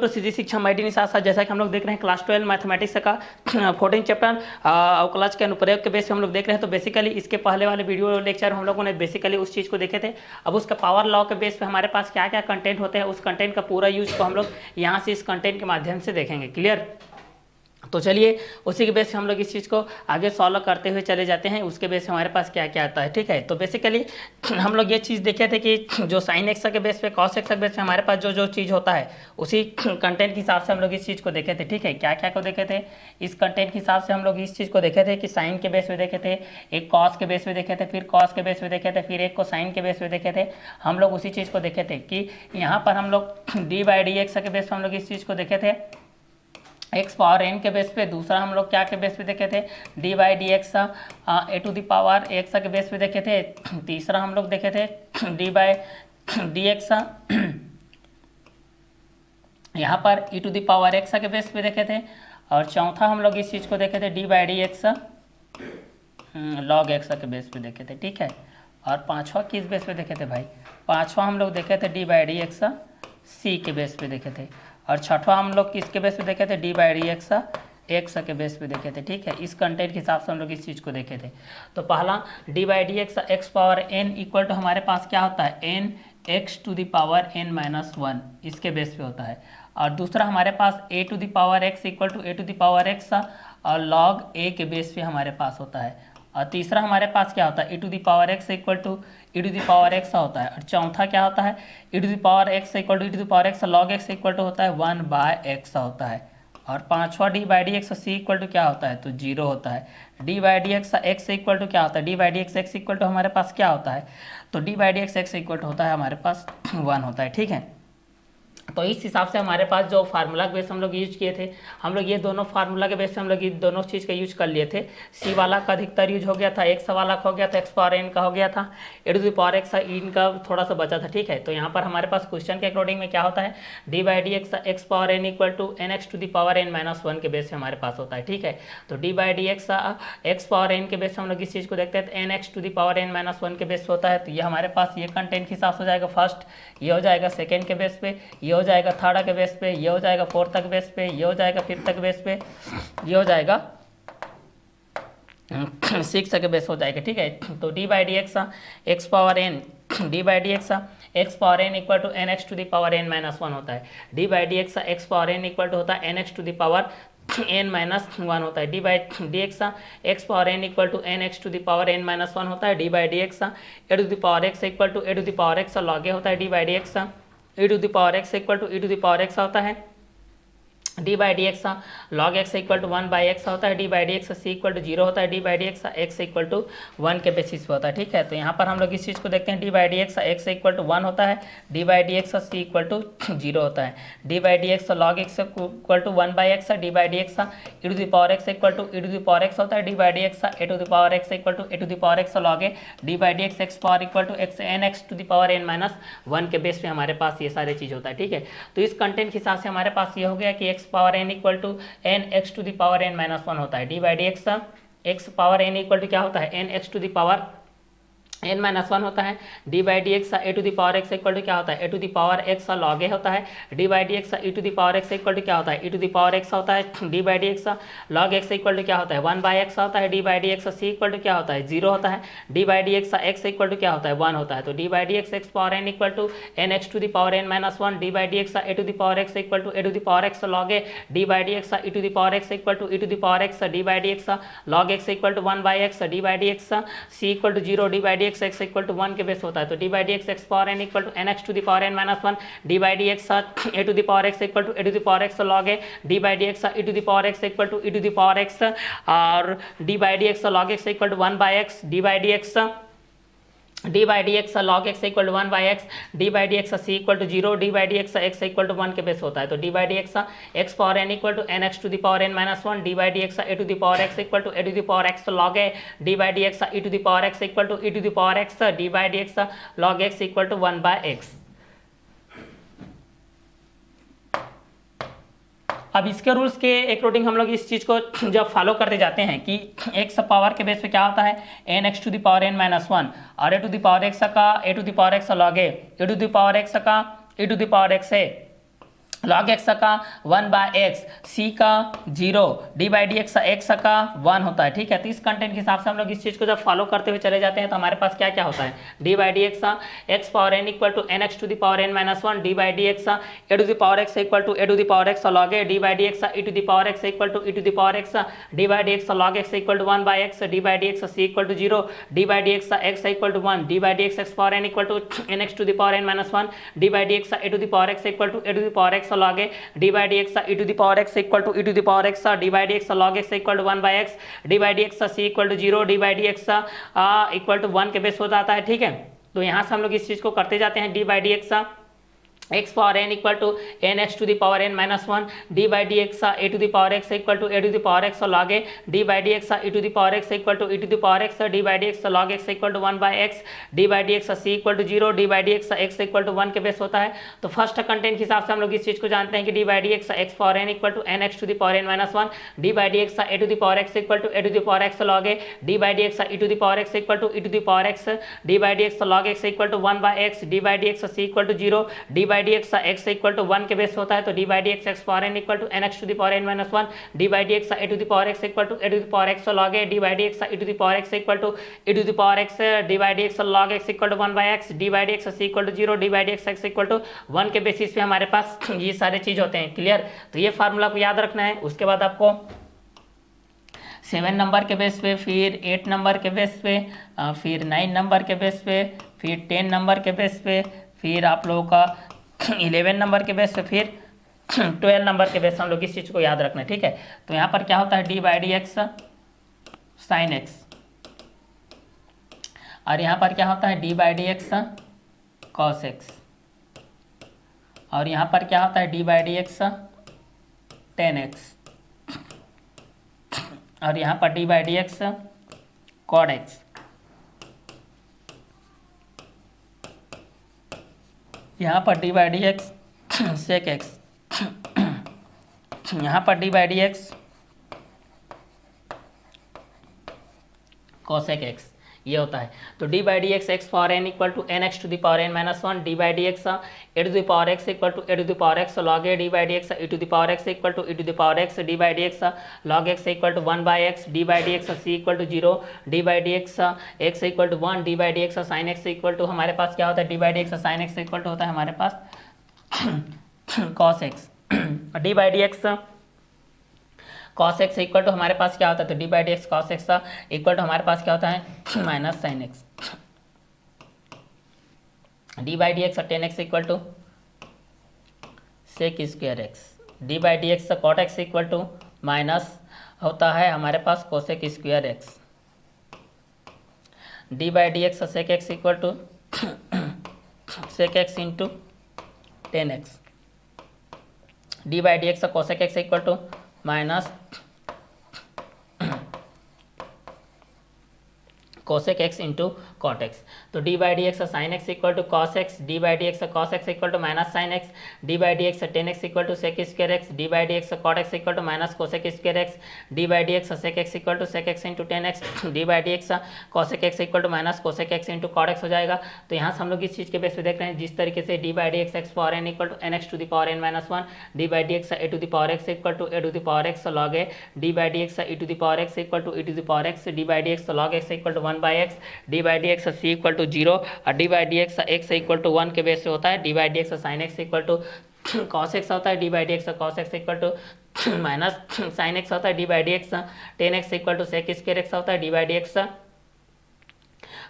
तो सीधी शिक्षा मैडी साथ साथ जैसा कि हम लोग देख रहे हैं क्लास 12 मैथमेटिक्स का 14 चैप्टर अवकलज के अनुप्रयोग के बेस पे हम लोग देख रहे हैं। तो बेसिकली इसके पहले वाले वीडियो लेक्चर हम लोगों ने बेसिकली उस चीज़ को देखे थे। अब उसका पावर लॉ के बेस पे हमारे पास क्या क्या कंटेंट होते हैं, उस कंटेंट का पूरा यूज को हम लोग यहाँ से इस कंटेंट के माध्यम से देखेंगे। क्लियर? तो चलिए उसी के बेस पे हम लोग इस चीज़ को आगे सॉल्व करते हुए चले जाते हैं। उसके बेस पे हमारे पास क्या क्या आता है। ठीक है, तो बेसिकली हम लोग ये चीज़ देखे थे कि जो साइन एक्स के बेस पे कॉस एक्स के बेस पे हमारे पास जो जो चीज़ होता है उसी कंटेंट के हिसाब से हम लोग इस चीज़ को देखे थे। ठीक है, क्या क्या को देखे थे, इस कंटेंट के हिसाब से हम लोग इस चीज़ को देखे थे कि साइन के बेस पे देखे थे, एक कॉस के बेस पे देखे थे, फिर कॉस के बेस पे देखे थे, फिर एक को साइन के बेस पे देखे थे। हम लोग उसी चीज़ को देखे थे कि यहाँ पर हम लोग डी बाई डी एक्स के बेस पे हम लोग इस चीज़ को देखे थे एक्स पावर एन के बेस पे। दूसरा हम लोग क्या के बेस पे देखे थे, D by D x A to the power x के बेस पे देखे थे। तीसरा हम लोग देखे थे डी बाई डी एक्स यहाँ पर ई टू द पावर एक्स के बेस पे देखे थे। और चौथा हम लोग इस चीज़ को देखे थे D by D x log x के बेस पे देखे थे। ठीक है, और पाँचवा किस बेस पे देखे थे भाई, पाँचवा हम लोग देखे थे D by D x c के बेस पे देखे थे। और छठवा हम लोग किसके बेस पे देखे थे, D by D x x के बेस पे देखे थे। ठीक है, इस कंटेंट के हिसाब से हम लोग इस चीज़ को देखे थे। तो पहला D by D x x power N equal to हमारे पास क्या होता है, N x to the power N minus one, इसके बेस पे होता है। और दूसरा हमारे पास A to the power x equal to A to the power x और लॉग ए के बेस पे हमारे पास होता है। और तीसरा हमारे पास क्या होता है, e to the power x equal to e to the power x होता है। और चौथा क्या होता है, e to the power x equal to e to the power x log x equal to होता है 1 बाय एक्स होता है। और पांचवा D by D x C equal to क्या होता है, तो 0 होता है। D by D x x equal to क्या होता है, D by D x x equal to हमारे पास क्या होता है, तो D by D x x equal to होता है हमारे पास 1 होता है। ठीक है, तो इस हिसाब से हमारे पास जो फार्मूला के बेस हम लोग यूज किए थे, हम लोग ये दोनों फार्मूला के बेस से हम लोग ये दोनों चीज़ का यूज कर लिए थे। सी वाला का अधिकतर यूज हो गया था, एक्स वाला का हो गया था, एक्स पावर एन का हो गया था, ए टू द पावर एक्स इन का थोड़ा सा बचा था। ठीक है, तो यहाँ पर हमारे पास क्वेश्चन के अकॉर्डिंग में क्या होता है, D by D x x power N equal to N x to the power N minus one के बेस से हमारे पास होता है। ठीक है, तो D by D x x power N के बेस से हम लोग इस चीज़ को देखते हैं, तो N x to the power N minus one के बेस होता है। तो ये हमारे पास ये कंटेंट के हिसाब से हो जाएगा, फर्स्ट ये हो जाएगा सेकेंड के बेस पे, ये हो जाएगा थर्ड के बेस पे, ये हो जाएगा फोर्थ तक बेस पे, ये हो जाएगा फिफ्थ तक बेस पे, ये हो जाएगा 6 के बेस हो जाएगा। ठीक है, तो D by D x x power N D by D x x power N equal to N x to the power N minus one होता है। D by D x x power N equal to होता है N x to the power N minus one होता है। D by D x x power N equal to N x to the power N minus one होता है। D by D x A to the power x equal to A to the power x log ए होता है। D by D x e to the power x equal to e to the power x होता है। D by D x log x equal to 1 by x होता है। D by D x C equal to 0 होता है। D by D x x equal to 1 के basis पे होता है। ठीक है, तो यहाँ पर हम लोग इस चीज़ को देखते हैं, D by D x x equal to 1 होता है, D by D x C equal to 0 होता है। D by D x log x equal to 1 by x, D by D x e to the power x equal to e to the power x होता है। D by D x A to the power x equal to A to the power x log A, D by D x x power equal to x n x to the power N minus one के base पे हमारे पास ये सारे चीज़ होता है। ठीक है, तो इस कंटेंट के हिसाब से हमारे पास ये हो गया कि x power N equal to N x to the power N minus one होता है। D by D x x power N equal to क्या होता है, N x to the power N minus one होता है। D by D x A to the power x equal to क्या होता है, ए to the power x log ए होता है। D by D x e to the power x equal to क्या होता है, e to the power x होता है। D by D x log x equal to क्या होता है, 1 बाई एक्स होता है। D by D x C equal to क्या होता है, 0 होता है। D by D x x equal to क्या होता है, 1 होता है। तो D by D x x power N equal to N x to the power N minus one. D by D x A to the power x equal to A to the power x log A. D by D x e to the power x equal to E to the power x. D by D x log x equal to 1 by x. D by D x C equal to 0। D by D x x equal to 1 के base होता है। तो D by D x x power N equal to N x to the power N minus one. D by D x A to the power x equal to A to the power x log A. D by D x e to the power x equal to E to the power x और D by D x log x equal to 1 by x. D by D x log x equal to 1 by x. D by D x C equal to 0। D by D x x equal to 1 के base होता है। तो D by D x x power N equal to N x to the power N minus one. D by D x A to the power x equal to A to the power x log A. D by D x e to the power x equal to E to the power x. D by D x log x equal to 1 by x. अब इसके rules के according हम लोग इस चीज़ को जब follow करते जाते हैं कि एक्स पावर के बेस पे क्या होता है, N x to the power N minus one और a to the power x का a to the power x log a to the power x का a to the power x है log x का 1/x, c का 0, d by D x का 1 होता है, ठीक है। तो इस कंटेंट के हिसाब से हम लोग इस चीज़ को जब फॉलो करते हुए चले जाते हैं तो हमारे पास क्या क्या होता है, d by D x power n equal to N x to the power n minus one, D by D x A to the power x equal to A to the power x log A, D by D x e to the power x equal to E to the power x, D by D x log x equal to 1/x, d by D x C equal to 0, D by D x equal to 1, D by D x power n equal to N x to the power n minus one, D by D x A to the power x equal to A to the power x log A, D by D x e to the power x equal to E to the power x, D by D x log x equal to 1/x, d by D x C equal to 0, D by D x equal to 1 के base हो जाता है, ठीक है। तो यहाँ से हम लोग इस चीज़ को करते जाते हैं, D by D x power n equal to N x to the power n minus one, D by D x A to the power x equal to A to the power x log A, D by D x e to the power x equal to E to the power x, D by D x log x equal to 1/x, d by D x C equal to 0, D by D x equal to 1 के base होता है। तो first content के हिसाब से हम लोग इस चीज़ को जानते हैं कि D by D x power n equal to N x to the power n minus one, D by D x A to the power x equal to A to the power x log A, D by D x e to the power x equal to E to the power x, D by D x log x equal to 1/x, d by D x C equal to 0, D by D x equal to 1 के base होता है। तो D by D x power n equal to N x to the power n minus one, D by D x A to the power x equal to A to the power x log A, D by D x e to the power x equal to e to the power x, D by D x log x equal to 1/x, d by D x C equal to 0, D by D x equal to 1 के basis पे हमारे पास ये सारे चीज होते हैं, clear. तो ये फार्मूला को याद रखना है। उसके बाद आपको 7 नंबर के बेस पे, फिर 8 नंबर के बेस पे, फिर 9 नंबर के बेस पे, फिर 10 नंबर के बेस पे, फिर आप लोगों का 11 नंबर के बेस पे, फिर 12 नंबर के बेस हम लोग इस चीज़ को याद रखना है, ठीक है। तो यहाँ पर क्या होता है, D by D x sine x, और यहाँ पर क्या होता है, D by D x cos x, और यहाँ पर क्या होता है, D by D x tan x, और यहाँ पर d by D x cot x, यहाँ पर d by D x sec x, यहाँ पर d by D x cosec x, ये होता है। तो D by D x power n equal to N x to the power n minus one, D by D x A to the power x equal to A to the power x log A, D by D x e to the power x equal to E to the power x, D by D x log x equal to 1/x, d by D x C equal to 0, D by D x equal to 1, D by D x sine x equal to हमारे पास क्या होता है, D by D x sine x equal to होता है हमारे पास cos x, D by D x cos x equal to हमारे पास क्या होता है, तो D by D x cos x equal to हमारे पास क्या होता है minus sine x, D by D x tan x equal to sec square x, D by D x cot x equal to minus होता है हमारे पास cosec square x, D by D x sec x equal to sec x into tan x, D by D x cosec x equal to minus cosec x into cot x. तो D by D x sine x equal to cos x, D by D x cos x equal to minus sine x, D by D x tan x equal to sec square x, D by D x cot x equal to minus cosec square x, D by D x sec x equal to sec x into tan x, D by D x cosec x equal to minus cosec x into cot x हो जाएगा। तो यहाँ से हम लोग इस चीज़ के base पे देख रहे हैं, जिस तरीके से D by D x power n equal to N x to the power n minus one, D by D x A to the power x equal to A to the power x log A, D by D x e to the power x equal to E to the power x, D by D x log x equal to 1/x, d by D x C equal to 0, और D by D x equal to 1 के base से होता है, D by D x sine x equal to cos x होता है, D by D x cos x equal to minus sine x होता है, D by D x tan x equal to sec square x होता है, D by D x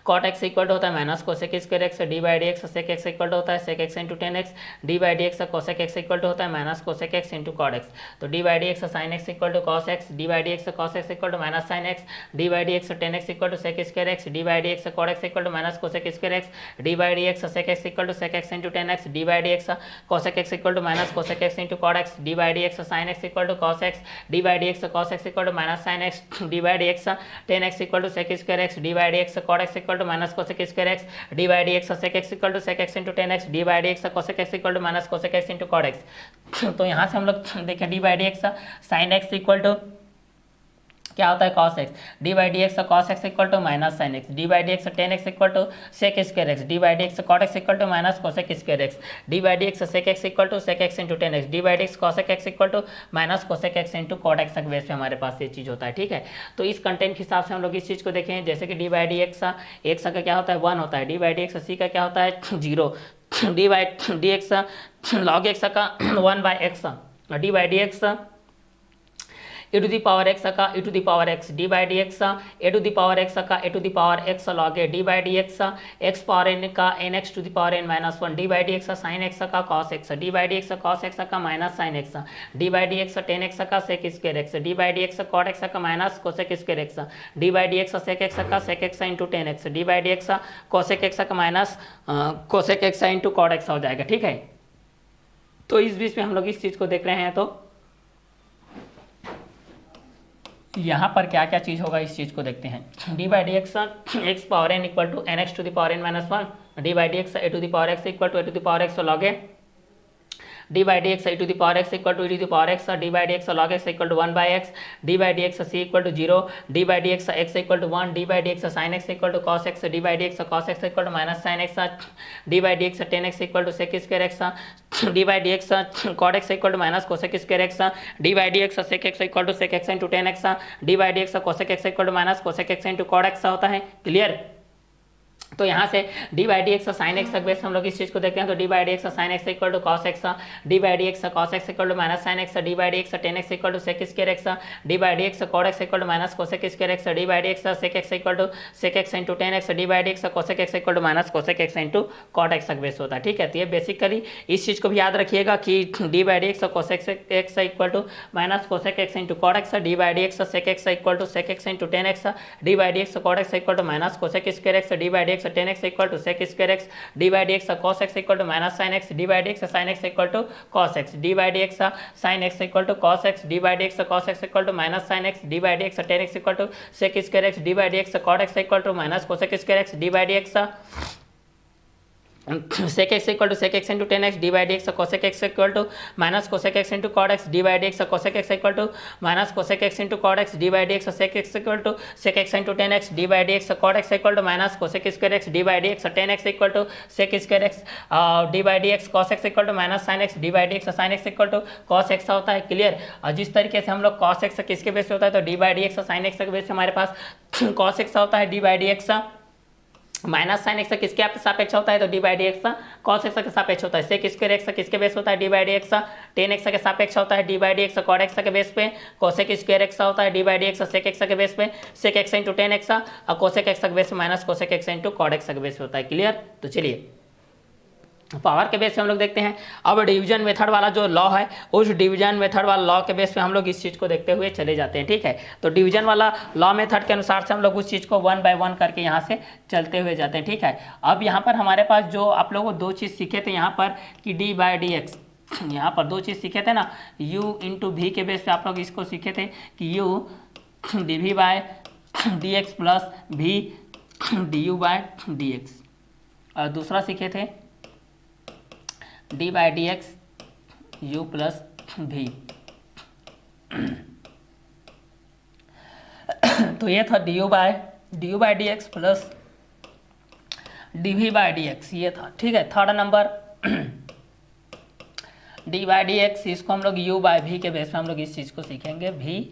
cot x equal to होता है minus cosec square x, D by D x sec x equal to होता है sec x into tan x, D by D x cosec x equal to होता है minus cosec x into cot x. तो D by D x sine x equal to cos x, D by D x cos x equal to minus sine x, D by D x tan x equal to sec square x, D by D x cot x equal to minus cosec square x, D by D x sec x equal to sec x into tan x, D by D x cosec x equal to minus cosec x into cot x, D by D x sine x equal to cos x, D by D x cos x equal to minus sine x, D by D x tan x equal to sec square x, D by D x cot x equal to minus cosec square x, D by D x sec x equal to sec x into tan x, D by D x cosec x equal to minus cosec x into cot x. तो यहाँ से हम लोग देखें d by D x sine x equal to क्या होता है cos x, d by D x cos x equal to minus sine x, D by D x tan x equal to sec square x, D by D x cot x equal to minus cosec square x, D by D x sec x equal to sec x into tan x, D by D x cosec x equal to minus cosec x into cot x तक base पे हमारे पास ये चीज़ होता है। ठीक है, तो इस कंटेंट के हिसाब से हम लोग इस चीज़ को देखें, जैसे कि डी बाई डी एक्स का क्या होता है 1 होता है, डी बाई डी एक्स सी का क्या होता है 0, D by D x log x का 1 by x, D by D x A to the power x का a to the power x, D by D x A to the power x का a to the power x log A, D by D x power n का n x to the power N minus 1, D by D x sine x का cos x, D by D x cos x का minus sine x, D by D x tan x का sec square x, D by D x cot x का minus cosec square x, D by D x sec x का sec x into tan x, D by D x cosec x का minus cosec x into cot x हो जाएगा। ठीक है, तो इस बीच में हम लोग इस चीज़ को देख रहे हैं, तो यहाँ पर क्या क्या चीज़ होगा इस चीज़ को देखते हैं। D by D x x power N equal to N x to the power N minus 1, D by D x A to the power x equal to A to the power x log A, D by D x e to the power x equal to E to the power x, D by D x log x equal to 1 by x, D by D x C equal to 0, D by D x x equal to 1, D by D x sine x equal to cos x, D by D x cos x equal to minus sine x, D by D x tan x equal to sec square x, D by D x cot x equal to minus cosec square x, D by D x sec x equal to sec x into tan x, D by D x cosec x equal to minus cosec x into cot x होता है। Clear, तो यहाँ से D by D x sine x तक base हम लोग इस चीज़ को देखते हैं, तो D by D x sine x equal to cos x, D by D x cos x equal to minus sine x, D by D x tan x equal to sec square x, D by D x cot x equal to minus cosec square x, D by D x sec x equal to sec x into tan x, D by D x cosec x equal to minus cosec x into cot x तक base होता है। ठीक है, तो ये basically इस चीज़ को भी याद रखिएगा कि D by D x cosec x equal to minus cosec x into cot x, D by D x sec x equal to sec x into tan x, D by D x cot x equal to minus cosec square x, D by D x tan x equal to sec square x, D by D x cos x equal to minus sine x, D by D x sine x equal to cos x, D by D x sine x equal to cos x, D by D x cos x equal to minus sine x, D by D x tan x equal to sec square x, D by D x cot x equal to minus cosec square x, D by D x sec x equal to sec x into tan x, D by D x cosec x equal to minus cosec x into cot x, D by D x cosec x equal to minus cosec x into cot x, D by D x sec x equal to sec x into tan x, D by D x cot x equal to minus cosec square x, D by D x tan x equal to sec square x, D by D x cos x equal to minus sine x, D by D x sine x equal to cos x होता है। Clear, और जिस तरीके से हम लोग cos x किसके base पे होता है, तो D by D x sine x के बेस पे हमारे पास कॉस एक्स होता है, D by D x minus sine x किसके सापेक्ष होता है, तो D by D x cos x के सापेक्ष होता है, सेक स्क्वायर एक्स किसके बेस होता है, D by D x tan x के सापेक्ष होता है, D by D x cot x के बेस पे कोसेक स्क्वायर एक्स होता है, D by D x sec x के बेस पे sec x into tan x और कोसेक एक्स के बेस पे minus cosec x into cot x के बेस पे होता है। क्लियर, तो चलिए पावर के बेस पे हम लोग देखते हैं। अब डिवीजन मेथड वाला जो लॉ है, उस डिवीजन मेथड वाला लॉ के बेस पे हम लोग इस चीज़ को देखते हुए चले जाते हैं। ठीक है, तो डिवीजन वाला लॉ मेथड के अनुसार से हम लोग उस चीज़ को 1 बाय 1 करके यहाँ से चलते हुए जाते हैं। ठीक है, अब यहाँ पर हमारे पास जो आप लोगों को दो चीज़ सीखे थे यहाँ पर कि डी बाई डी एक्स, यहाँ पर दो चीज़ सीखे थे ना, u इंटू भी के बेस पे आप लोग इसको सीखे थे कि u d v by D x plus v d u by D x, और दूसरा सीखे थे D by D x you plus v. तो ये था d you by D x plus D we by D x, ये था। ठीक है, third number d by D x, इसको हम लोग यू बाई भी के बेस पे हम लोग इस चीज़ को सीखेंगे, भी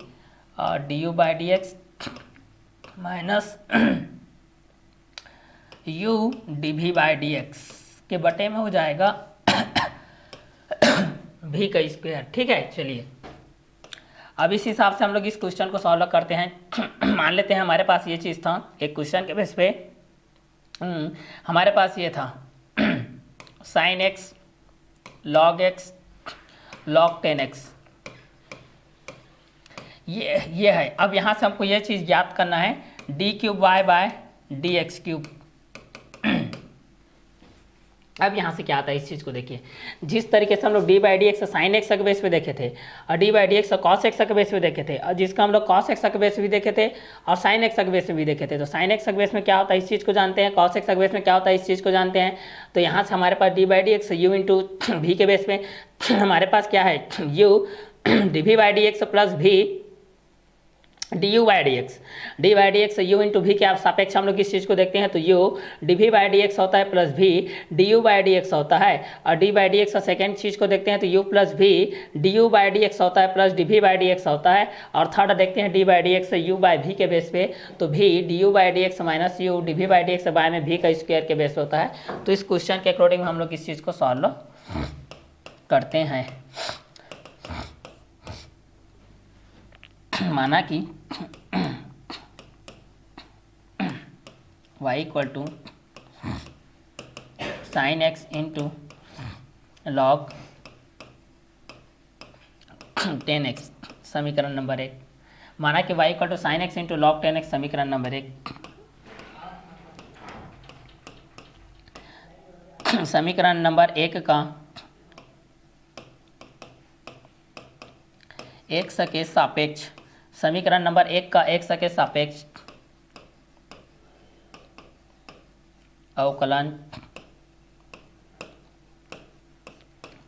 और D you by D x minus u d v by D x के बटे में हो जाएगा भी का स्क्वायर। ठीक है, चलिए अब इस हिसाब से हम लोग इस क्वेश्चन को सॉल्व करते हैं। मान लेते हैं हमारे पास ये चीज़ था, एक क्वेश्चन के बेस पे हमारे पास ये था sine x log x log 10x, ये है। अब यहाँ से हमको ये चीज़ याद करना है, d cube Y bye D x cube. अब यहाँ से क्या आता है इस चीज़ को देखिए, जिस तरीके से हम लोग D by D x sine x के बेस पे देखे थे और D by D x cos x के बेस पे देखे थे, और जिसका हम लोग कॉस एक्स के बेस पे भी देखे थे और साइन एक्स के बेस पे भी देखे थे। तो साइन एक्स के बेस में क्या होता है इस चीज़ को जानते हैं, कॉस एक्स के बेस में क्या होता है इस चीज़ को जानते हैं। तो यहाँ से हमारे पास D by D x you into भी के बेस में हमारे पास क्या है, u d v by D x plus v d you by D x you into भी के आप सापेक्ष हम लोग इस चीज़ को देखते हैं तो U D we by D x होता है plus v d you by D x होता है, और डी बाई डी एक्स का सेकेंड चीज़ को देखते हैं तो u plus v d you by D x होता है plus D we by D x होता है, और थर्ड देखते हैं D by D x u by v के बेस पे तो v d you by D x minus u D we by D x by में भी का स्क्वायर के बेस होता है। तो इस क्वेश्चन के अकॉर्डिंग हम लोग इस चीज़ को सॉल्व करते हैं। माना कि y equal to sine x into log 10x समीकरण नंबर 1। माना कि y equal to sine x into log 10x समीकरण नंबर 1। समीकरण नंबर 1 का x के सापेक्ष, समीकरण नंबर 1 का x के सापेक्ष अवकलन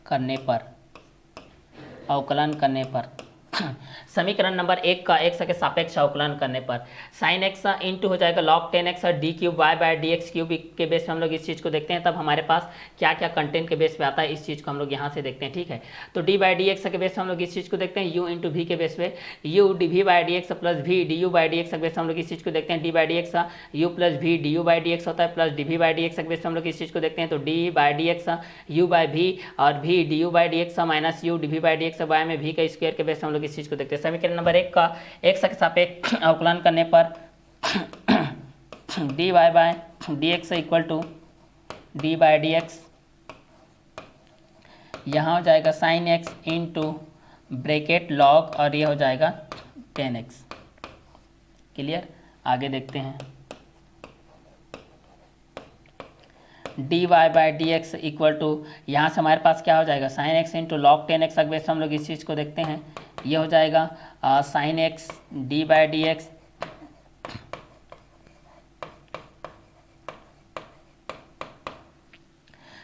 करने पर समीकरण नंबर 1 का x के सापेक्ष अवकलन करने पर साइन एक्स इंटू हो जाएगा लॉग 10x और d cube Y by D x cube के बेस पे हम लोग इस चीज़ को देखते हैं। तब हमारे पास क्या क्या कंटेंट के बेस पे आता है इस चीज़ को हम लोग यहाँ से देखते हैं, ठीक है। तो डी बाई डी एक्स के बेस पे हम लोग इस चीज़ को देखते हैं, यू इंटू भी के बेस पे u D we by D x plus v d you by D x के बेस पे हम लोग इस चीज़ को देखते हैं। D by D x you plus v d you by D x होता है plus D we by D x के बेस पे हम लोग इस चीज़ को देखते हैं। तो D by D x u by v और v d you by D x minus u D we by D x by में भी का स्क्वायर के बेस पे हम लोग इस चीज़ को देखते हैं। समीकरण नंबर 1 का x के सापेक्ष अवकलन करने पर d y bye D x equal to D by D x, यहाँ हो जाएगा sine x into bracket log और ये हो जाएगा 10x। क्लियर, आगे देखते हैं। D y by D x equal to यहाँ से हमारे पास क्या हो जाएगा sine x into log 10x के बेस हम लोग इस चीज़ को देखते हैं। ये हो जाएगा sine x D by D x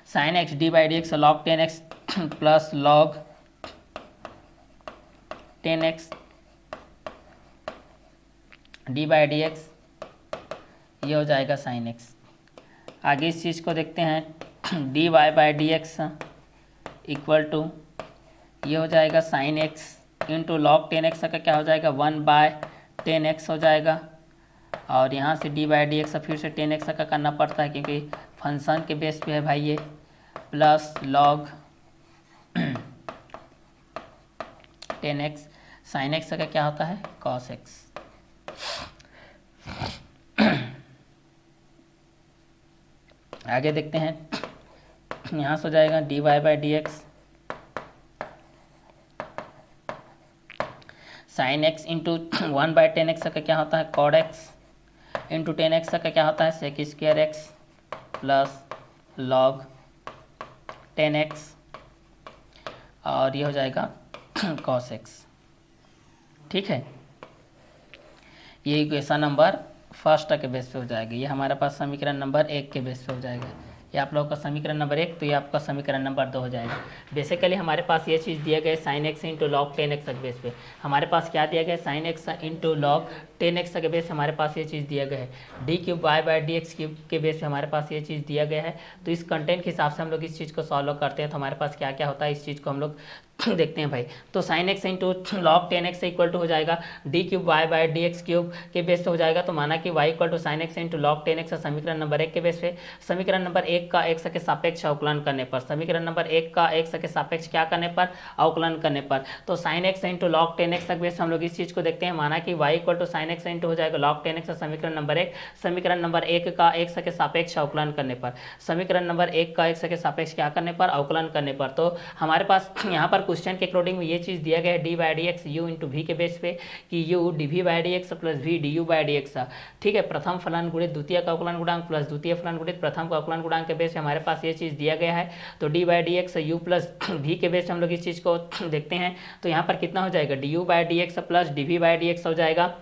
sine x D by D x log 10x plus log 10x d by D x, ये हो जाएगा साइन एक्स। आगे इस चीज़ को देखते हैं d y by D x equal to ये हो जाएगा sine x into log 10x का क्या हो जाएगा 1/10x हो जाएगा, और यहाँ से डी बाई डी एक्स फिर से 10x का करना पड़ता है क्योंकि फंक्शन के बेस पे है भाई ये, plus log 10x sign x का क्या होता है cos x। आगे देखते हैं, यहाँ से हो जाएगा d y by D x sine x into 1/10x का क्या होता है कॉड एक्स इंटू 10x का क्या होता है sec square x plus log 10x, और ये हो जाएगा cos x। ठीक है, ये इक्वेशन नंबर फर्स्ट के बेस पे हो जाएगा। ये हमारे पास समीकरण नंबर 1 के बेस पे हो जाएगा। ये आप लोगों का समीकरण नंबर 1, तो ये आपका समीकरण नंबर 2 हो जाएगा। बेसिकली हमारे पास ये चीज़ दिया गया है sign x into log 10x के बेस पे। हमारे पास क्या दिया गया है sign x into log 10x के बेस हमारे पास ये चीज़ दिया गया है। D cube Y by D x cube के बेस पे हमारे पास ये चीज़ दिया गया है। तो इस कंटेंट के हिसाब से हम लोग इस चीज़ को सॉल्व करते हैं तो हमारे पास क्या क्या होता है इस चीज़ को हम लोग देखते हैं भाई। तो sine x into log 10x equal to हो जाएगा d cube Y by D x cube के बेस पे हो जाएगा। तो माना कि y equal to sine x into log 10x समीकरण नंबर 1 के बेस पे समीकरण नंबर 1 का x के सापेक्ष अवकलन करने पर, समीकरण नंबर 1 का x के सापेक्ष क्या करने पर अवकलन करने पर, तो sine x into log 10x के बेस हम लोग इस चीज़ को देखते हैं। माना कि y equal to sine x into हो जाएगा लॉग 10x समीकरण नंबर 1, समीकरण नंबर 1 का x के सापेक्ष अवकलन करने पर, समीकरण नंबर 1 का x के सापेक्ष क्या करने पर अवकलन करने पर। तो हमारे पास यहाँ पर क्वेश्चन के अकॉर्डिंग ये चीज़ दिया गया है D by D x you into भी के बेस पे कि u D we by D x plus v d you by D x. ठीक है, प्रथम फलन गुणित द्वितीय का अवकलन गुणांक प्लस द्वितीय फलन गुणित प्रथम का अवकलन गुणांक के बेस पे हमारे पास ये चीज़ दिया गया है। तो D by D x you plus भी के बेस पे हम लोग इस चीज़ को देखते हैं। तो यहाँ पर कितना हो जाएगा d you by D x plus D we by D x हो जाएगा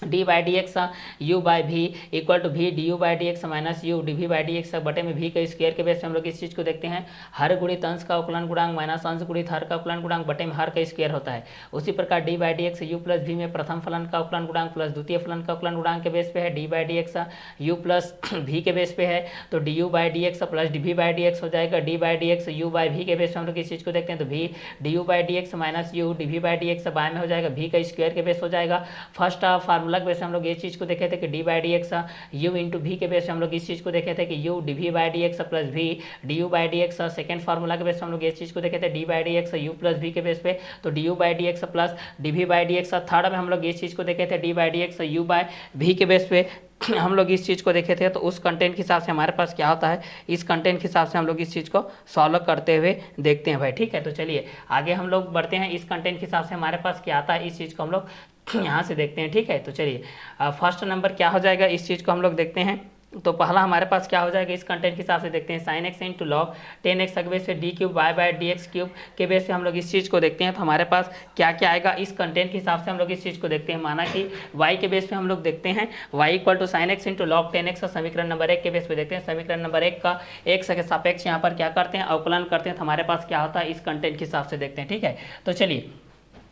d by D x u by v equal to v D you by D x minus u D we by D x बटे में v का square के base पे हम लोग इस चीज़ को देखते हैं। हर गुणित अंश का अवकलन गुणांक माइनस अंश गुणित हर का अवकलन गुणांक बटे में हर का स्क्वायर होता है। उसी प्रकार d by D x you plus v में प्रथम फलन का अवकलन गुणांक प्लस द्वितीय फलन का अवकलन गुणांक के बेस पे है। D by D x you plus we के बेस पे है तो d you by D x plus D we by D x हो जाएगा। D by D x u by v के बेस पे हम लोग इस चीज़ को देखते हैं तो v D you by D x minus u D we by D x by में हो जाएगा वी का स्क्वायर के बेस हो जाएगा। फर्स्ट फार्मूला के बेस हम लोग ये चीज़ को देखे थे कि D by D x you into we के बेस हम लोग इस चीज़ को देखे थे कि u D we by D x plus we D you by D x. Second formula के बेस हम लोग इस चीज़ को देखे थे D by D x you plus we के बेस पे तो d you by D x plus D we by D x. Third में हम लोग इस चीज़ को देखे थे D by D x u by v के बेस पे हम लोग इस चीज़ को देखे थे। तो उस कंटेंट के हिसाब से हमारे पास क्या होता है, इस कंटेंट के हिसाब से हम लोग इस चीज़ को सॉल्व करते हुए देखते हैं भाई। ठीक है, तो चलिए आगे हम लोग बढ़ते हैं। इस कंटेंट के हिसाब से हमारे पास क्या आता है इस चीज़ को हम लोग यहाँ से देखते हैं। ठीक है, तो चलिए फर्स्ट नंबर क्या हो जाएगा इस चीज़ को हम लोग देखते हैं। तो पहला हमारे पास क्या हो जाएगा इस कंटेंट के हिसाब से देखते हैं। Sign x into log 10x के बेस पे d cube Y by D x cube के बेस पे हम लोग इस चीज़ को देखते हैं। तो हमारे पास क्या क्या आएगा इस कंटेंट के हिसाब से हम लोग इस चीज़ को देखते हैं। माना कि y के बेस पे हम लोग देखते हैं y equal to sine x into log 10x का समीकरण नंबर 1 के बेस पे देखते हैं। समीकरण नंबर 1 का x के सापेक्ष यहाँ पर क्या करते हैं अवकलन करते हैं। तो हमारे पास क्या होता है इस कंटेंट के हिसाब से देखते हैं। ठीक है, तो चलिए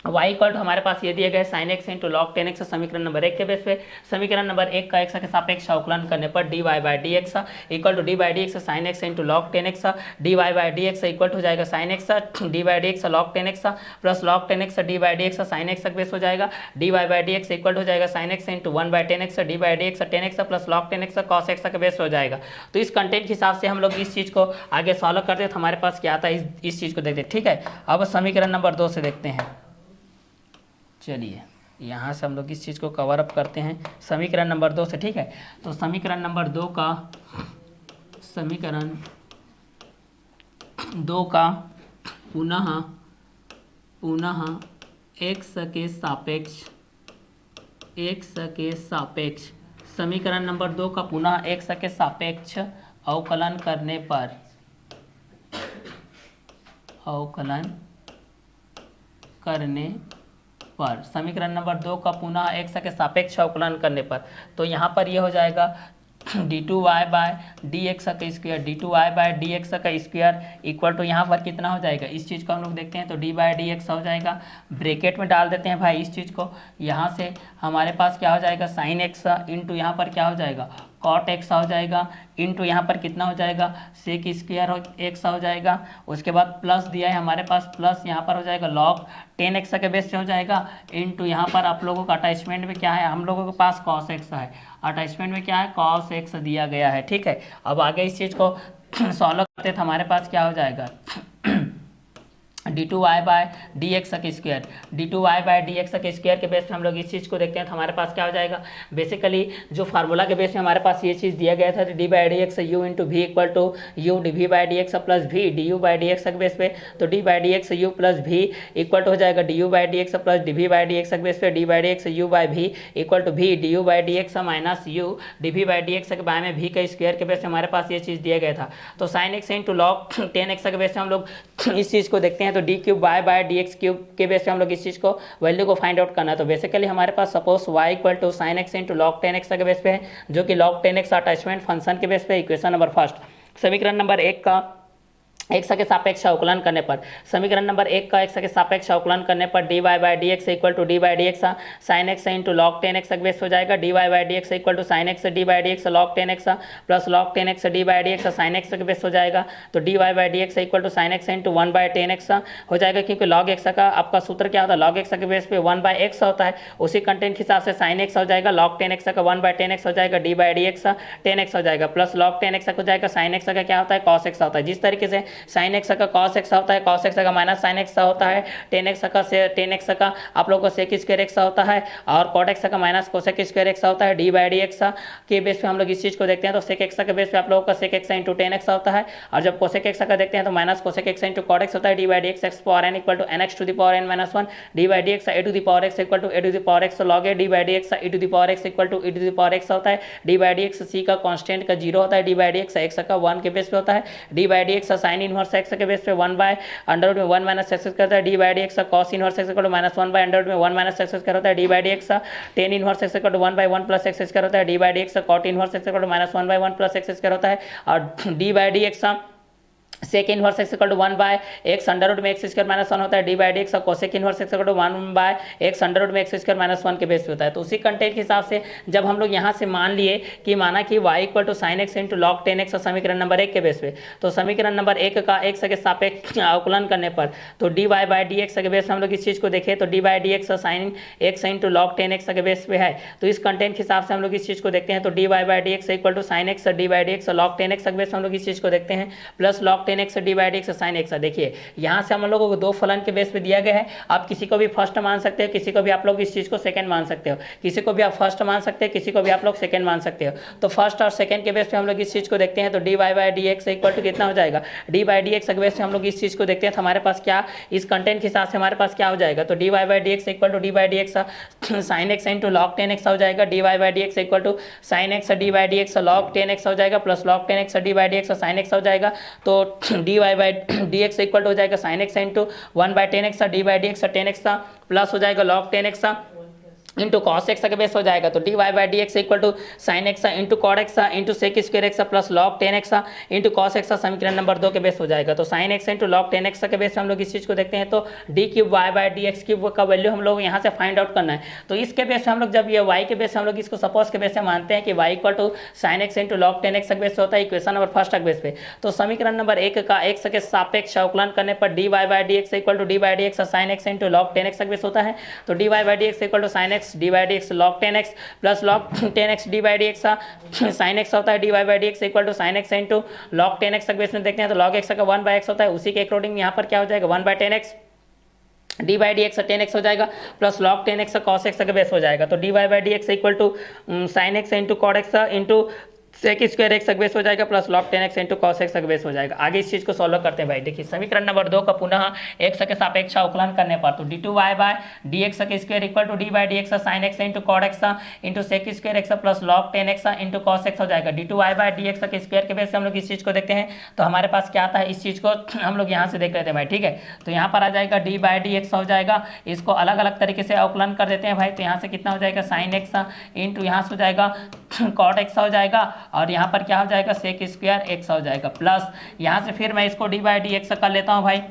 y इक्वल टू हमारे पास ये दिया गया है sign x into log 10x समीकरण नंबर 1 के बेस पे। समीकरण नंबर 1 का x के सापेक्ष अवकलन करने पर d y by D x equal to D by D x sine x into log 10x d y by D x equal हो जाएगा sine x D by D x log 10x plus log 10x d by D x sine x का base हो जाएगा। D y by D x equal हो जाएगा sine x into 1 by 10x d by D x 10x plus log 10x cos x का base हो जाएगा। तो इस कंटेंट के हिसाब से हम लोग इस चीज़ को आगे सॉल्व करते हैं। तो हमारे पास क्या आता है इस चीज़ को देखते हैं। ठीक है, अब समीकरण नंबर 2 से देखते हैं। चलिए यहाँ से हम लोग इस चीज़ को कवर अप करते हैं समीकरण नंबर 2 से। ठीक है, तो समीकरण नंबर 2 का पुनः x के सापेक्ष समीकरण नंबर 2 का पुनः x के सापेक्ष अवकलन करने पर समीकरण नंबर 2 का पुनः x के सापेक्ष अवकलन करने पर तो यहाँ पर ये हो जाएगा d2y बाय डी एक्स का square d2y by D x का स्क्वायर इक्वल टू यहाँ पर कितना हो जाएगा इस चीज़ को हम लोग देखते हैं। तो d बाई डी एक्स हो जाएगा, ब्रैकेट में डाल देते हैं भाई इस चीज़ को। यहाँ से हमारे पास क्या हो जाएगा साइन एक्स इंटू यहाँ पर क्या हो जाएगा कॉट एक्स हो जाएगा इंटू यहाँ पर कितना हो जाएगा सेक स्क्वायर एक्स हो जाएगा। उसके बाद प्लस दिया है हमारे पास प्लस यहाँ पर हो जाएगा लॉग 10x के बेस पे हो जाएगा इंटू यहाँ पर आप लोगों का अटैचमेंट में क्या है हम लोगों के पास कॉस एक्स है। अटैचमेंट में क्या है कॉस एक्स दिया गया है। ठीक है, अब आगे इस चीज़ को सॉल्व करते तो हमारे पास क्या हो जाएगा d2y बाय डी एक्स का square d2y by D x का स्क्वायर के बेस पे हम लोग इस चीज़ को देखते हैं। तो हमारे पास क्या हो जाएगा बेसिकली जो फार्मूला के बेस में हमारे पास ये चीज़ दिया गया था D by D x you into we equal to U D we by D x plus we D you by D x के बेस पे। तो D by D x you plus we equal to हो जाएगा d you by D x plus D we by D x के base पे। D by D x u by v equal to v D you by D x minus u D we by D x के by में v का square के base पे हमारे पास ये चीज़ दिया गया था। तो sine x into log 10x के बेस पे हम लोग इस चीज़ को देखते हैं। तो d cube Y bye D x cube के बेस पे हम लोग इस चीज़ को वैल्यू को फाइंड आउट करना है। तो बेसिकली हमारे पास suppose y equal to sine x into log 10x के बेस पे है जो कि लॉग 10x अटैचमेंट फंक्शन के बेस पे इक्वेशन नंबर फर्स्ट। समीकरण नंबर 1 का x के सापेक्ष अवकलन करने पर समीकरण नंबर 1 का x के सापेक्ष अवकलन करने पर dy by D x equal to D by D x sine x into log 10x का बेस हो जाएगा। dy by D x equal to sine x D by D x log 10x plus log 10x d by D x sine x का base हो जाएगा। तो dy by D x equal to sine x into 1 by 10x हो जाएगा क्योंकि log x का आपका सूत्र क्या होता है लॉग एक्स के बेस पे 1 बाई एक्स होता है। उसी कंटेंट के हिसाब से साइन एक्स हो जाएगा लॉग 10x का 1 बाई 10x हो जाएगा d by D x 10x हो जाएगा प्लस लॉग 10x हो जाएगा साइन एक्स का क्या होता है कॉस एक्स होता है। जिस तरीके से साइन एक्स का cos x होता है cos x का माइनस sin x होता है 10x का आप लोगों को sec स्क्वायर x होता है और cot x का माइनस cosec स्क्वायर x होता है। डी बाई डी एक्स के बेस पे हम लोग इस चीज़ को देखते हैं। तो sec x के बेस पे आप लोगों का sec x इंटू 10x होता है और जब cosec x का देखते हैं तो minus cosec x into cot x होता है। D by D x x power n equal to N x to the power n minus 1 D by D x A to the power x equal to A to the power x log A D by D x A to the power x equal to A to the power x होता है। D by D x c का constant का 0 होता है। D by D x x का 1 के base पे होता है। D by D x sin sign inverse x के बेस पे 1 बाय अंडर रूट में 1 माइनस एक्स करता है D by D x, cos inverse x equal to minus 1 by under root में 1 माइनस एक्स करता है D by D x, tan inverse x equal to 1 by 1 plus x करता है D by D x, cot inverse x equal to minus 1 by 1 plus x करता है और D by D x sec inverse x equal to 1 by x under root में x square minus 1 होता है D by D x, और cosec inverse x equal to 1 by x under root में x square minus 1 के base पे होता है। तो उसी कंटेंट के हिसाब से जब हम लोग यहाँ से मान लिए कि माना कि y equal to sine x into log 10x समीकरण नंबर 1 के बेस पे, तो समीकरण नंबर 1 का x के सापेक्ष अवकलन करने पर तो d y by D x के बेस पे हम लोग इस चीज़ को देखें तो D by D x sine x into log 10x के बेस पे है। तो इस कंटेंट के हिसाब से हम लोग इस चीज़ को देखते हैं तो d y by D x equal to sine x D by D x log 10x के बेस पे हम लोग इस चीज़ को देखते हैं plus log 10x d by D x sine x. देखिए यहाँ से हम लोगों को दो फलन के बेस पे दिया गया है, आप किसी को भी फर्स्ट मान सकते हो, किसी को भी आप लोग इस चीज़ को सेकंड मान सकते हो, किसी को भी आप फर्स्ट मान सकते हो, किसी को भी आप लोग सेकंड मान सकते हो। तो फर्स्ट और सेकंड के बेस पे हम लोग इस चीज़ को देखते हैं तो d y by D x equal to कितना हो जाएगा, डी बाई डी एक्स के बेस पे हम लोग इस चीज़ को देखते हैं तो हमारे पास क्या इस कंटेंट के हिसाब से हमारे पास क्या हो जाएगा तो d y by D x equal to D by D x sine x into log 10x हो जाएगा, d y by D x equal to sine x D by D x log 10x हो जाएगा plus log 10x d by D x sine x हो जाएगा। तो d y by D x equal to हो जाएगा sine x into 1 by 10x d by D x 10x plus हो जाएगा log 10x into cos x का base हो जाएगा तो d y by D x equal to sine x into cot x into sec square x plus log 10x into cos x समीकरण number 2 के base हो जाएगा। तो sine x into log 10x के बेस हम लोग इस चीज़ को देखते हैं तो d cube Y by D x cube का वैल्यू हम लोग यहाँ से फाइंड आउट करना है। तो इसके बेस हम लोग जब ये वाई के बेस हम लोग इसको सपोज के बेस से मानते हैं कि y equal to sine x into log 10x के बेस होता है इक्वेशन नंबर फर्स्ट के बेस पे, तो समीकरण नंबर 1 का एक्स के सापेक्ष अवकलन करने पर d y by D x equal to D by D x sine x into log 10x का बेस होता है। तो d y by D x equal to sine x D by D x log 10x plus log 10x d by D x sine x होता है d y by D x equal to sine x into log 10x तक base में देखते हैं तो log x का 1 by x होता है, उसी के अकॉर्डिंग यहाँ पर क्या हो जाएगा 1 by 10x d by D x 10x हो जाएगा plus log 10x cos x का बेस हो जाएगा। तो d y by D x equal to sine x into cot x into sec square x base हो जाएगा plus log 10x into cos x base हो जाएगा। आगे इस चीज़ को सॉल्व करते हैं भाई। देखिए समीकरण नंबर 2 का पुनः एक्स के सापेक्ष अवकलन करने पर तो D two Y bye D x के square equal to D by D x sine x into cot x into sec square x plus log 10x into cos x हो जाएगा। D two Y bye D x के square के base से हम लोग इस चीज़ को देखते हैं तो हमारे पास क्या आता है इस चीज़ को हम लोग यहाँ से देख लेते हैं भाई। ठीक है, तो यहाँ पर आ जाएगा डी बाई डी एक्स हो जाएगा, इसको अलग अलग तरीके से अवकलन कर देते हैं भाई। तो यहाँ से कितना हो जाएगा साइन एक्स इंटू यहाँ से हो जाएगा कॉट एक्स हो जाएगा और यहाँ पर क्या हो जाएगा सेक स्क्वायर एक्स हो जाएगा प्लस यहाँ से फिर मैं इसको डी बाई डी एक्स कर लेता हूँ भाई।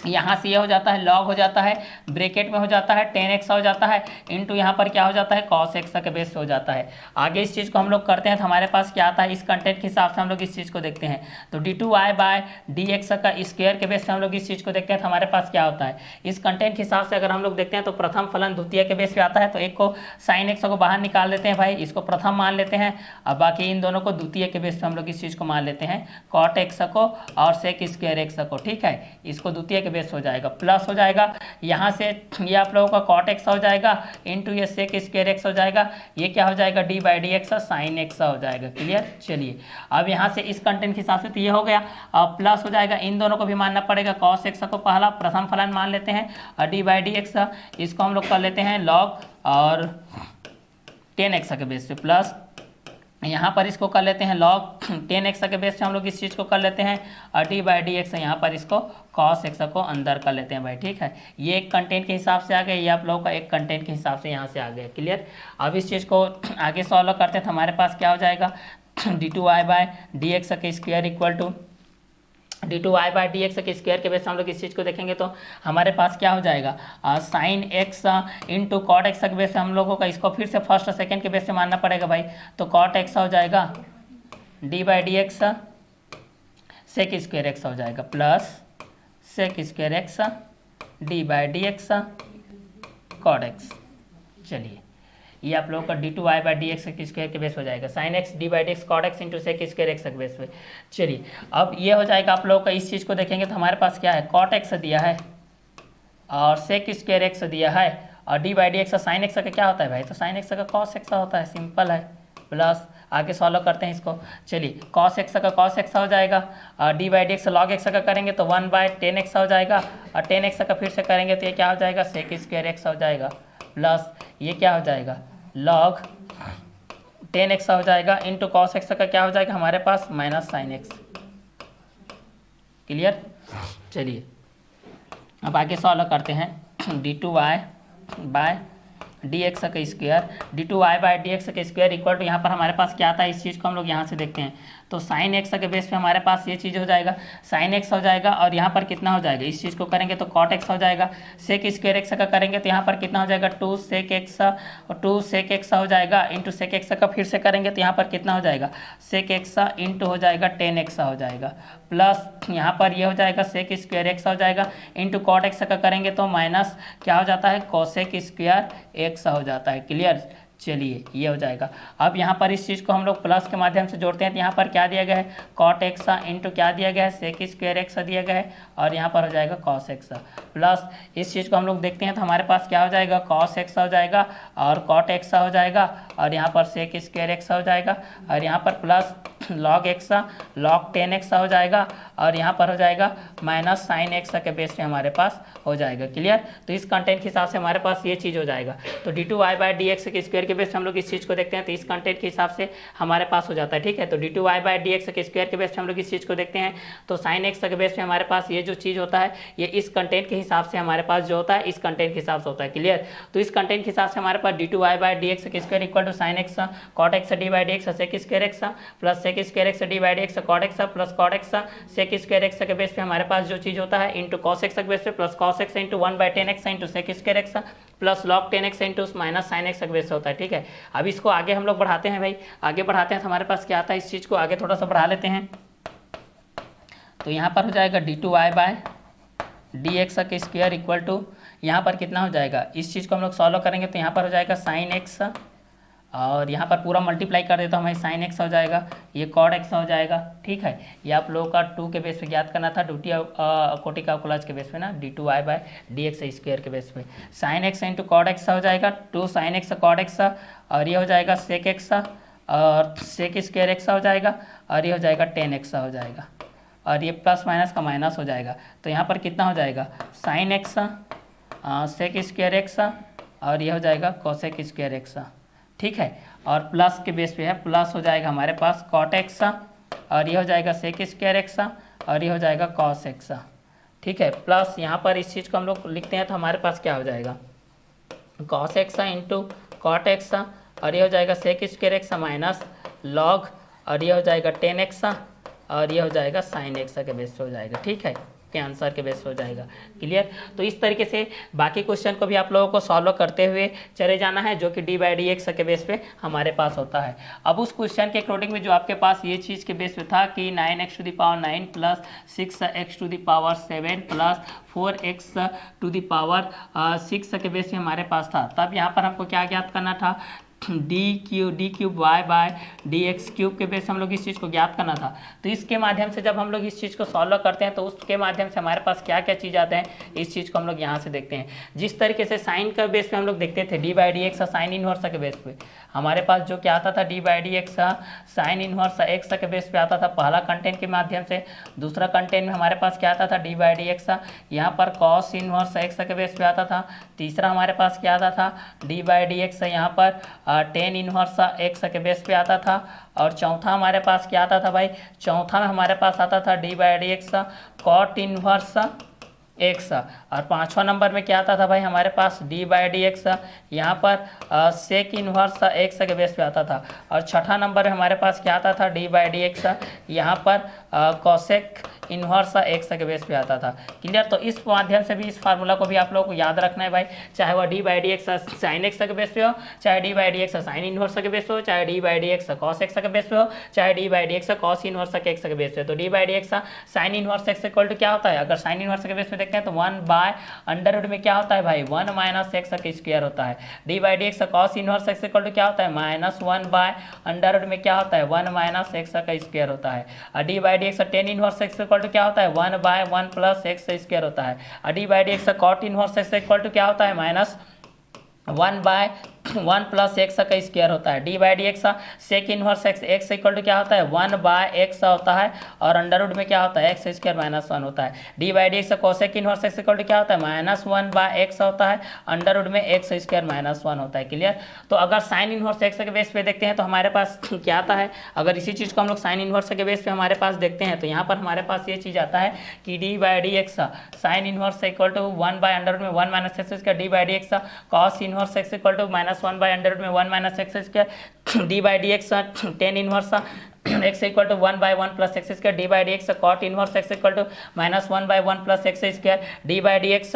यहाँ से ये हो जाता है लॉग हो जाता है ब्रैकेट में हो जाता है 10x हो जाता है इंटू यहाँ पर क्या हो जाता है कॉस एक्स के बेस हो जाता है। आगे इस चीज़ को हम लोग करते हैं तो हमारे पास क्या आता है इस कंटेंट के हिसाब से हम लोग इस चीज़ को देखते हैं तो D two Y bye D x का स्क्वायर के बेस से हम लोग इस चीज़ को देखते हैं तो हमारे पास क्या होता है इस कंटेंट के हिसाब से अगर हम लोग देखते हैं तो प्रथम फलन द्वितीय के बेस पे आता है। तो एक को साइन एक्स को बाहर निकाल लेते हैं भाई, इसको प्रथम मान लेते हैं और बाकी इन दोनों को द्वितीय के बेस पे हम लोग इस चीज़ को मान लेते हैं कॉट एक्स को और सेक स्क्वायर एक्स को। ठीक है, इसको द्वितीय के बेस हो जाएगा प्लस हो जाएगा यहाँ से ये आप लोगों का कॉट एक्स हो जाएगा इंटू ये सेक स्क्वायर एक्स हो जाएगा, ये क्या हो जाएगा d by D x sine x हो जाएगा। क्लियर, चलिए अब यहाँ से इस कंटेंट के हिसाब से तो ये हो गया अब प्लस हो जाएगा, इन दोनों को भी मानना पड़ेगा कॉस एक्स को पहला प्रथम फलन मान लेते हैं और डी बाई डी एक्स इसको हम लोग कर लेते हैं लॉग और 10x के बेस पे प्लस यहाँ पर इसको कर लेते हैं log 10x के बेस से हम लोग इस चीज़ को कर लेते हैं और डी बाई डी एक्स यहाँ पर इसको cos x को अंदर कर लेते हैं भाई। ठीक है, ये एक कंटेंट के हिसाब से आ गया, ये आप लोगों का एक कंटेंट के हिसाब से यहाँ से आ गया। क्लियर, अब इस चीज़ को आगे सॉल्व करते हैं तो हमारे पास क्या हो जाएगा D two Y bye D x के square equal to d two Y by D x के स्क्वायर के बेस से हम लोग इस चीज़ को देखेंगे तो हमारे पास क्या हो जाएगा sine x into cot x के बेस से हम लोगों का इसको फिर से फर्स्ट और सेकंड के बेस से मानना पड़ेगा भाई। तो कॉट एक्स हो जाएगा d by D x sec square x हो जाएगा plus sec square x D by D x cot x. चलिए ये आप लोगों का d two Y by D x के स्क्वायर के बेस हो जाएगा sine x D by D x cot x into sec square x के बेस पे। चलिए अब ये हो जाएगा आप लोगों का इस चीज़ को देखेंगे तो हमारे पास क्या है कॉट एक्स दिया है और सेक स्क्वायर एक्स दिया है और D by D x sine x का क्या होता है भाई तो साइन एक्स का कॉस एक्स होता है, सिंपल है प्लस आगे सॉल्व करते हैं इसको। चलिए कॉस एक्स का कॉस एक्स हो जाएगा और D by D x log x का करेंगे तो 1 बाय 10x हो जाएगा और 10x का फिर से करेंगे तो ये क्या हो जाएगा सेक स्क्वायर एक्स हो जाएगा प्लस ये क्या हो जाएगा log 10x हो जाएगा इंटू कॉस एक्स का क्या हो जाएगा हमारे पास माइनस साइन एक्स। क्लियर। चलिए अब आगे सॉल्व करते हैं। d2y बाय डी एक्स का square, d2y by D x का स्क्वायर इक्वल टू, यहाँ पर हमारे पास क्या आता है, इस चीज़ को हम लोग यहाँ से देखते हैं तो साइन एक्स के बेस पे हमारे पास ये चीज़ हो जाएगा, साइन एक्स हो जाएगा और यहाँ पर कितना हो जाएगा, इस चीज़ को करेंगे तो कॉट एक्स हो जाएगा, सेक स्क्वायर एक्स का करेंगे तो यहाँ पर कितना हो जाएगा 2 सेक एक्स और 2 सेक एक्स हो जाएगा इंटू सेक एक्स का फिर से करेंगे तो यहाँ पर कितना हो जाएगा सेक एक्स इंटू हो जाएगा 10 एक्स हो जाएगा, प्लस यहाँ पर ये हो जाएगा सेक स्क्वायर एक्स हो जाएगा इंटू कॉट एक्स का करेंगे तो माइनस क्या हो जाता है कोसेक स्क्वायर एक्स हो जाता है। क्लियर। चलिए ये हो जाएगा। अब यहाँ पर इस चीज़ को हम लोग प्लस के माध्यम से जोड़ते हैं तो यहाँ पर क्या दिया गया है कॉट एक्स इंटू क्या दिया गया है सेक स्क्वायर एक्स दिया गया है और यहाँ पर हो जाएगा कॉस एक्स, प्लस इस चीज़ को हम लोग देखते हैं तो हमारे पास क्या हो जाएगा कॉस एक्स हो जाएगा और कॉट एक्स हो जाएगा और यहाँ पर सेक स्क्वायर एक्स हो जाएगा और यहाँ पर plus log x log 10 x हो जाएगा और यहाँ पर हो जाएगा माइनस साइन एक्स के बेस पे हमारे पास हो जाएगा। क्लियर। तो इस कंटेंट के हिसाब से हमारे पास ये चीज़ हो जाएगा। तो d2y बाय डी एक्स के स्क्वायर के बेस पे हम लोग इस चीज़ को देखते हैं तो इस कंटेंट के हिसाब से हमारे पास हो जाता है। ठीक है। तो d2y बाय डी एक्स के स्क्वायर के बेस पे हम लोग इस चीज़ को देखते हैं तो साइन एक्स के बेस पे हमारे पास ये जो चीज़ होता है ये इस कंटेंट के हिसाब से हमारे पास जो होता है इस कंटेंट के हिसाब से होता है। क्लियर। तो इस कंटेंट के हिसाब से हमारे पास d2y बाय डी एक्स के square equal to sine x cot x D by D x sec square x plus sec square x D by D x cot x plus cot x sec square x के base पे हमारे पास जो चीज़ होता है into cos x के base पे plus cos x into 1/10 x into sec square x plus log 10 x into minus sine x के बेस होता है। ठीक है। अब इसको आगे हम लोग बढ़ाते हैं भाई, आगे बढ़ाते हैं तो हमारे पास क्या आता है, इस चीज़ को आगे थोड़ा सा बढ़ा लेते हैं तो यहाँ पर हो जाएगा d2y बाय डी एक्स का स्क्वायर इक्वल टू यहाँ पर कितना हो जाएगा, इस चीज़ को हम लोग सॉल्व करेंगे तो यहाँ पर हो जाएगा साइन एक्स और यहाँ पर पूरा मल्टीप्लाई कर देता हूँ मैं, साइन एक्स हो जाएगा, ये कॉड एक्स हो जाएगा। ठीक है। ये आप लोगों का 2 के बेस पे ज्ञात करना था, कोटि का कोलाज के बेस पे ना, d2y by D x square के बेस पे sine x into cot x हो जाएगा 2 साइन एक्स कॉड एक्स और ये हो जाएगा सेक एक्स और सेक स्क्वायर एक्स हो जाएगा और ये हो जाएगा 10 एक्स हो जाएगा और ये प्लस माइनस का माइनस हो जाएगा तो यहाँ पर कितना हो जाएगा sine x sec square x और ये हो जाएगा कोसेक स्क्वायर एक्स। ठीक है। और प्लस के बेस पे है, प्लस हो जाएगा हमारे पास कॉट एक्स और ये हो जाएगा सेक स्क्वायर एक्स और ये हो जाएगा कॉस एक्स। ठीक है। प्लस यहाँ पर इस चीज़ को हम लोग लिखते हैं तो हमारे पास क्या हो जाएगा cos x into cot x और ये हो जाएगा sec square x minus log और ये हो जाएगा 10 एक्स और ये हो जाएगा साइन एक्स के बेस पे हो जाएगा। ठीक है। के आंसर के बेस पे हो जाएगा। क्लियर। तो इस तरीके से बाकी क्वेश्चन को भी आप लोगों को सॉल्व करते हुए चले जाना है जो कि डी बाई डी एक्स के बेस पे हमारे पास होता है। अब उस क्वेश्चन के अकॉर्डिंग में जो आपके पास ये चीज़ के बेस पे था कि 9x to the power 9 plus 6x to the power 7 plus 4x to the power 6 के बेस पे हमारे पास था, तब यहाँ पर हमको क्या ज्ञात करना था d cube Y bye D x cube के बेस हम लोग इस चीज़ को ज्ञात करना था। तो इसके माध्यम से जब हम लोग इस चीज़ को सॉल्व करते हैं तो उसके माध्यम से हमारे पास क्या क्या चीज़ आते हैं इस चीज़ को हम लोग यहाँ से देखते हैं। जिस तरीके से साइन का बेस पे हम लोग देखते थे D by D x sine inverse के बेस पे हमारे पास जो क्या आता था D by D x sine inverse x के बेस पे आता था पहला कंटेंट के माध्यम से। दूसरा कंटेंट में हमारे पास क्या आता था डी बाई डी एक्स यहाँ पर कॉस इनवर्स एक्स के बेस पे आता था। तीसरा हमारे पास क्या आता था डी बाई डी एक्स यहाँ पर टेन इनवर्स एक्स के बेस पे आता था। और चौथा हमारे पास क्या आता था भाई, चौथा में हमारे पास आता था D by D x cot inverse x. और पाँचवा नंबर में क्या आता था भाई हमारे पास डी बाई डी एक्स यहाँ पर सेक इनवर्स एक्स के बेस पे आता था। और छठा नंबर में हमारे पास क्या आता था डी बाई डी एक्स यहाँ पर कॉसेक इनवर्स एक्स के बेस पे आता था। क्लियर। तो इस माध्यम से भी इस फार्मूला को भी आप लोगों को याद रखना है भाई, चाहे वह d by D x sine x के बेस पे हो, चाहे d by D x sine inverse के बेस पे हो, चाहे d by D x cos x के बेस पे हो, चाहे d by D x cos inverse x के बेस पे। तो D by D x sine inverse x equal to क्या होता है, अगर साइन इनवर्स के बेस पे देखते हैं तो 1 बाय अंडर रूट में क्या होता है भाई 1 माइनस एक्स का स्क्वायर होता है। D by D x cos inverse x equal to क्या होता है माइनस 1 बाय अंडर रूट में क्या होता है 1 माइनस एक्स का स्क्वायर होता है। और D by D x tan inverse x equal to क्या होता है 1 बाय 1 प्लस एक्स स्क्वायर होता है। और D by D x cot inverse x equal to क्या होता है माइनस 1 बाय 1 प्लस एक्स का स्क्वायर होता है। D by D x sec inverse x, x equal to क्या होता है 1 बाय एक्स होता है, और अंडर रूट में क्या होता है एक्स स्क्वायर माइनस 1 होता है। D by D x cosec inverse x equal to क्या होता है -1 बाय एक्स होता है, अंडर रूट में एक्स स्क्वायर माइनस 1 होता है। क्लियर। तो अगर साइन इनवर्स एक्स के बेस पे देखते हैं तो हमारे पास क्या आता है, अगर इसी चीज़ को हम लोग साइन इनवर्स के बेस पे हमारे पास देखते हैं तो यहाँ पर हमारे पास ये चीज़ आता है कि D by D x sine inverse equal to 1 by under root में 1 minus x square, D by D x cos inverse x equal to -1 by under root में 1 minus x square, D by D x tan inverse x equal to 1 by 1 plus x square, D by D x cot inverse x equal to -1 by 1 plus x square, D by D x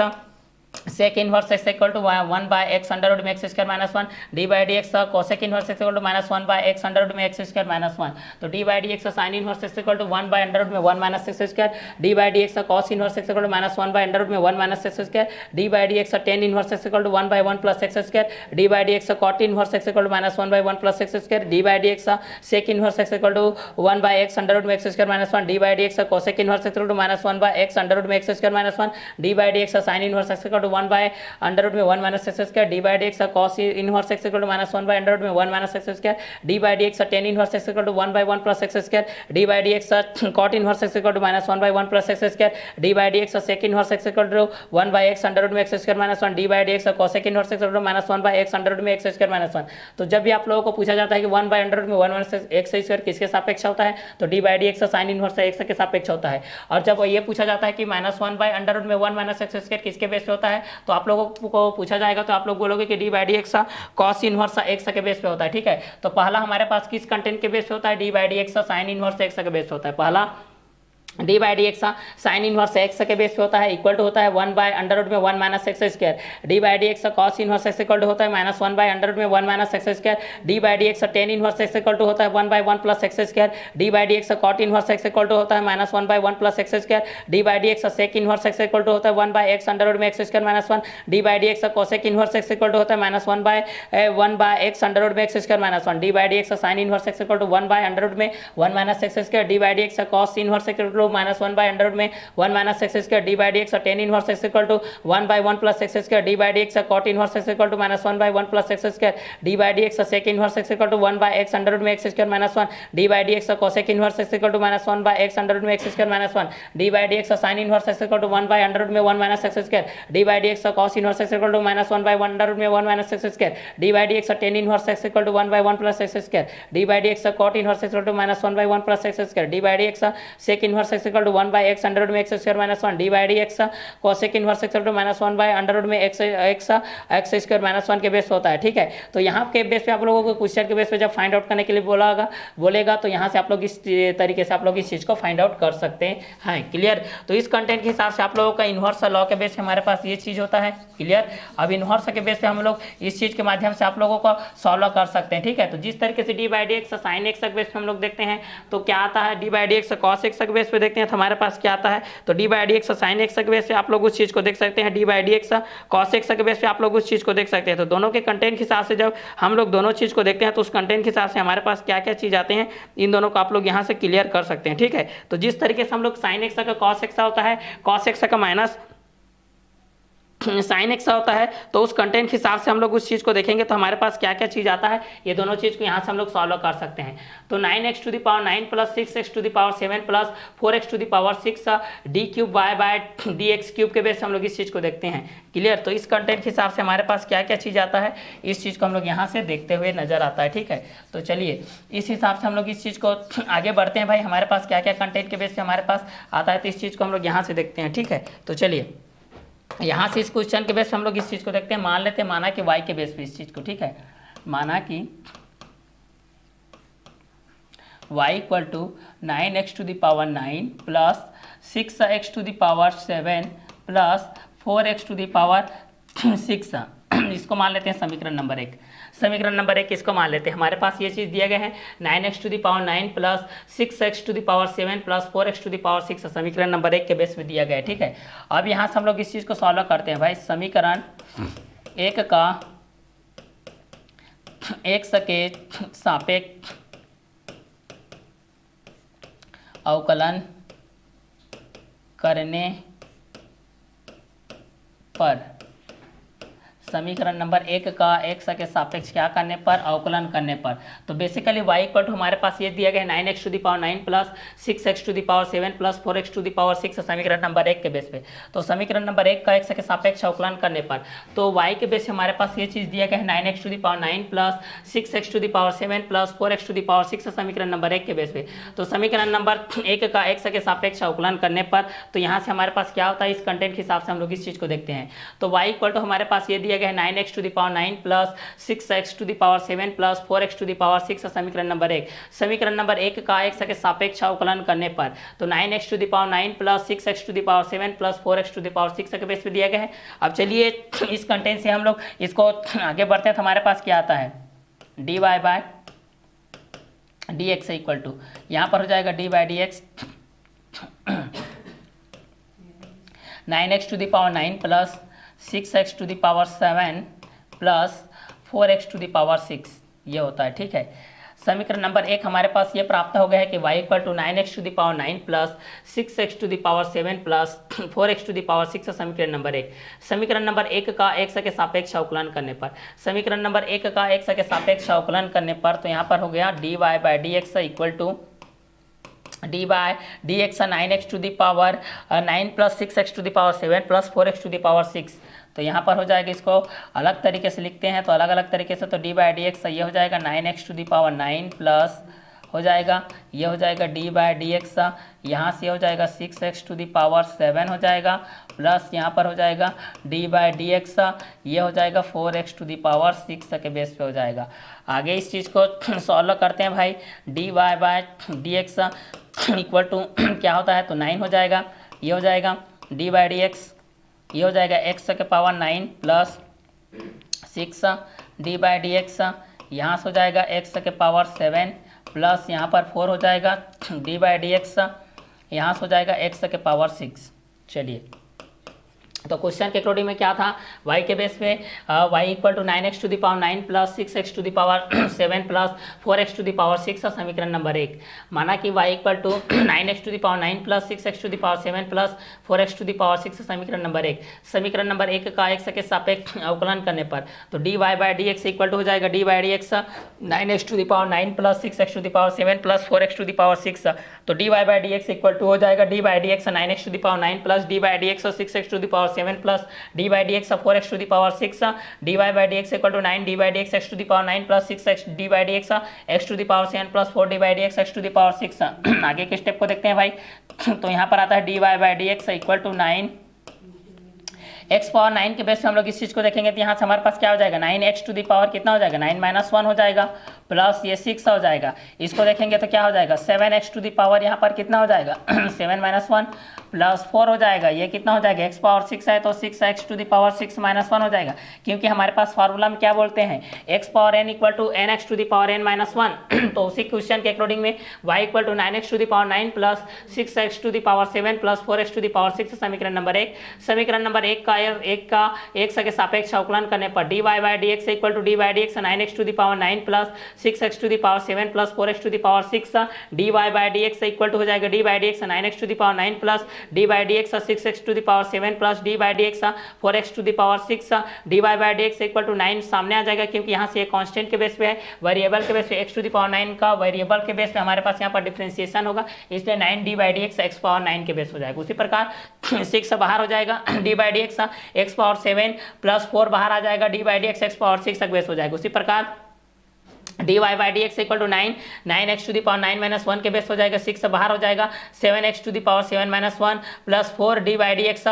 sec inverse x equal to 1 by x under root में x square minus 1, D by D x cosec inverse x equal to -1 by x under root में x square minus 1, तो D by D x sine inverse x equal to 1 by under root में 1 minus x square, D by D x cos inverse x equal to -1 by under root में 1 minus x square, D by D x tan inverse x equal to 1 by 1 plus x square, D by D x cot inverse x equal to -1 by 1 plus x square, D by D x sec inverse x equal to 1 by x under root में x square minus 1, D by D x cosec inverse x equal to -1 by x under root में x square minus 1, D by D x sine inverse x equal to 1 by under root में 1 minus x square, D by D x cos inverse x equal to -1 by under root में 1 minus x square, D by D x tan inverse x equal to 1 by 1 plus x square, D by D x cot inverse x equal to -1 by 1 plus x square, D by D x sec inverse x equal to 1 by x under root में x square minus 1, D by D x cosec inverse x equal to -1 by x under root में x square minus 1। तो जब भी आप लोगों को पूछा जाता है कि 1 बाय अंडर रूट में 1 माइनस एक्स स्क्वायर किसके सापेक्ष होता है, तो D by D x sine inverse x के सापेक्ष होता है। और जब ये पूछा जाता है कि -1 बाय अंडर रूट में 1 माइनस एक्स स्क्वायर किसके बेस पे होता है, तो आप लोगों को पूछा जाएगा तो आप लोग बोलोगे कि D by D x cos inverse x के बेस पे होता है। ठीक है, तो पहला हमारे पास किस कंटेंट के बेस पे होता है, D by D x sine inverse x के बेस पे होता है। पहला D by D x sine inverse x के बेस पे होता है, इक्वल टू होता है 1 बाय अंडर रूट में 1 minus x square, D by D x cos inverse x equal to होता है -1 बाय अंडर रूट में 1 minus x square, D by D x tan inverse x equal to होता है 1 by 1 plus x square, D by D x cot inverse x equal to होता है -1 by 1 plus x square, D by D x sec inverse x equal to होता है 1 by x under root में x square minus 1, D by D x cosec inverse x equal to होता है -1 by x under root में x square minus 1, D by D x sine inverse x equal to 1 by under root में 1 minus x square, D by D x cos inverse x equal to -1 by under में 1 minus x square, D by D x tan inverse x equal to 1 by 1 plus x square, D by D x cot inverse x equal to -1 by 1 plus x square, D by D x sec inverse x equal to 1 by x under root में x square minus 1, D by D x cosec inverse x equal to -1 by x under root में x square minus 1, D by D x sine inverse x equal to 1 by under root में 1 minus x square, D by D x cos inverse x equal to -1 by 1 under root में 1 minus x square, D by D x tan inverse x equal to 1 by 1 plus x square, D by D x cot inverse x equal to -1 by 1 plus x square, D by D x sec inverse x equal to 1 by x under root में x square minus 1, D by D x cosec inverse x equal to -1 by under root में x square minus 1 के base होता है। ठीक है, तो यहाँ के बेस पे आप लोगों को क्वेश्चन के बेस पे जब फाइंड आउट करने के लिए बोलेगा तो यहाँ से आप लोग इस तरीके से आप लोग इस चीज़ को फाइंड आउट कर सकते हैं। क्लियर। तो इस कंटेंट के हिसाब से आप लोगों का इनवर्स लॉ के बेस पे हमारे पास ये चीज़ होता है। क्लियर। अब इनवर्स के बेस पे हम लोग इस चीज़ के माध्यम से आप लोगों को सॉल्व कर सकते हैं। ठीक है, तो जिस तरीके से D by D x sine x के बेस पे हम लोग देखते हैं तो क्या आता है, D by D x cos x के बेस पे देखते हैं तो हमारे पास क्या आता है, तो D by D x sine x के बेस पे आप लोग उस चीज़ को देख सकते हैं, D by D x cos x के बेस पे आप लोग उस चीज़ को देख सकते हैं। तो दोनों के कंटेंट के हिसाब से जब हम लोग दोनों चीज़ को देखते हैं तो उस कंटेंट के हिसाब से हमारे पास क्या क्या चीज़ आते हैं, इन दोनों को आप लोग यहाँ से क्लियर कर सकते हैं। ठीक है, तो जिस तरीके से हम लोग साइन एक्स का कॉस एक्स होता है, कॉस एक्स का माइनस साइन एक्स होता है, तो उस कंटेंट के हिसाब से हम लोग उस चीज़ को देखेंगे तो हमारे पास क्या क्या चीज़ आता है, ये दोनों चीज़ को यहाँ से हम लोग सॉल्व कर सकते हैं। तो 9x to the power 9 plus 6x to the power 7 plus 4x to the power 6 d cube Y bye D x cube के बेस हम लोग इस चीज़ को देखते हैं। क्लियर। तो इस कंटेंट के हिसाब से हमारे पास क्या क्या चीज़ आता है, इस चीज़ को हम लोग यहाँ से देखते हुए नजर आता है। ठीक है, तो चलिए इस हिसाब से हम लोग इस चीज़ को आगे बढ़ते हैं। भाई हमारे पास क्या क्या कंटेंट के बेस से हमारे पास आता है, तो इस चीज़ को हम लोग यहाँ से देखते हैं। ठीक है, तो चलिए यहाँ से इस क्वेश्चन के बेस पे हम लोग इस चीज़ को देखते हैं। मान लेते हैं, माना कि y के बेस पे इस चीज़ को, ठीक है, माना कि y equal to 9x to the power 9 plus 6x to the power 7 plus 4x to the power 6 इसको मान लेते हैं समीकरण नंबर 1। समीकरण नंबर 1 इसको मान लेते हैं। हमारे पास ये चीज़ दिया गया है 9x to the power 9 plus 6x to the power 7 plus 4x to the power 6 समीकरण नंबर 1 के बेस में दिया गया है। ठीक है, अब यहाँ से हम लोग इस चीज़ को सॉल्व करते हैं। भाई समीकरण 1 का x के सापेक्ष अवकलन करने पर समीकरण नंबर 1 का x के सापेक्ष क्या करने पर, अवकलन करने पर। तो बेसिकली y इक्वल टू हमारे पास ये दिया गया है 9x to the power 9 plus 6x to the power 7 plus 4x to the power 6 समीकरण नंबर 1 के बेस पे। तो समीकरण नंबर 1 का x के सापेक्ष अवकलन करने पर तो y के बेस पे हमारे पास ये चीज़ दिया गया है 9x to the power 9 plus 6x to the power 7 plus 4x to the power 6 समीकरण नंबर 1 के बेस पे। तो समीकरण नंबर 1 का x के सापेक्ष अवकलन करने पर तो यहाँ से हमारे पास क्या होता है, इस कंटेंट के हिसाब से हम लोग इस चीज़ को देखते हैं। तो y इक्वल टू हमारे पास ये दिया गया है 9x to the power 9 plus 6x to the power 7 plus 4x to the power 6 समीकरण नंबर 1। समीकरण नंबर 1 का x के सापेक्ष अवकलन करने पर तो 9x to the power 9 plus 6x to the power 7 plus 4x to the power 6 के बेस पे दिया गया है। अब चलिए इस कंटेंट से हम लोग इसको आगे बढ़ते हैं तो हमारे पास क्या आता है, dy by dx equal to यहाँ पर हो जाएगा dy by D x 9x to the power 9 plus 6x to the power 7 plus 4x to the power 6 ये होता है। ठीक है, समीकरण नंबर 1 हमारे पास ये प्राप्त हो गया है कि y equal to 9x to the power 9 plus 6x to the power 7 plus 4x to the power 6 समीकरण नंबर 1। समीकरण नंबर 1 का x के सापेक्ष अवकलन करने पर समीकरण नंबर 1 का x के सापेक्ष अवकलन करने पर तो यहाँ पर हो गया dy by D x equal to d by D x 9x to the power 9 plus 6x to the power 7 plus 4x to the power 6। तो यहाँ पर हो जाएगा, इसको अलग तरीके से लिखते हैं तो अलग अलग तरीके से तो डी बाई डी एक्स ये हो जाएगा 9x to the power 9 plus हो जाएगा ये हो जाएगा डी बाई डी एक्स, यहाँ से हो जाएगा 6x टू द पावर 7 हो जाएगा प्लस यहाँ पर हो जाएगा डी बाई डी एक्स ये हो जाएगा 4x टू द पावर 6 के बेस पे हो जाएगा। आगे इस चीज़ को सॉल्व करते हैं भाई, d y by D x equal to क्या होता है तो 9 हो जाएगा, ये हो जाएगा डी बाई डी एक्स ये हो जाएगा x के power 9 plus 6 d by D x, यहाँ से हो जाएगा x के पावर 7 प्लस यहाँ पर 4 हो जाएगा डी बाई डी एक्स, यहाँ से हो जाएगा x के पावर 6। चलिए तो क्वेश्चन के अकॉर्डिंग में क्या था, y के बेस पे y equal to 9x to the power 9 plus 6x to the power 7 plus 4x to the power 6 समीकरण नंबर 1। माना कि y equal to 9x to the power 9 plus 6x to the power 7 plus 4x to the power 6 समीकरण number 1। समीकरण number 1 का x के सापेक्ष अवकलन करने पर तो dy by D x equal to हो जाएगा d by D x 9x to the power 9 plus 6x to the power 7 plus 4x to the power 6। तो dy by D x equal to हो जाएगा d by D x 9x to the power 9 plus D by D x 6x to the power 7 plus D by D x 4x to the power 6 d y by D x equal to 9 d by D x x to the power 9 plus 6x d by D x x to the power 7 plus 4 d by D x x to the power 6। आगे के step को देखते हैं भाई, तो यहाँ पर आता है d y by D x equal to 9 x power 9 के बेस पे हम लोग इस चीज़ को देखेंगे तो यहाँ से हमारे पास क्या हो जाएगा 9x टू द पावर कितना हो जाएगा 9 माइनस 1 हो जाएगा प्लस ये 6 हो जाएगा। इसको देखेंगे तो क्या हो जाएगा 7x टू द पावर यहाँ पर कितना हो जाएगा 7 माइनस 1 प्लस 4 हो जाएगा, ये कितना हो जाएगा x पावर 6 है तो 6x to the power 6 minus 1 हो जाएगा, क्योंकि हमारे पास फार्मूला में क्या बोलते हैं x power n equal to nx to the power n minus 1। तो उसी क्वेश्चन के अकॉर्डिंग में y equal to 9x to the power 9 plus 6x to the power 7 plus 4x to the power 6 समीकरण number 1। समीकरण number 1 का x के सापेक्ष अवकलन करने पर d y by D x equal to D by D x 9x to the power 9 plus 6x to the power 7 plus 4x to the power 6 d y by D x equal to हो जाएगा d by D x 9x to the power 9 plus D by D x 6x to the power 7 plus D by D x 4x to the power 6 d y by D x equal to 9 सामने आ जाएगा, क्योंकि यहाँ से constant के base पे है, variable के बेस पे x टू द पावर 9 का वेरिएबल के बेस पे हमारे पास यहाँ पर डिफरेंशिएशन होगा, इसलिए 9 d by D x x power 9 के बेस हो जाएगा। उसी प्रकार 6 बाहर हो जाएगा d by D x x power 7 plus 4 बाहर आ जाएगा d by D x x power 6 तक बेस हो जाएगा। उसी प्रकार d y by D x equal to 9 to the power 9 minus 1 के बेस हो जाएगा, 6 बाहर हो जाएगा 7x to the power 7 minus 1 plus 4 d by D x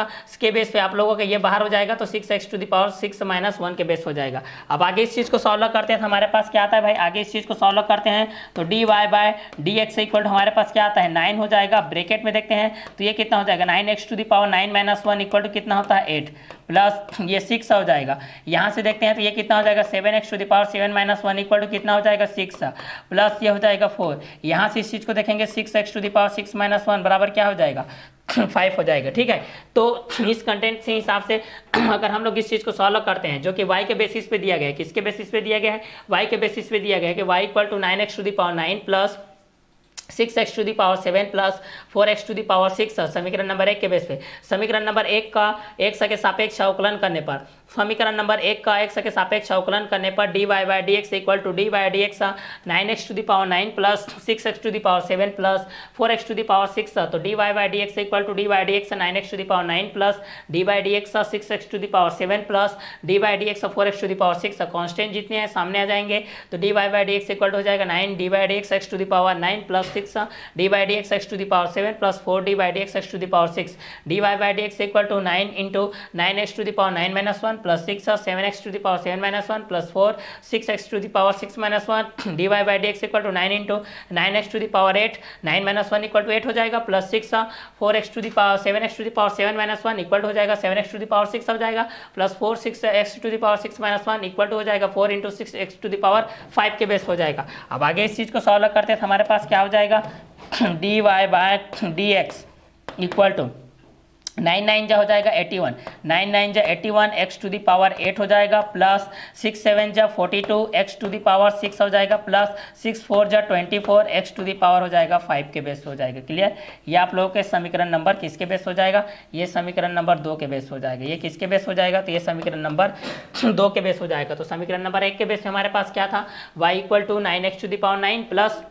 के बेस पे आप लोगों का ये बाहर हो जाएगा तो 6x to the power 6 minus 1 के बेस हो जाएगा। अब आगे इस चीज़ को सॉल्व करते हैं तो हमारे पास क्या आता है भाई, आगे इस चीज़ को सॉल्व करते हैं तो d y by D x equal to हमारे पास क्या आता है 9 हो जाएगा, ब्रैकेट में देखते हैं तो ये कितना हो जाएगा 9x to the power 9 minus 1 equal to कितना होता है 8 प्लस ये 6 हो जाएगा। यहाँ से देखते हैं तो ये कितना हो जाएगा 7x to the power 7 minus 1 equal to कितना हो जाएगा 6 प्लस ये हो जाएगा 4। यहाँ से इस चीज़ को देखेंगे 6x to the power 6 minus 1 बराबर क्या हो जाएगा 5 हो जाएगा। ठीक है, तो इस कंटेंट से हिसाब से अगर हम लोग इस चीज़ को सॉल्व करते हैं जो कि y के बेसिस पे दिया गया है, किसके बेसिस पे दिया गया है y के बेसिस पे दिया गया है कि y equal to 9x to the power 9 plus 6x to the power 7 plus 4x to the power 6 समीकरण नंबर 1 के बेस पे। समीकरण नंबर 1 का x के सापेक्ष अवकलन करने पर समीकरण नंबर 1 का x के सापेक्ष अवकलन करने पर dy by D x equal to D by D x 9x to the power 9 plus 6x to the power 7 plus 4x to the power 6। तो dy by D x equal to D by D x 9x to the power 9 plus D by D x 6x to the power 7 plus D by D x 4x to the power 6। Constant जितने हैं सामने आ जाएंगे, तो dy by D x equal to हो जाएगा 9 d by D x x to the power 9 plus 6 d by D x x to the power 7 plus 4 d by D x x to the power 6। dy by D x equal to 9 into 9x to the power 9 minus 1 plus 6 7x to the power 7 minus 1 plus 4 6x to the power 6 minus 1। dy by D x equal to 9 into 9x to the power 8 9 minus 1 equal to 8 हो जाएगा plus 6 4x to the power 7x to the power 7 minus 1 equal to हो जाएगा 7x to the power 6 हो जाएगा plus 4 6x to the power 6 minus 1 equal to हो जाएगा 4 into 6x to the power 5 के base हो जाएगा। अब आगे इस चीज़ को सॉल्व करते हैं तो हमारे पास क्या हो जाएगा, dy by D x equal to 9 9 जा हो जाएगा 81 9 9 जा 81 x टू दी पावर 8 हो जाएगा प्लस 6 7 जा 42 x टू दी पावर 6 हो जाएगा प्लस 6 4 जा 24 x टू दी पावर हो जाएगा 5 के बेस हो जाएगा। क्लियर। ये आप लोगों के समीकरण नंबर किसके बेस हो जाएगा, ये समीकरण नंबर 2 के बेस हो जाएगा। ये किसके बेस हो जाएगा, तो ये समीकरण नंबर 2 के बेस हो जाएगा। तो समीकरण नंबर 1 के बेस में हमारे पास क्या था, y equal to 9x to the power 9 plus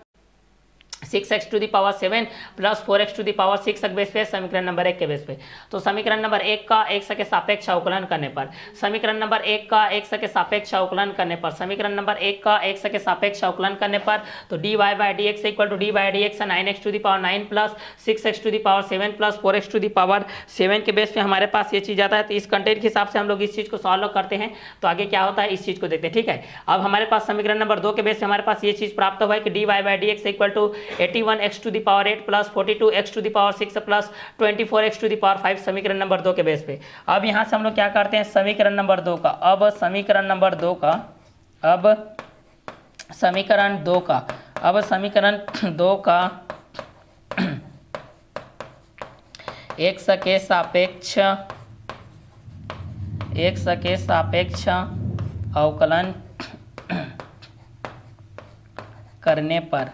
6x to the power 7 plus 4x to the power 6 base पे, समीकरण नंबर 1 के बेस पे। तो समीकरण नंबर 1 का x के सापेक्ष अवकलन करने पर, समीकरण नंबर 1 का x के सापेक्ष अवकलन करने पर, समीकरण नंबर 1 का x के सापेक्ष अवकलन करने पर, तो dy by D x equal to D by D x 9x to the power 9 plus 6x to the power 7 plus 4x to the power 7 के बेस पे हमारे पास ये चीज़ आता है। तो इस कंटेंट के हिसाब से हम लोग इस चीज़ को सॉल्व करते हैं, तो आगे क्या होता है इस चीज़ को देखते हैं। ठीक है, अब हमारे पास समीकरण नंबर 2 के बेस पे हमारे पास ये चीज़ प्राप्त हुआ है कि dy by D x equal to 81x to the power 8 plus 42x to the power 6 plus 24x to the power 5, समीकरण नंबर 2 के बेस पे। अब यहां से हम लोग क्या करते हैं, समीकरण नंबर 2 का, अब समीकरण नंबर 2 का, अब समीकरण 2 का, अब समीकरण 2 का x के सापेक्ष अवकलन करने पर,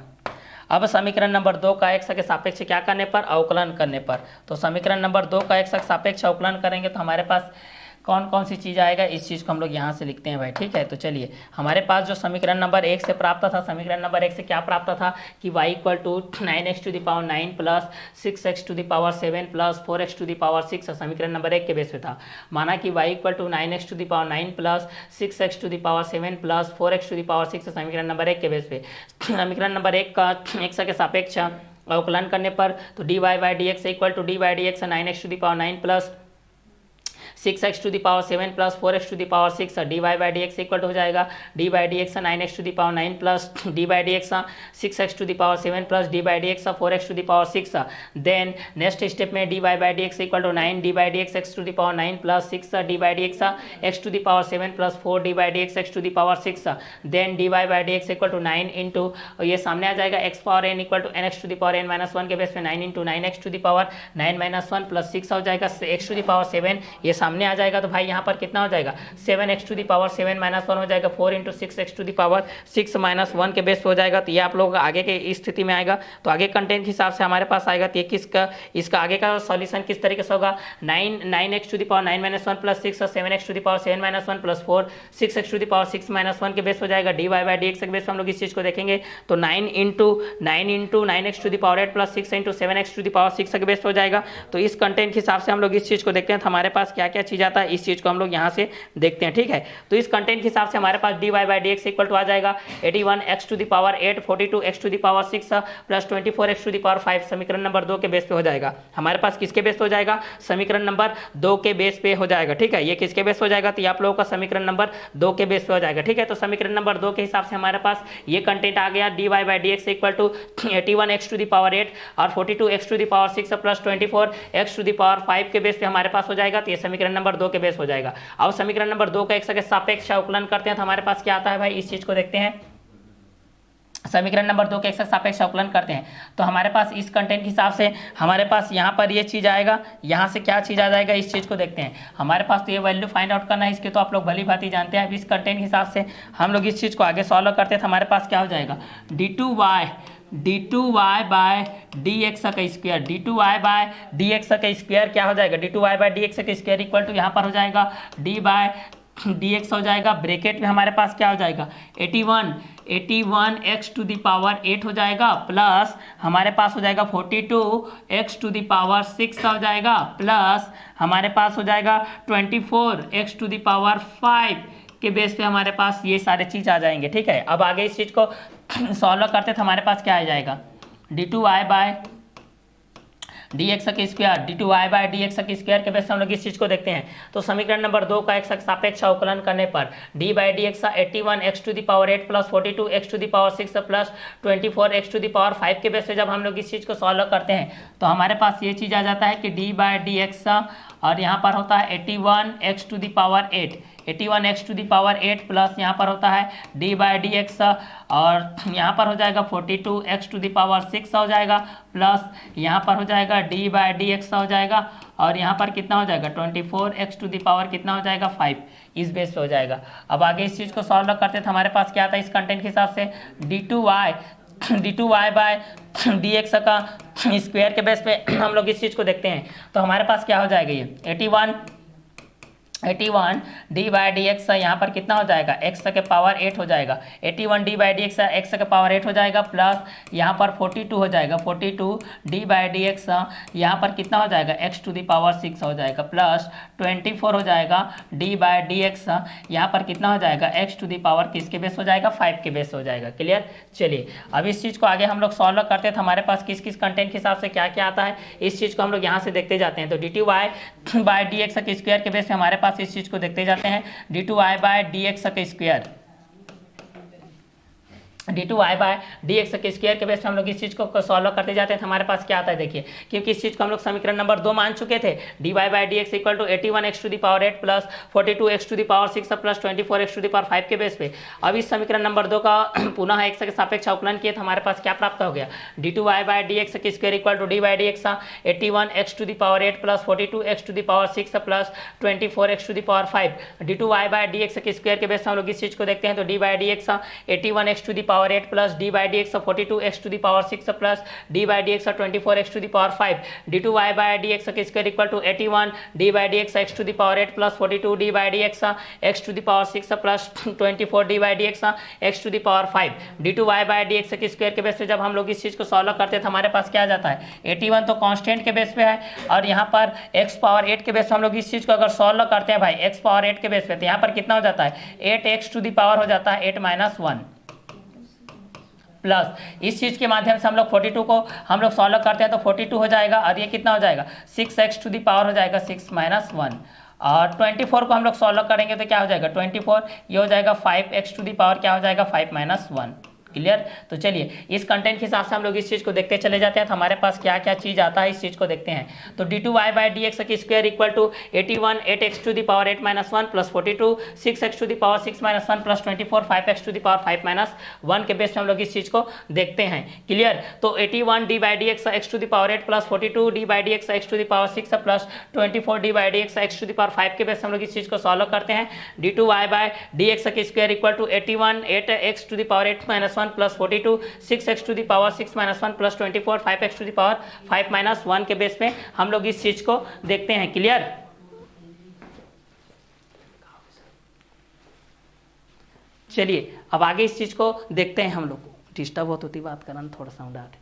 अब समीकरण नंबर 2 का x के सापेक्ष क्या करने पर, अवकलन करने पर। तो समीकरण नंबर 2 का x के सापेक्ष अवकलन करेंगे तो हमारे पास कौन कौन सी चीज़ आएगा, इस चीज़ को हम लोग यहाँ से लिखते हैं भाई। ठीक है, तो चलिए हमारे पास जो समीकरण नंबर 1 से प्राप्त था, समीकरण नंबर 1 से क्या प्राप्त था कि y equal to 9x to the power 9 plus 6x to the power 7 plus 4x to the power 6, समीकरण नंबर 1 के बेस पे था। माना कि y equal to 9x to the power 9 plus 6x to the power 7 plus 4x to the power 6, समीकरण number 1 के base पे। समीकरण नंबर 1 का x के सापेक्ष अवकलन करने पर, तो dy by D x equal to D by D x 9x to the power 9 plus 6x to the power 7 plus 4x to the power 6, d y by D x equal to हो जाएगा d by D x 9x to the power 9 plus D by D x 6x to the power 7 plus D by D x 4x to the power 6। Then next step में d y by D x equal to 9 d by D x x to the power 9 plus 6 d by D x x to the power 7 plus 4 d by D x x to the power 6। Then d y by D x equal to 9 into, ये सामने आ जाएगा x power N equal to N x to the power N minus 1 के base में 9 into 9x to the power 9 minus 1 plus 6 हो जाएगा x to the power 7, ये सामने आ जाएगा। तो भाई यहाँ पर कितना हो जाएगा 7x to the power 7 minus 1 हो जाएगा 4 into 6x to the power 6 minus 1 के बेस पे हो जाएगा। तो ये आप लोग आगे के इस स्थिति में आएगा। तो आगे कंटेंट के हिसाब से हमारे पास आएगा, तो ये किसका, इसका आगे का सॉल्यूशन किस तरीके से होगा, 9x to the power 9 minus 1 plus 6 7x to the power 7 minus 1 plus 4 6x to the power 6 minus 1 के बेस हो जाएगा। D y by D x के बेस पे हम लोग इस चीज़ को देखेंगे, तो 9 into 9x to the power 8 plus 6 into 7x to the power 6 के बेस पे हो जाएगा। तो इस कंटेंट के हिसाब से हम लोग इस चीज़ को देखते हैं, तो हमारे पास क्या क्या चीज़ आता है इस चीज़ को हम लोग यहाँ से देखते हैं। ठीक है, तो इस कंटेंट के हिसाब से हमारे पास d y by D x equal to आ जाएगा 81x to the power 8 42x to the power 6 plus 24x to the power 5, समीकरण नंबर 2 के बेस पे हो जाएगा। हमारे पास किसके बेस पे हो जाएगा, समीकरण नंबर 2 के बेस पे हो जाएगा। ठीक है, ये किसके बेस पे हो जाएगा, तो ये आप लोगों का समीकरण नंबर 2 के बेस पे हो जाएगा। ठीक है, तो समीकरण नंबर 2 के हिसाब से हमारे पास ये कंटेंट आ गया, d y by D x equal to 81x to the power 8 और 42x to the power 6 plus 24x to the power 5 के बेस पे हमारे पास हो जाएगा। तो ये समीकरण नंबर 2 के बेस हो जाएगा। अब समीकरण नंबर 2 का x के सापेक्ष अवकलन करते हैं, तो हमारे पास क्या आता है भाई, इस चीज को देखते हैं। समीकरण नंबर 2 के x के सापेक्ष अवकलन करते हैं, तो हमारे पास इस कंटेंट के हिसाब से हमारे पास यहाँ पर ये चीज़ आएगा, यहाँ से क्या चीज़ आ जाएगा इस चीज़ को देखते हैं। हमारे पास तो ये वैल्यू फाइंड आउट करना है, इसके तो आप लोग भली भांति जानते हैं। अब इस कंटेंट के हिसाब से हम लोग इस चीज़ को आगे सॉल्व करते हैं, तो हमारे पास क्या हो जाएगा, d2y d two Y bye D x का square, D two Y bye D x का स्क्वायर क्या हो जाएगा, D two Y bye D x का स्क्वायर इक्वल टू यहाँ पर हो जाएगा डी बाय डी एक्स हो जाएगा, ब्रैकेट में हमारे पास क्या हो जाएगा 81 एक्स टू द पावर 8 हो जाएगा, प्लस हमारे पास हो जाएगा 42 एक्स टू द पावर 6 हो जाएगा, प्लस हमारे पास हो जाएगा 24 एक्स टू द पावर 5 के बेस पे हमारे पास ये सारे चीज़ आ जाएंगे। ठीक है, अब आगे इस चीज़ को सॉल्व करते तो हमारे पास क्या आ जाएगा, D two Y bye D x का square, D two Y bye D x का स्क्वायर के बेस से हम लोग इस चीज़ को देखते हैं। तो समीकरण नंबर 2 का एक सापेक्ष अवकलन करने पर d by D x 81 x to the power 8 plus 42 x to the power 6 plus 24 x to the power 5 के बेस पे जब हम लोग इस चीज़ को सॉल्व करते हैं तो हमारे पास ये चीज़ आ जाता है कि डी बाई डी एक्स और यहाँ पर होता है 81 x to the power 8, 81 x to the power 8 plus यहाँ पर होता है डी बाई डी एक्स और यहाँ पर हो जाएगा 42 एक्स टू द पावर 6 हो जाएगा, प्लस यहाँ पर हो जाएगा डी बाई डी एक्स हो जाएगा और यहाँ पर कितना हो जाएगा 24 एक्स टू द पावर कितना हो जाएगा 5, इस बेस पे हो जाएगा। अब आगे इस चीज़ को सॉल्व करते थे हमारे पास क्या आता है इस कंटेंट के हिसाब से d two Y bye D x का स्क्वायर के बेस पे हम लोग इस चीज़ को देखते हैं तो हमारे पास क्या हो जाएगा ये 81 डी बाई डी एक्स यहाँ पर कितना हो जाएगा एक्स के पावर 8 हो जाएगा, 81 D by D x x के पावर 8 हो जाएगा, प्लस यहाँ पर 42 हो जाएगा, 42 डी बाई डी एक्स यहाँ पर कितना हो जाएगा एक्स टू द पावर 6 हो जाएगा, प्लस 24 हो जाएगा डी बाई डी एक्स यहाँ पर कितना हो जाएगा एक्स टू द पावर किसके बेस हो जाएगा 5 के बेस हो जाएगा। क्लियर, चलिए अब इस चीज़ को आगे हम लोग सॉल्व करते थे हमारे पास किस किस कंटेंट के हिसाब से क्या क्या आता है इस चीज़ को हम लोग यहाँ से देखते जाते हैं। तो D two Y by D x के स्क्वायर के बेस पे हमारे पास इस चीज को देखते जाते हैं D two Y bye D x का square, D two Y bye D x के स्क्वायर के बेस पे हम लोग इस चीज़ को सॉल्व करते जाते हैं तो हमारे पास क्या आता है देखिए, क्योंकि इस चीज़ को हम लोग समीकरण नंबर 2 मान चुके थे d y bye D x equal to 81 x to the power 8 plus 42 x to the power 6 plus 24 x to the power 5 के बेस पे। अब इस समीकरण नंबर 2 का पुनः एक्स के सापेक्ष अवकलन किए तो हमारे पास क्या प्राप्त हो गया, D two Y bye D x के square equal to D by D x 81 x to the power 8 plus 42 x to the power 6 plus 24 x to the power 5, D two Y bye D x के square के base पे हम लोग इस चीज़ को देखते हैं तो D by D x 81 x to the power 8 plus D by D X 42 x to the power 6 plus D by D X 24 x to the power 5, D two Y bye D x के square equal to 81 D by D x x to the power 8 plus 42 D by D x x to the power 6 plus 24 D by D x x to the power 5, D two Y bye D x के square के base पे जब हम लोग इस चीज़ को solve करते हैं तो हमारे पास क्या आ जाता है 81 तो कांस्टेंट के बेस पे है और यहाँ पर एक्स पावर 8 के बेस पे हम लोग इस चीज़ को अगर सॉल्व करते हैं भाई एक्स पावर 8 के बेस पे तो यहाँ पर कितना हो जाता है 8 एक्स टू द पावर हो जाता है 8 माइनस 1, प्लस इस चीज़ के माध्यम से हम लोग 42 को हम लोग सॉल्व करते हैं तो 42 हो जाएगा और ये कितना हो जाएगा 6x टू द पावर हो जाएगा 6 माइनस 1 और 24 को हम लोग सॉल्व करेंगे तो क्या हो जाएगा 24, ये हो जाएगा 5x टू द पावर क्या हो जाएगा 5 माइनस 1। क्लियर, तो चलिए इस कंटेंट के हिसाब से हम लोग इस चीज़ को देखते चले जाते हैं तो हमारे पास क्या क्या चीज़ आता है इस चीज़ को देखते हैं। तो D two Y by D X की square equal to 81 8x to the power 8 minus 1 plus 42 6x to the power 6 minus 1 plus 24 5x to the power 5 minus 1 के बेस पे हम लोग इस चीज़ को देखते हैं। क्लियर, तो 81 D by D x x to the power 8 plus 42 D by D x x to the power 6 plus 24 D by D x x to the power 5 के बेस पे हम लोग इस चीज़ को सॉल्व करते हैं। D two Y by D X की square equal to 81 8x to the power 8 minus 1 plus 42 6x to the power 6 minus 1 plus 24 5x to the power 5 minus 1 के बेस पे हम लोग इस चीज को देखते हैं। क्लियर, चलिए अब आगे इस चीज को देखते हैं। हम लोग डिस्टर्ब होती बात करना थोड़ा साउंड आ रहा है।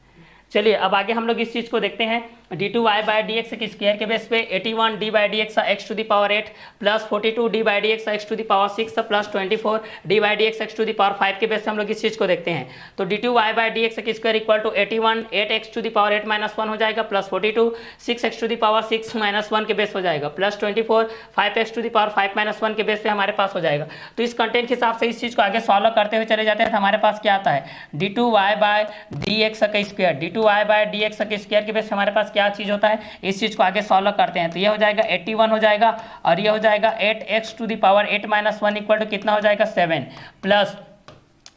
चलिए अब आगे हम लोग इस चीज को देखते हैं। D two Y by D x के स्क्वायर के बेस पे 81 D by D x x to the power 8 plus 42 D by D x x to the power 6 plus 24 D by D x x to the power 5 के base पे हम लोग इस चीज को देखते हैं। तो D two Y by D x के square equal to 81 8x to the power 8 minus 1 हो जाएगा plus 42 6x to the power 6 minus 1 के बेस हो जाएगा plus 24 5x to the power 5 minus 1 के बेस पे हमारे पास हो जाएगा। तो इस कंटेंट के हिसाब से इस चीज को आगे सॉल्व करते हुए चले जाते हैं तो हमारे पास क्या आता है D two Y by D x का square, D two Y by D x के स्क्वायर के बेस पे हमारे पास क्या चीज होता है इस चीज को आगे सॉल्व करते हैं। तो ये हो जाएगा 81 हो जाएगा और ये हो जाएगा 8x to the power 8 minus 1 equal to कितना हो जाएगा 7 प्लस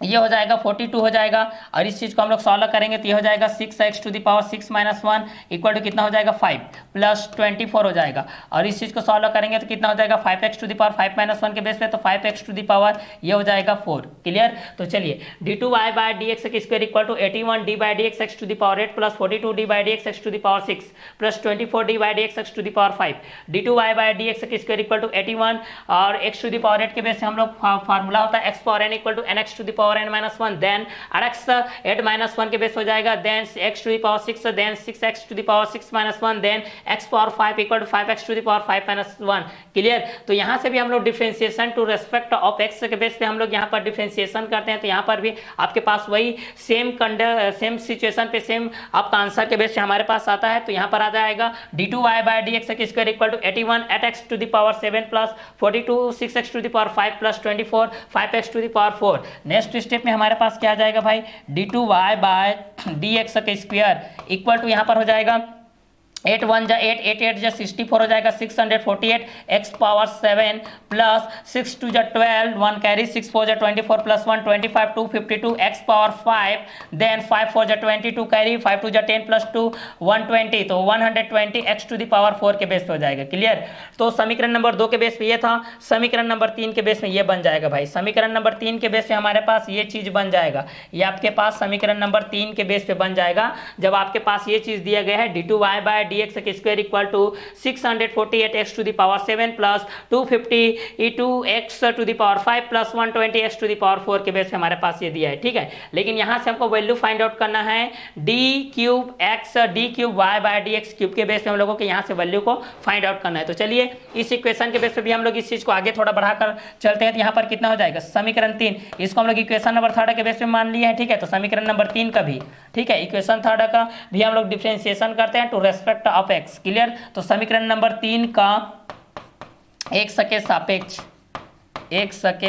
ये हो जाएगा 42 हो जाएगा। और इस चीज़ को हम लोग सॉल्व करेंगे तो ये हो जाएगा 6x to the power 6 minus 1 equal to कितना हो जाएगा 5 प्लस 24 हो जाएगा। और इस चीज़ को सॉल्व करेंगे तो कितना हो जाएगा 5x to the power 5 minus 1 के बेस पे तो 5x टू द पावर ये हो जाएगा 4। क्लियर। तो चलिए d2y by dx square equal to 81 d by dx x to the power 8 plus 42 d by dx x to the power 6 plus 24 d by dx x to the power 5 d2y by dx square equal to 81 और x to the power 8 के base से हम लोग formula होता है x power n equal to nx to the power n minus 1 then x 8 minus 1 के base हो जाएगा then x to the power 6 then 6x to the power 6 minus 1 then x power 5 equal to 5x to the power 5 minus 1। Clear. तो यहाँ से भी हम लोग differentiation to respect of x के बेस पे हम लोग यहाँ पर डिफरेंशिएशन करते हैं तो यहाँ पर भी आपके पास वही सेम सिचुएशन पे सेम आपका आंसर के बेस पे हमारे पास आता है। तो यहाँ पर आ जाएगा d2y by dx square equal to 81 8x to the power 7 plus 42 6x to the power 5 plus 24 5x to the power 4। Next step में हमारे पास क्या आ जाएगा भाई d2y by dx square equal to यहाँ पर हो जाएगा 8 1 जा 8 8 8 जा 64 हो जाएगा 648 x पावर 7 प्लस 6 2 जा 12 1 कैरी 6 4 जा 24 प्लस 1 25 252 x पावर 5 देन 5 4 जा 22 कैरी 5 2 जा 10 प्लस 2 120 तो 120 x टू द पावर 4 के बेस पे हो जाएगा। क्लियर। तो समीकरण नंबर 2 के बेस पे ये था, समीकरण नंबर 3 के बेस में ये बन जाएगा भाई। समीकरण नंबर 3 के बेस पे हमारे पास ये चीज बन जाएगा, ये आपके पास समीकरण नंबर 3 के बेस पे बन जाएगा जब आपके पास ये चीज दिया गया है d2y by dx square equal to 648 x to the power 7 plus 252 x to the power 5 plus 120 x to the power 4 के बेस पे हमारे पास ये दिया है। ठीक है। लेकिन यहाँ से हमको वैल्यू फाइंड आउट करना है d cube x d cube y by dx cube के बेस पे हम लोगों को यहाँ से वैल्यू को फाइंड आउट करना है। तो चलिए इस इक्वेशन के बेस पे भी हम लोग इस चीज को आगे थोड़ा बढ़ाकर चलते हैं। तो यहाँ पर कितना हो जाएगा समीकरण 3, इसको हम लोग इक्वेशन नंबर 3 के बेस पे मान लिए हैं। ठीक है। तो समीकरण नंबर 3 का भी ठीक है इक्वेशन 3 का भी हम लोग डिफरेंशिएशन करते हैं to respect of x। Clear. तो समीकरण नंबर 3 का x के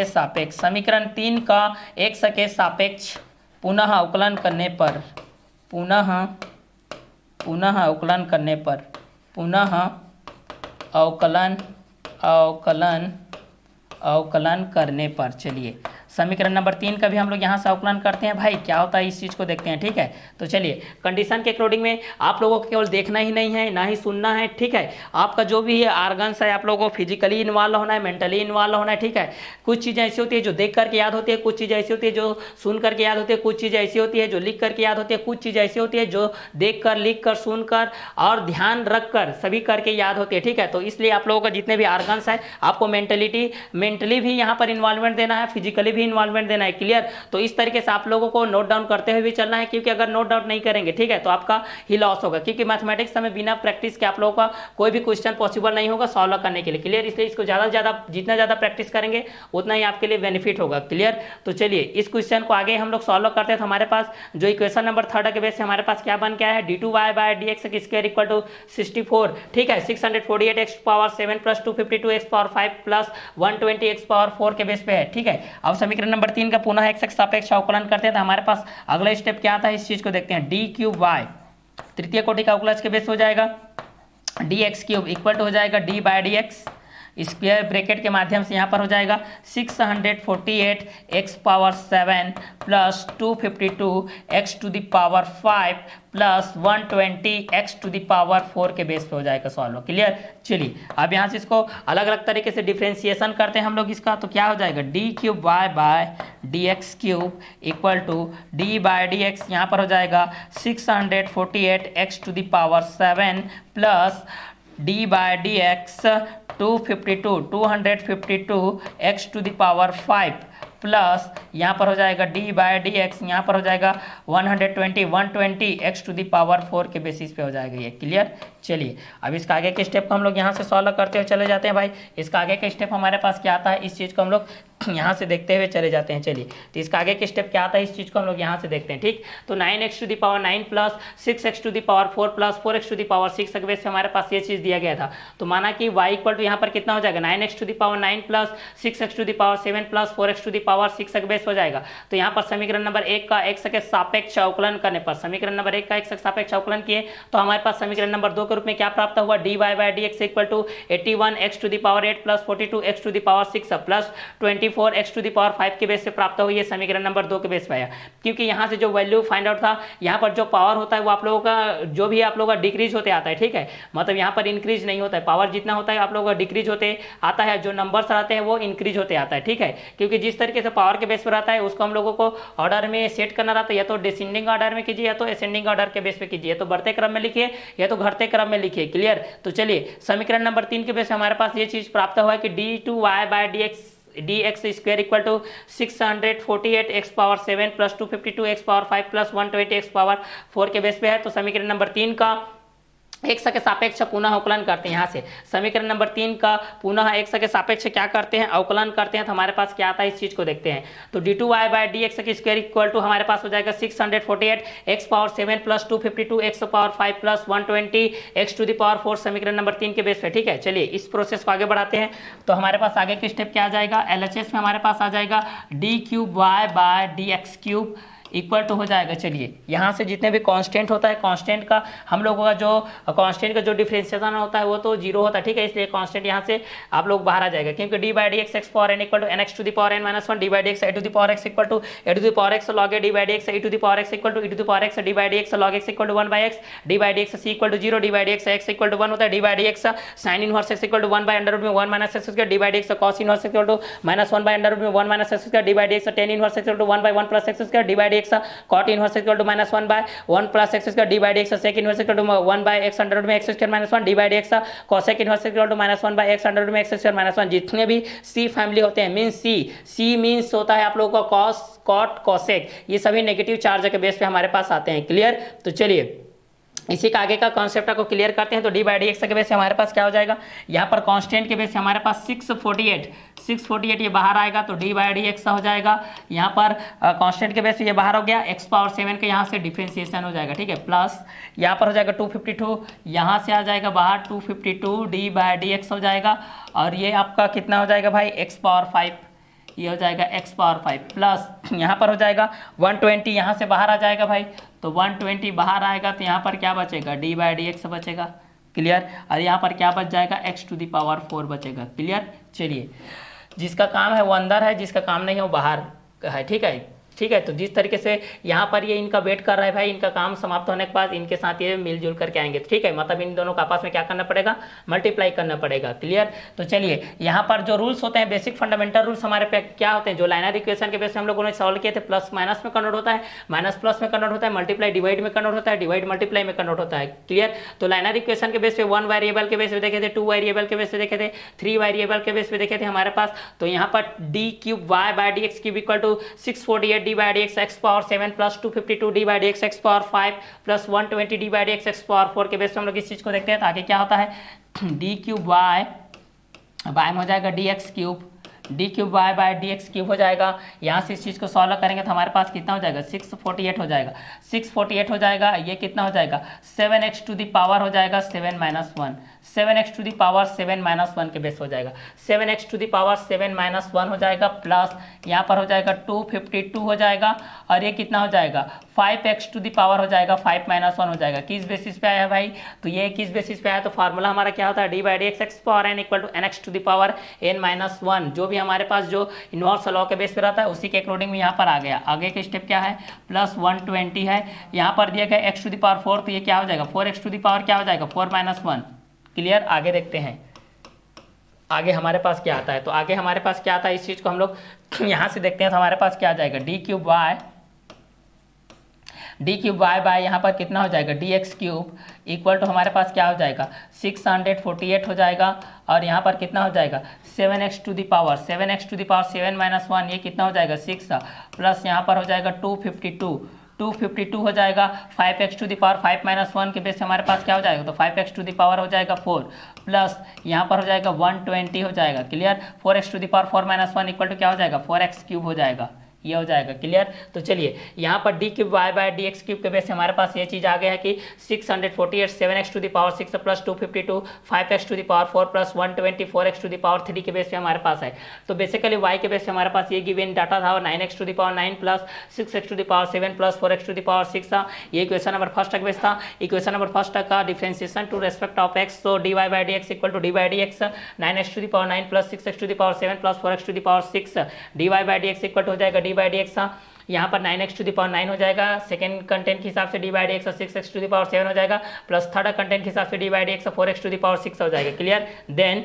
सापेक्ष समीकरण 3 का x के सापेक्ष पुनः अवकलन करने पर अवकलन करने पर चलिए समीकरण नंबर 3 का भी हम लोग यहाँ से अवकलन करते हैं भाई, क्या होता है इस चीज़ को देखते हैं। ठीक है। तो चलिए कंडीशन के अकॉर्डिंग में आप लोगों को केवल देखना ही नहीं है ना ही सुनना है। ठीक है। आपका जो भी आर्गन्स है आप लोगों को फिजिकली इन्वॉल्व होना है, मेंटली इन्वॉल्व होना है। ठीक है। कुछ चीज़ें ऐसी होती है जो देख करके याद होती है, कुछ चीज़ें ऐसी होती है जो सुन करके याद होती है, कुछ चीज़ें ऐसी होती है जो लिख करके याद होती है, कुछ चीज़ें ऐसी होती है जो देख कर लिख कर सुन कर और ध्यान रख कर सभी करके याद होती है। ठीक है। तो इसलिए आप लोगों का जितने भी आर्गन्स है आपको मेंटली भी यहाँ पर इन्वॉल्वमेंट देना है, फिजिकली भी इन्वॉल्वमेंट देना है। क्लियर। तो इस तरीके से आप लोगों को नोट डाउन करते हुए भी चलना है, क्योंकि अगर नोट डाउन नहीं करेंगे ठीक है तो आपका ही लॉस होगा, क्योंकि मैथमेटिक्स में बिना प्रैक्टिस के आप लोगों का कोई भी क्वेश्चन पॉसिबल नहीं होगा सॉल्व करने के लिए। क्लियर। इसलिए इसको ज़्यादा से ज़्यादा जितना ज़्यादा प्रैक्टिस करेंगे उतना ही आपके लिए बेनिफिट होगा। क्लियर। तो चलिए इस क्वेश्चन को आगे हम लोग सॉल्व करते हैं। तो हमारे पास जो इक्वेशन नंबर 3 के बेस से हमारे पास क्या बन गया है d2y by dx square equal to 64। ठीक है। 648 x power 7 plus 252 x power 5 plus 120 x power 4 के बेस पे है। ठीक है। अब समीकरण नंबर 3 का पुनः x सापेक्ष अवकलन करते हैं। तो हमारे पास अगला स्टेप क्या आता है इस चीज को देखते हैं। d क्यूब y तृतीय कोटि का अवकलज के बेस हो जाएगा dx क्यूब इक्वल टू हो जाएगा d by dx square bracket के माध्यम से यहाँ पर हो जाएगा 648 x power 7 plus 252 x to the power 5 plus 120 x to the power 4 के बेस पे हो जाएगा सॉल्व। क्लियर। चलिए अब यहाँ से इसको अलग अलग तरीके से डिफ्रेंशिएशन करते हैं हम लोग इसका। तो क्या हो जाएगा d cube y by dx cube equal to d by dx यहाँ पर हो जाएगा 648 x to the power 7 plus d by dx 252 x to the power 5 plus यहाँ पर हो जाएगा d बाय dx यहाँ पर हो जाएगा 120 x टू द पावर 4 के बेसिस पे हो जाएगा ये। क्लियर। चलिए अब इसका आगे के स्टेप को हम लोग यहाँ से सॉल्व करते हुए चले जाते हैं भाई। इसका आगे का स्टेप हमारे पास क्या आता है इस चीज़ को हम लोग यहाँ से देखते हुए चले जाते हैं। चलिए तो इसका आगे के स्टेप क्या आता है इस चीज़ को हम लोग यहाँ से देखते हैं। ठीक। तो 9x to the power 9 plus 6x to the power 4 plus 4x to the power 6 के बेस पे हमारे पास ये चीज़ दिया गया था। तो माना कि y इक्वल टू यहाँ पर कितना हो जाएगा 9x to the power 9 plus 6x to the power 7 plus 4x to the power 6 के बेस हो जाएगा। तो यहाँ पर समीकरण नंबर 1 का x के सापेक्ष अवकलन करने पर, समीकरण नंबर 1 का x के सापेक्ष अवकलन किए तो हमारे पास समीकरण नंबर 2 के रूप में क्या प्राप्त हुआ, dy by dx equal to 81x to the power 8 plus 42x to the power 6 plus 24x to the power 5 के बेस से प्राप्त हुई है, समीकरण नंबर 2 के बेस पे आया। क्योंकि यहाँ से जो वैल्यू फाइंड आउट था, यहाँ पर जो पावर होता है वो आप लोगों का जो भी आप लोगों का डिक्रीज होते आता है, ठीक है, मतलब यहाँ पर इंक्रीज नहीं होता है, पावर जितना होता है आप लोगों का डिक्रीज होते आता है, जो नंबर्स आते हैं वो इंक्रीज होते आता है, ठीक है। क्योंकि जिस तरीके से पावर के बेस पर आता है उसको हम लोगों को ऑर्डर में सेट करना रहता है, या तो डिसेंडिंग ऑर्डर में कीजिए या तो असेंडिंग ऑर्डर के बेस पे कीजिए, या तो बढ़ते क्रम में लिखिए या तो घटते क्रम में लिखिए, क्लियर। तो चलिए समीकरण नंबर 3 के बेस पे हमारे पास ये चीज प्राप्त हुआ है कि d2y by dx square equal to 648 x power 7 plus 252 x power 5 plus 120 x power 4 के बेस पे है। तो समीकरण नंबर 3 का x के सापेक्ष पुनः अवकलन करते हैं, यहाँ से समीकरण नंबर 3 का पुनः x के सापेक्ष क्या करते हैं, अवकलन करते हैं, तो हमारे पास क्या आता है इस चीज को देखते हैं। तो d2y बाई dx की स्क्वायर इक्वल टू हमारे पास हो जाएगा 648 x power 7 plus 252 x power 5 plus 120 x to the power 4, समीकरण नंबर 3 के बेस पे, ठीक है। चलिए इस प्रोसेस को आगे बढ़ाते हैं। तो हमारे पास आगे की स्टेप क्या आ जाएगा, LHS में हमारे पास आ जाएगा d3y by dx³ equal to हो जाएगा, चलिए यहाँ से जितने भी कांस्टेंट होता है, कांस्टेंट का हम लोगों का जो कांस्टेंट का जो डिफरेंशिएशन होता है वो तो जीरो होता है, ठीक है, इसलिए कांस्टेंट यहाँ से आप लोग बाहर आ जाएगा। क्योंकि D by D x x power N equal to N x to the power N minus one, D by D x A to the power x equal to A to the power x log A, D by D x A to the power x equal to E to the power x, D by D x log x equal to 1 by x, D by D x C equal to 0, D by D x x equal to 1 होता है, D by D x sine inverse x equal to 1 by under root में 1 minus x square, D by D x cos inverse equal to minus 1 by under root में 1 minus x square, D by D x tan inverse equal to 1 by 1 plus x square, D by D x cot inverse equal to minus 1 by 1 plus x square, D by D x sec inverse equal to 1 by x under root में x square minus 1, D by D x cosec inverse equal to minus 1 by x under root में x square minus 1। जितने भी सी family होते हैं, mean C means होता है आप लोगों का कॉस कॉट कोसेक, ये सभी नेगेटिव चार्ज के बेस पे हमारे पास आते हैं, क्लियर। तो चलिए इसी का आगे का कॉन्सेप्ट को क्लियर करते हैं। तो डी बाई डी एक्स के बेस से हमारे पास क्या हो जाएगा, यहाँ पर कांस्टेंट के बेस से हमारे पास 648 ये बाहर आएगा, तो डी बाई डी एक्स हो जाएगा। यहाँ पर कांस्टेंट के बेस से ये बाहर हो गया, एक्स पावर 7 के यहाँ से डिफरेंशिएशन हो जाएगा, ठीक है, प्लस यहाँ पर हो जाएगा 252, यहाँ से आ जाएगा बाहर 252 डी बाई डी एक्स हो जाएगा, और ये आपका कितना हो जाएगा भाई, एक्स पावर 5, ये हो जाएगा x पावर 5 प्लस यहाँ पर हो जाएगा 120, यहाँ से बाहर आ जाएगा भाई, तो 120 बाहर आएगा, तो यहाँ पर क्या बचेगा, डी बाई डी एक्स बचेगा, क्लियर। और यहाँ पर क्या बच जाएगा, x टू दी पावर 4 बचेगा, क्लियर। चलिए जिसका काम है वो अंदर है, जिसका काम नहीं है वो बाहर है, ठीक है, ठीक है। तो जिस तरीके से यहाँ पर ये इनका वेट कर रहा है भाई, इनका काम समाप्त होने के बाद इनके साथ ये मिलजुल करके आएंगे, ठीक है, मतलब इन दोनों का आपस में क्या करना पड़ेगा, मल्टीप्लाई करना पड़ेगा, क्लियर। तो चलिए यहाँ पर जो रूल्स होते हैं, बेसिक फंडामेंटल रूल्स हमारे पे क्या होते हैं, जो लाइनर इक्वेशन के बेस पे हम लोगों ने सॉल्व किए थे, प्लस माइनस में कन्वर्ट होता है, माइनस प्लस में कन्वर्ट होता है, मल्टीप्लाई डिवाइड में कन्वर्ट होता है, डिवाइड मल्टीप्लाई में कन्वर्ट होता है, क्लियर। तो लाइनर इक्वेशन के बेस पे 1 वेरिएबल के बेस पे देखे थे, 2 वेरिएबल के बेस पे देखे थे, 3 वेरिएबल के बेस पे देखे थे हमारे पास। तो यहाँ पर D cube Y by D x cube equal to 648 D by D x x power 7 plus 252 D by D x x power 5 plus 120 D by D x x power 4 के base पे हम लोग इस चीज को देखते हैं। तो आगे क्या होता है, डी क्यूब वाई में हो जाएगा D x cube, D cube Y by D x cube हो जाएगा। यहाँ से इस चीज़ को सॉल्व करेंगे तो हमारे पास कितना हो जाएगा, 648 हो जाएगा, 648 हो जाएगा, ये कितना हो जाएगा, 7x टू दी पावर हो जाएगा 7 minus 1, 7x to the power 7 minus 1 के बेस हो जाएगा, 7x to the power 7 minus 1 हो जाएगा, प्लस यहाँ पर हो जाएगा 252 हो जाएगा, और ये कितना हो जाएगा, 5x टू दी पावर हो जाएगा 5 माइनस 1 हो जाएगा। किस बेसिस पे आया है भाई, तो ये किस बेसिस पे आया, तो फार्मूला हमारा क्या होता है, D by D x x power N equal to N x to the power N minus 1, जो भी हमारे पास जो इनवर्स लॉ के बेस पे रहता है उसी के अकॉर्डिंग में यहाँ पर आ गया। आगे के स्टेप क्या है, प्लस 120 है, यहाँ पर दिया गया x टू दी पावर 4, तो ये क्या हो जाएगा, 4x टू दी पावर क्या हो जाएगा, 4 माइनस 1, क्लियर। आगे देखते हैं आगे हमारे पास क्या आता है। तो आगे हमारे पास क्या आता है, इस चीज को हम लोग यहाँ से देखते हैं। तो हमारे पास क्या आ जाएगा, डी क्यूब वाई बाय यहाँ पर कितना हो जाएगा, D x cube equal to हमारे पास क्या हो जाएगा, 648 हो जाएगा, और यहाँ पर कितना हो जाएगा, 7x to the power 7 minus 1, ये कितना हो जाएगा 6, प्लस यहाँ पर हो जाएगा 252 हो जाएगा, 5x to the power 5 minus 1 के बेस से हमारे पास क्या हो जाएगा, तो 5x टू दी पावर हो जाएगा 4, प्लस यहाँ पर हो जाएगा 120 हो जाएगा, clear. 4x to the power 4 minus 1 equal to क्या हो जाएगा, 4x क्यूब हो जाएगा, ये हो जाएगा। क्लियर। तो चलिए यहाँ पर D cube Y bye D x cube के बेस से हमारे पास ये चीज़ आ गया है कि 648 7x to the power 6 plus 252 5x to the power 4 plus 124x to the power 3 के बेस पे हमारे पास है। तो बेसिकली y के बेस पे हमारे पास ये गिवन डाटा था 9x to the power 9 plus 6x to the power 7 plus 4x to the power 6 था। ये इक्वेशन नंबर फर्स्ट का बेस था। इक्वेशन नंबर फर्स्ट का differentiation to respect of x, तो dy by dx equal to D by D x 9x to the power 9 plus 6x to the power 7 plus 4x to the power 6 dy by dx equal to हो जाएगा d by D x, यहाँ पर 9x to the power 9 हो जाएगा। Second content के हिसाब से D by D x 6x to the power 7 हो जाएगा, प्लस थर्ड कंटेंट के हिसाब से D by D x 4x to the power 6 हो जाएगा। Clear. Then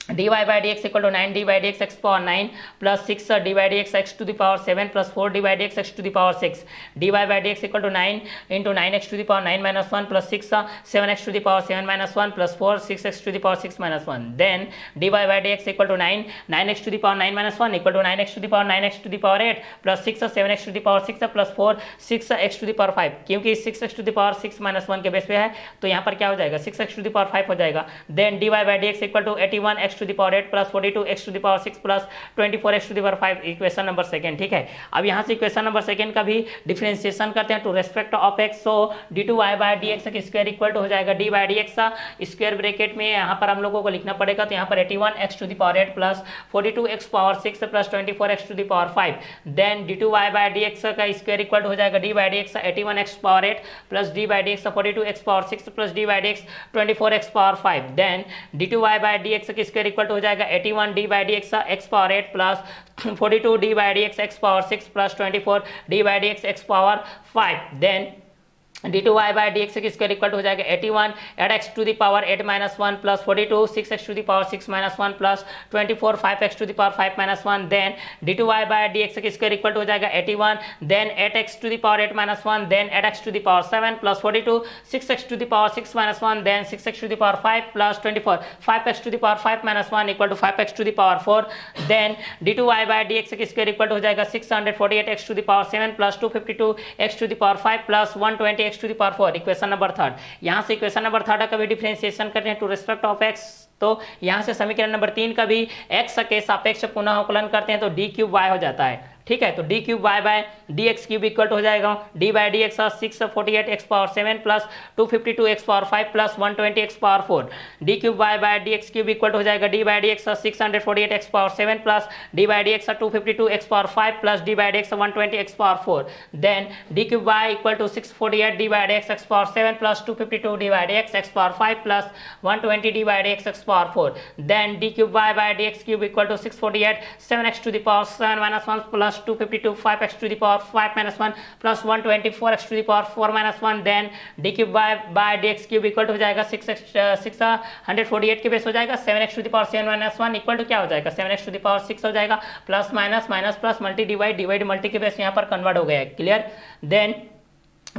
dy by dx equal to 9 dy by dx x power 9 plus 6 dy by dx x to the power 7 plus 4 dy by dx x to the power 6 dy by dx equal to 9 into 9x to the power 9 minus 1 plus 6 7x to the power 7 minus 1 plus 4 6x to the power 6 minus 1 then dy by dx equal to 9 9x to the power 9 minus 1 equal to 9x to the power 9x to the power 8 plus 6 7x to the power 6 plus 4 6x to the power 5, क्योंकि 6x to the power 6 minus 1 के base पे है तो यहाँ पर क्या हो जाएगा 6x टू द पावर 5 हो जाएगा। Then dy by dx equal to 81x to the power 8 plus 42x to the power 6 plus 24x to the power 5, equation number second. ठीक है। अब यहाँ से इक्वेशन नंबर सेकंड का भी डिफरेंशिएशन करते हैं to respect of x, so d2y by dx का स्क्वायर इक्वल टू हो जाएगा d बाय dx का स्क्वायर ब्रैकेट में यहाँ पर हम लोगों को लिखना पड़ेगा, तो यहाँ पर 81x to the power 8 plus 42x power 6 plus 24x to the power 5 then d2y by dx का स्क्वायर इक्वल टू हो जाएगा d by dx 81x power 8 plus d by dx 42x power 6 plus d by dx 24x power 5 then d2y by dx का square equal to हो जाएगा 81 d by dx x power 8 plus 42 d by dx x power 6 plus 24 d by dx x power 5 then d2y by dx की square equal to हो जाएगा 81 eight x to the power 8 minus 1 plus 42 6x to the power 6 minus 1 plus 24 5x to the power 5 minus 1 then d2y by dx की square equal to हो जाएगा 81 then 8x to the power 8 minus 1 then 8x to the power 7 plus 42 6x to the power 6 minus 1 then 6x to the power 5 plus 24 5x to the power 5 minus 1 equal to 5x to the power 4 then d2y by dx की square equal to हो जाएगा 648x to the power 7 plus 252x to the power 5 plus 120x to the power 4, equation number third. यहाँ से equation number third का भी differentiation करते हैं to respect of x, तो यहाँ से समीकरण नंबर 3 का भी x के सापेक्ष पुनः अवकलन करते हैं तो d क्यूब y हो जाता है। ठीक है। तो d cube Y bye D x cube equal to हो जाएगा d by D X 648x power 7 plus 252x power 5 plus 120x power 4 d cube Y bye D x cube equal to हो जाएगा d by D X 648x power 7 plus d by D X 252x power 5 plus d by D X 120x power 4 then d cube Y equal to 648 d by D x x power 7 plus 252 d by D x x power 5 plus 120 d by D x x power 4 then d cube Y bye D x cube equal to 648 7x to the power 7 minus 1 plus 252 5x to the power 5 minus 1 plus 124x to the power 4 minus 1 then d cube by dx cube equal to हो जाएगा 648 के base हो जाएगा 7x to the power 7 minus 1 equal to क्या हो जाएगा 7x to the power 6 हो जाएगा plus minus minus plus multi divide multi के बेस यहाँ पर कन्वर्ट हो गया है। Clear. Then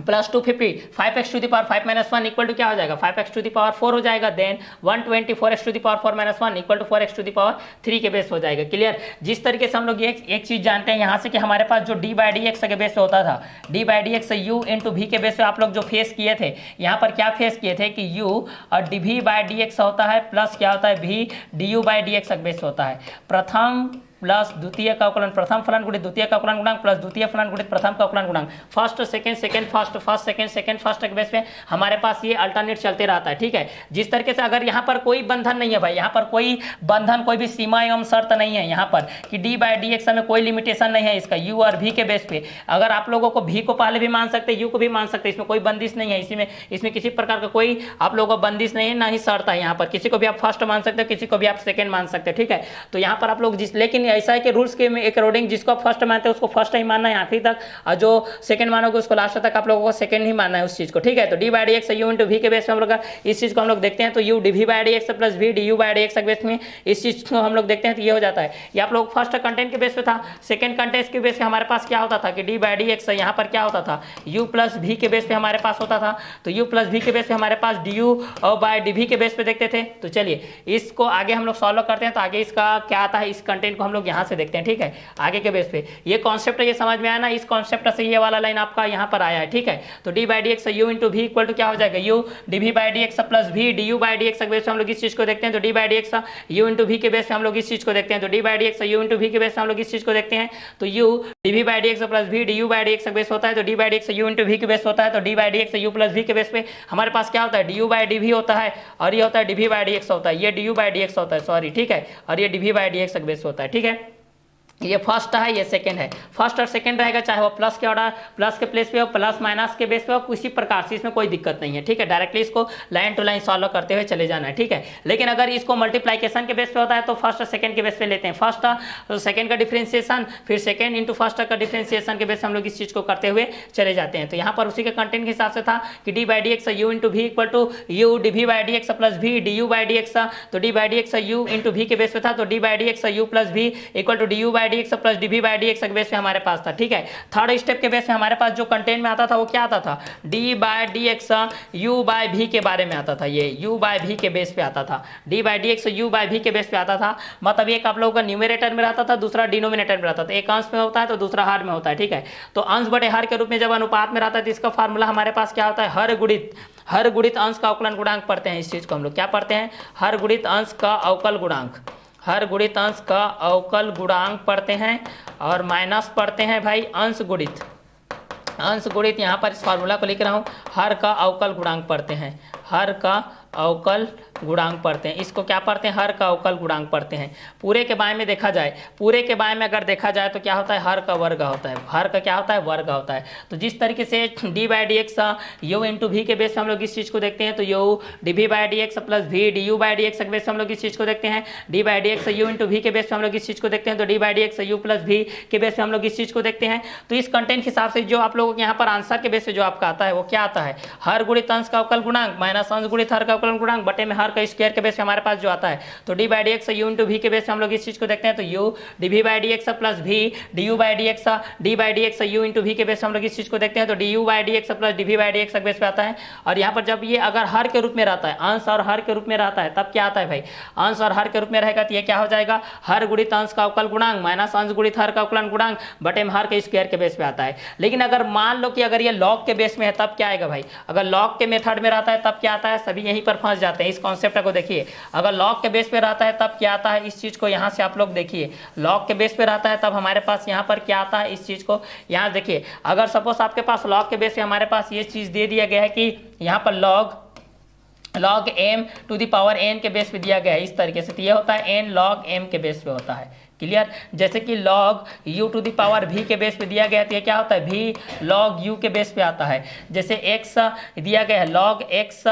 plus 250 5x to the power 5 minus 1 equal to क्या हो जाएगा 5x टू द पावर 4 हो जाएगा then 124x to the power 4 minus 1 equal to 4x to the power 3 के बेस हो जाएगा। क्लियर। जिस तरीके से हम लोग एक चीज जानते हैं यहाँ से कि हमारे पास जो d बाई डी एक्स के बेस पे होता था d by D x u into v के बेस पे आप लोग जो फेस किए थे यहाँ पर क्या फेस किए थे कि u और dv बाई डी एक्स होता है प्लस क्या होता है v du by D x का बेस होता है प्रथम प्लस द्वितीय का अवकलन प्रथम फलन गुणित द्वितीय का अवकलन गुणांक प्लस द्वितीय फलन गुणित प्रथम का अवकलन गुणांक first second first second first के बेस पे हमारे पास ये अल्टरनेट चलते रहता है। ठीक है। जिस तरीके से अगर यहाँ पर कोई बंधन नहीं है भाई, यहाँ पर कोई बंधन कोई भी सीमा एवं शर्त नहीं है यहाँ पर कि d बाई डी एक्स में कोई लिमिटेशन नहीं है इसका u और v के बेस पे। अगर आप लोगों को v को पहले भी मान सकते u को भी मान सकते, इसमें कोई बंदिश नहीं है, इसमें किसी प्रकार का कोई आप लोगों को बंदिश नहीं है ना ही शर्त है। यहाँ पर किसी को भी आप फर्स्ट मान सकते हो, किसी को भी आप सेकंड मान सकते हो। ठीक है। तो यहाँ पर आप लोग लेकिन ऐसा है कि रूल्स के अकॉर्डिंग जिसको आप फर्स्ट मानते हैं उसको फर्स्ट ही मानना है आखिरी तक, और जो सेकंड मानोगे उसको लास्ट तक आप लोगों को सेकंड ही मानना है उस चीज को। ठीक है। तो d by D x you into we के बेस पे हम लोग इस चीज को हम लोग देखते हैं तो u dv by D x plus v du by D x के बेस में इस चीज को हम लोग देखते हैं तो ये हो जाता है। ये आप लोग फर्स्ट कंटेंट के बेस पे था। सेकंड कंटेंट के बेस पे हमारे पास क्या होता था कि d बाई डी एक्स यहाँ पर क्या होता था u प्लस v के बेस पे हमारे पास होता था, तो u प्लस v के बेस पे हमारे पास du और बाई dv के बेस पे देखते थे। तो चलिए इसको आगे हम लोग सॉल्व करते हैं तो आगे इसका क्या आता है, इस कंटेंट को हम लोग लोग यहाँ से देखते हैं, ठीक है, आगे के बेस पे। ये कॉन्सेप्ट ये समझ में आया ना, इस कॉन्सेप्ट से ये वाला लाइन आपका यहाँ पर आया है, ठीक है। तो D by D x you into we equal to क्या हो जाएगा, U D we by D x plus we D you by D x के बेस पे हम लोग इस चीज को देखते हैं। तो D by D x you into we के बेस पे हम लोग इस चीज को देखते हैं। तो D by D x you into we के बेस पे हम लोग इस चीज को देखते हैं। तो U D we by D x plus we D you by D x का बेस होता है। तो D by D x you into we के बेस होता है। तो D by D x you plus we के बेस पे हमारे पास क्या होता है, D you by D V होता है, और ये होता है D we by D x होता है, ये D you by D x होता है, सॉरी, ठीक है, और ये d we by D x का बेस होता है, ठीक है। ये फर्स्ट है, ये सेकंड है, फर्स्ट और सेकंड रहेगा, चाहे वो प्लस के ऑर्डर प्लस के प्लेस पे हो, प्लस माइनस के बेस पे हो, किसी प्रकार से इसमें कोई दिक्कत नहीं है, ठीक है। डायरेक्टली इसको लाइन टू लाइन सॉल्व करते हुए चले जाना है, ठीक है। लेकिन अगर इसको मल्टीप्लाइकेशन के बेस पे होता है तो फर्स्ट और सेकंड के बेस पे लेते हैं, फर्स्ट और सेकंड का डिफरेंशिएशन, फिर सेकंड इंटू फर्स्ट का डिफरेंशिएशन के बेस हम लोग इस चीज को करते हुए चले जाते हैं। तो यहाँ पर उसी के कंटेंट के हिसाब से था कि D by D x you into we equal to U D we by D x plus we D you by D X. तो D by D x you into we के बेस पे था, तो D by D x you plus we equal to D you by D x plus D we by D x के base पे हमारे पास था, ठीक है। थर्ड स्टेप के बेस पे हमारे पास जो कंटेंट में आता था वो क्या आता था, D by D x u by v के बारे में आता था, ये यू बाई वी के बेस पे आता था, D by D x u by v के बेस पे आता था। मतलब एक आप लोगों का न्यूमरेटर में रहता था, दूसरा डिनोमिनेटर में रहता था, एक अंश में होता है तो दूसरा हर में होता है, ठीक है। तो अंश बटे हर के रूप में जब अनुपात में रहता है तो इसका फार्मूला हमारे पास क्या होता है, हर गुणित अंश का अवकलन गुणांक पढ़ते हैं। इस चीज को हम लोग क्या पढ़ते हैं, हर गुणित अंश का अवकल गुणांक, हर गुणित अंश का अवकल गुणांक पढ़ते हैं, और माइनस पढ़ते हैं भाई अंश गुणित यहाँ पर इस फार्मूला को लिख रहा हूँ, हर का अवकल गुणांक पढ़ते हैं, हर का अवकल गुणांक पढ़ते हैं। इसको क्या पढ़ते हैं, हर का अवकल गुणांक पढ़ते हैं। पूरे के बाएं में देखा जाए, पूरे के बाएं में अगर देखा जाए तो क्या होता है, हर का वर्ग होता है, हर का क्या होता है, वर्ग होता है। तो जिस तरीके से D by D x you into we के बेस पे हम लोग इस चीज को देखते हैं, तो U D we by D x plus we D you by D x के बेस पे हम लोग इस चीज को देखते हैं। D by D x you into we के बेस पे हम लोग इस चीज को देखते हैं। तो D by D x you plus we के बेस पे हम लोग इस चीज को देखते हैं। तो इस कंटेंट के हिसाब से जो आप लोगों के यहाँ पर आंसर के बेस पे जो आपका आता है वो क्या आता है, हर गुणित अंश का अवकल गुणांक माइनस अंश गुणित हर का अवकल गुणांक बटे में हर का स्क्वायर के बेस पे हमारे पास जो आता है। तो D by D x you into we के बेस पे हम लोग इस चीज को देखते हैं। तो U D we by D x plus we D you by D x you into we के बेस पे हम लोग इस चीज को देखते हैं। तो d you by D x plus D we by D x base पे आता है। और यहाँ पर जब ये अगर हर के रूप में रहता है, अंश और हर के रूप में रहता है, तब क्या आता है भाई, अंश और हर के रूप में रहेगा तो ये क्या हो जाएगा, हर गुणित अंश का अवकल गुणांक माइनस अंश गुणित हर का अवकलन गुणांक बटे में हर के स्क्वायर के बेस पे आता है। लेकिन अगर मान लो कि अगर ये लॉग के बेस में है तब क्या आएगा भाई, अगर लॉग के मेथड में रहता है तब क्या आता है, सभी यहीं पर फंस जाते हैं। इस कॉन्सेप्ट को देखिए, अगर लॉग के बेस पे रहता है तब क्या आता है, इस चीज को यहाँ से आप लोग देखिए, लॉग के बेस पे रहता है तब हमारे पास यहाँ पर क्या आता है, इस चीज को यहाँ देखिए। अगर सपोज आपके पास लॉग के बेस पे हमारे पास ये चीज दे दिया गया है कि यहाँ पर log m to the power n के बेस पे दिया गया है इस तरीके से, तो ये होता है n log m के बेस पे होता है, क्लियर। जैसे कि log u to the power v के बेस पे दिया गया है तो ये क्या होता है, v log u के बेस पे आता है। जैसे x दिया गया है, log x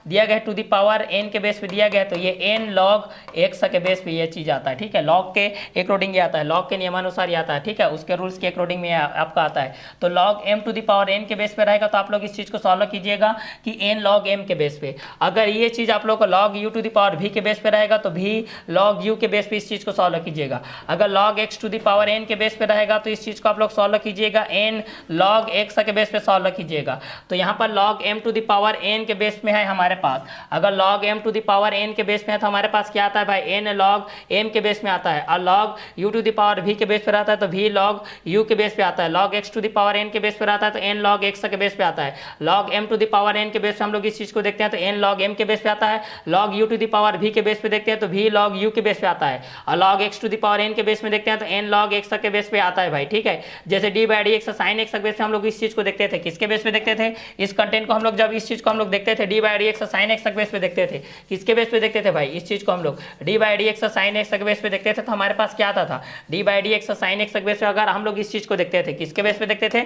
दिया गया है टू द पावर n के बेस पे दिया गया है, तो ये n log x के बेस पे ये चीज आता है, ठीक है। log के अकॉर्डिंग ये आता है, log के नियमानुसार ये आता है, ठीक है, उसके रूल्स के अकॉर्डिंग में आपका आता है। तो log m to the power n के बेस पे रहेगा तो आप लोग इस चीज को सॉल्व कीजिएगा कि n log m के बेस पे। अगर ये चीज आप लोग को log u to the power v के बेस पे रहेगा तो v log u के बेस पे इस चीज को सॉल्व कीजिएगा। अगर log x to the power n के बेस पे रहेगा तो इस चीज को आप लोग सॉल्व कीजिएगा n log x के बेस पे सॉल्व कीजिएगा। तो यहाँ पर log m to the power n के बेस में है हमारे पास, अगर log m to the power n के बेस में है तो हमारे पास क्या आता है भाई, n log m के बेस में आता है। और log u to the power v के बेस पे रहता है तो v log u के बेस पे आता है। log x to the power n के बेस पे रहता है तो n log x के बेस पे आता है। log m to the power n के बेस पे हम लोग इस चीज को देखते हैं तो n log m के बेस पे आता है। log u to the power v के बेस पे देखते हैं तो v log u के बेस पे आता है। और log x to the power n के बेस में देखते हैं तो n log x के बेस पे आता है भाई, ठीक है। जैसे d by D x sine x के बेस पे हम लोग इस चीज को देखते थे, किसके बेस पे देखते थे, इस कंटेंट को हम लोग जब इस चीज को हम लोग देखते थे D by D x sine x के बेस पे देखते थे, किसके बेस पे देखते थे भाई, इस चीज को हम लोग D by D x sine x के बेस पे देखते थे। तो हमारे पास क्या आता था, D by D x sine x के बेस पे अगर हम लोग इस चीज को देखते थे, किसके बेस पे देखते थे,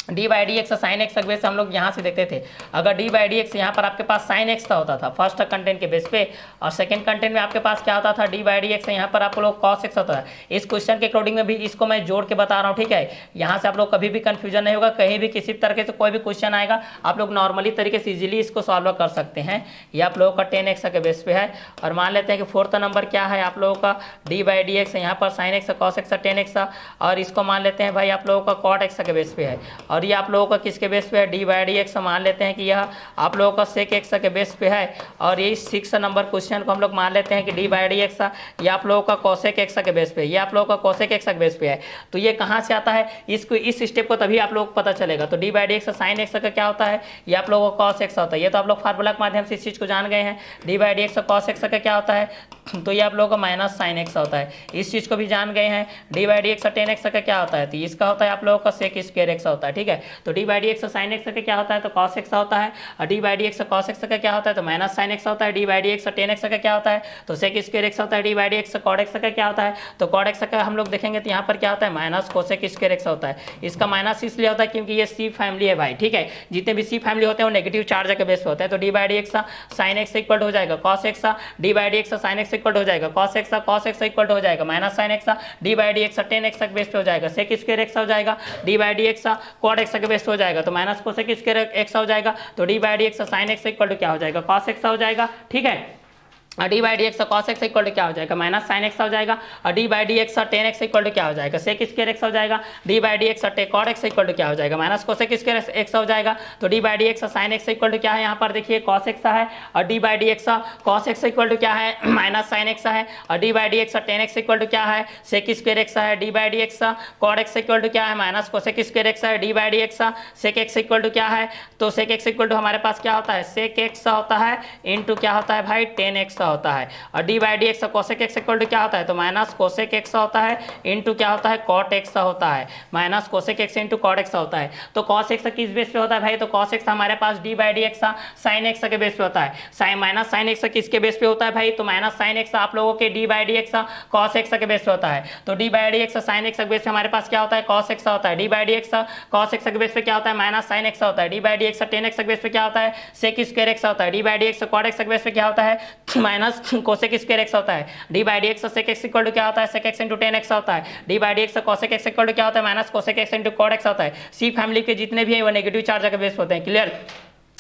D by D x sine x के बेस हम लोग यहाँ से देखते थे। अगर डी बाई डी एक्स यहाँ पर आपके पास साइन एक्स का होता था फर्स्ट कंटेंट के बेस पे, और सेकंड कंटेंट में आपके पास क्या होता था, डी बाई डी एक्स यहाँ पर आप लोग कॉस एक्स होता है। इस क्वेश्चन के अकॉर्डिंग में भी इसको मैं जोड़ के बता रहा हूँ, ठीक है। यहाँ से आप लोग कभी भी कंफ्यूजन नहीं होगा, कहीं भी किसी तरीके से कोई भी क्वेश्चन आएगा आप लोग नॉर्मली तरीके से इजिली इसको सॉल्व कर सकते हैं। ये आप लोगों का 10x के बेस पे है। और मान लेते हैं कि फोर्थ नंबर क्या है आप लोगों का, डी बाई डी एक्स यहाँ पर sine x cos x 10x, और इसको मान लेते हैं भाई आप लोगों का कॉट एक्स के बेस पे है। और ये आप लोगों का किसके बेस पे है, डी बाई डी एक्स मान लेते हैं कि यह आप लोगों का सेक एक्स के बेस पे है। और ये 6 नंबर क्वेश्चन को हम लोग मान लेते हैं कि डी बाई डी एक्स ये आप लोगों का कॉसेक एक्स के बेस पे, ये आप लोगों का कॉसेक एक्स के बेस पे है। तो ये कहाँ से आता है, इसको इस स्टेप को तभी आप लोगों को पता चलेगा। तो D by D x sine x का क्या होता है, ये आप लोगों का कॉस एक्स होता है। ये तो आप लोग फार्मूला के माध्यम से इस चीज को जान गए हैं। D by D x cos x का क्या होता है, तो ये आप लोगों का माइनस साइन एक्स होता है, इस चीज को भी जान गए हैं। D by D x tan x का क्या होता है, तो इसका होता है आप लोगों का सेक स्क्वायर एक्स होता है, ठीक है। तो D by D x sine x का क्या होता है, तो कॉस एक्स होता है। और D by D x cos x का क्या होता है, तो माइनस साइन एक्स होता है। D by D x tan x का क्या होता है, तो सेक स्क्वायर एक्स होता है। D by D x cot x का क्या होता है, तो कॉड एक्स का हम लोग देखेंगे तो यहाँ पर क्या होता है, माइनस कोसेक स्क्वायर एक्स होता है। इसका माइनस इसलिए होता है क्योंकि ये सी फैमिली है भाई, ठीक है। जितने भी सी फैमिली होते हैं वो नेगेटिव चार्ज के बेस पे होते हैं। तो D by D x sine x equal हो जाएगा cos x, D by D x sine x equal हो जाएगा कॉस एक्स इक्वल हो जाएगा minus sine x, D by D x tan x के बेस पे हो जाएगा सेक स्क्वायर एक्स हो जाएगा। D by D x cot x के बेस पे हो जाएगा तो माइनस कोसेक स्क्वायर एक्स हो जाएगा। तो D by D x sine x equal क्या हो जाएगा, कॉस एक्स हो जाएगा, ठीक है। D by D x cos x equal to क्या हो जाएगा, माइनस साइन एक्स हो जाएगा। और D by D x tan x equal to क्या हो जाएगा, सेक स्क्वायर एक्स हो जाएगा। D by D x cot x equal to क्या हो जाएगा, माइनस कोसेक स्क्वायर एक्स हो जाएगा। तो D by D x sine x equal to क्या है, यहाँ पर देखिए कॉस एक्स है। और D by D x cos x equal to क्या है, माइनस साइन एक्स है। और D by D x tan x equal to क्या है, सेक स्क्वायर एक्स है। D by D x cot x equal to क्या है, माइनस कोसेक स्क्वायर एक्स है। D by D x sec x equal to क्या है, तो सेक x equal to हमारे पास क्या होता है, सेक एक्स होता है इंटू क्या होता है भाई, टेन एक्स होता है। और D by D x cosec x equal to क्या होता है, तो माइनस कोसेक एक्स होता है इंटू क्या होता है, कॉट एक्स होता है। Minus cosec x into cot x होता है। तो कॉस एक्स किस बेस पे होता है भाई, तो कॉस एक्स हमारे पास D by D x sine x के बेस पे होता है। साइन माइनस साइन एक्स किसके बेस पे होता है भाई, तो माइनस साइन एक्स आप लोगों के D by D x cos x के बेस पे होता है। तो D by D x sine x के बेस पे हमारे पास क्या होता है, कॉस एक्स होता है। D by D x cos x के बेस पे क्या होता है, माइनस साइन एक्स होता है। D by D x tan x के बेस पे क्या होता है, सेक स्क्वायर एक्स होता है। D by D x cot x के बेस पे क्या होता है, माइनस कोसेक स्क्वायर एक्स होता है। D by D x sec x equal to क्या होता है, sec x into tan x होता है। D by D x cosec x equal to क्या होता है, minus cosec x into cot x होता है। सी फैमिली के जितने भी है वो नेगेटिव चार्ज के बेस होते हैं, क्लियर।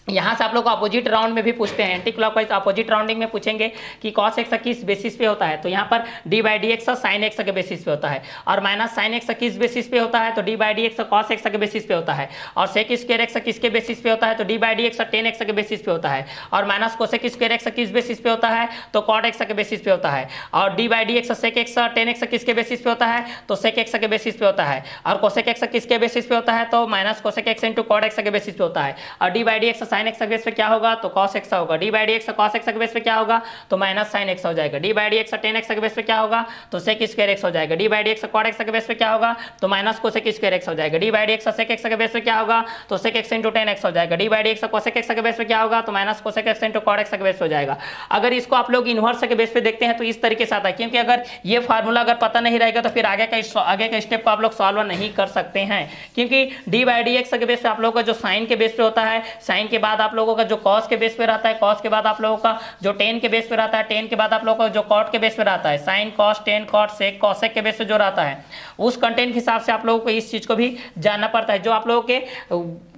यहाँ से आप लोग अपोजिट राउंड में भी पूछते हैं, एंटी क्लॉकवाइज अपोजिट राउंडिंग में पूछेंगे कि कॉस एक्स किस बेसिस पे होता है, तो यहाँ पर d by D x sine x के बेसिस पे होता है। और माइनस साइन एक्स किस बेसिस पे होता है, तो D by D x cos x के बेसिस पे होता है। और सेक स्क्वायर एक्स किसके बेसिस पे होता है, तो D by D x tan x के बेसिस पे होता है। और माइनस कोसेक स्क्वायर एक्स किस बेसिस पे होता है, तो कॉट एक्स के बेसिस पे होता है। और D by D x sec x tan x किसके बेसिस पे होता है, तो सेक एक्स के बेसिस पे होता है। और कोसेक एक्स किसके बेसिस पे होता है, तो minus cosec x into cot x के बेसिस पे होता है। और D by D x sine x के बेस पे क्या होगा, तो cos x होगा। D by D x cos x के बेस पे क्या होगा, तो माइनस साइन x हो जाएगा। D by D x tan x के बेस पे क्या होगा, तो सेक स्क्वायर x हो जाएगा। D by D x cot x के बेस पे क्या होगा, तो माइनस कोसेक स्क्वायर x हो जाएगा। D by D x sec x के बेस पे क्या होगा, तो sec x into tan x हो जाएगा। D by D x cosec x के बेस पे क्या होगा, तो minus cosec x into cot x के बेस पे हो जाएगा। अगर इसको आप लोग इनवर्स के बेस पे देखते हैं तो इस तरीके से आता है, क्योंकि अगर ये फार्मूला अगर पता नहीं रहेगा तो फिर आगे का स्टेप को आप लोग सॉल्व नहीं कर सकते हैं, क्योंकि डी बाई डी एक्स के बेस पे आप लोगों का जो साइन के बेस पे होता है, साइन के बाद आप लोगों का जो कॉस के बेस पे रहता है, कॉस के बाद आप लोगों का जो टेन के बेस पे रहता है, टेन के बाद आप लोगों का जो कॉट के बेस पे रहता है, sine cos tan cot sec cosec के बेस पे जो रहता है, उस कंटेंट के हिसाब से आप लोगों को इस चीज को भी जानना पड़ता है, जो आप लोगों के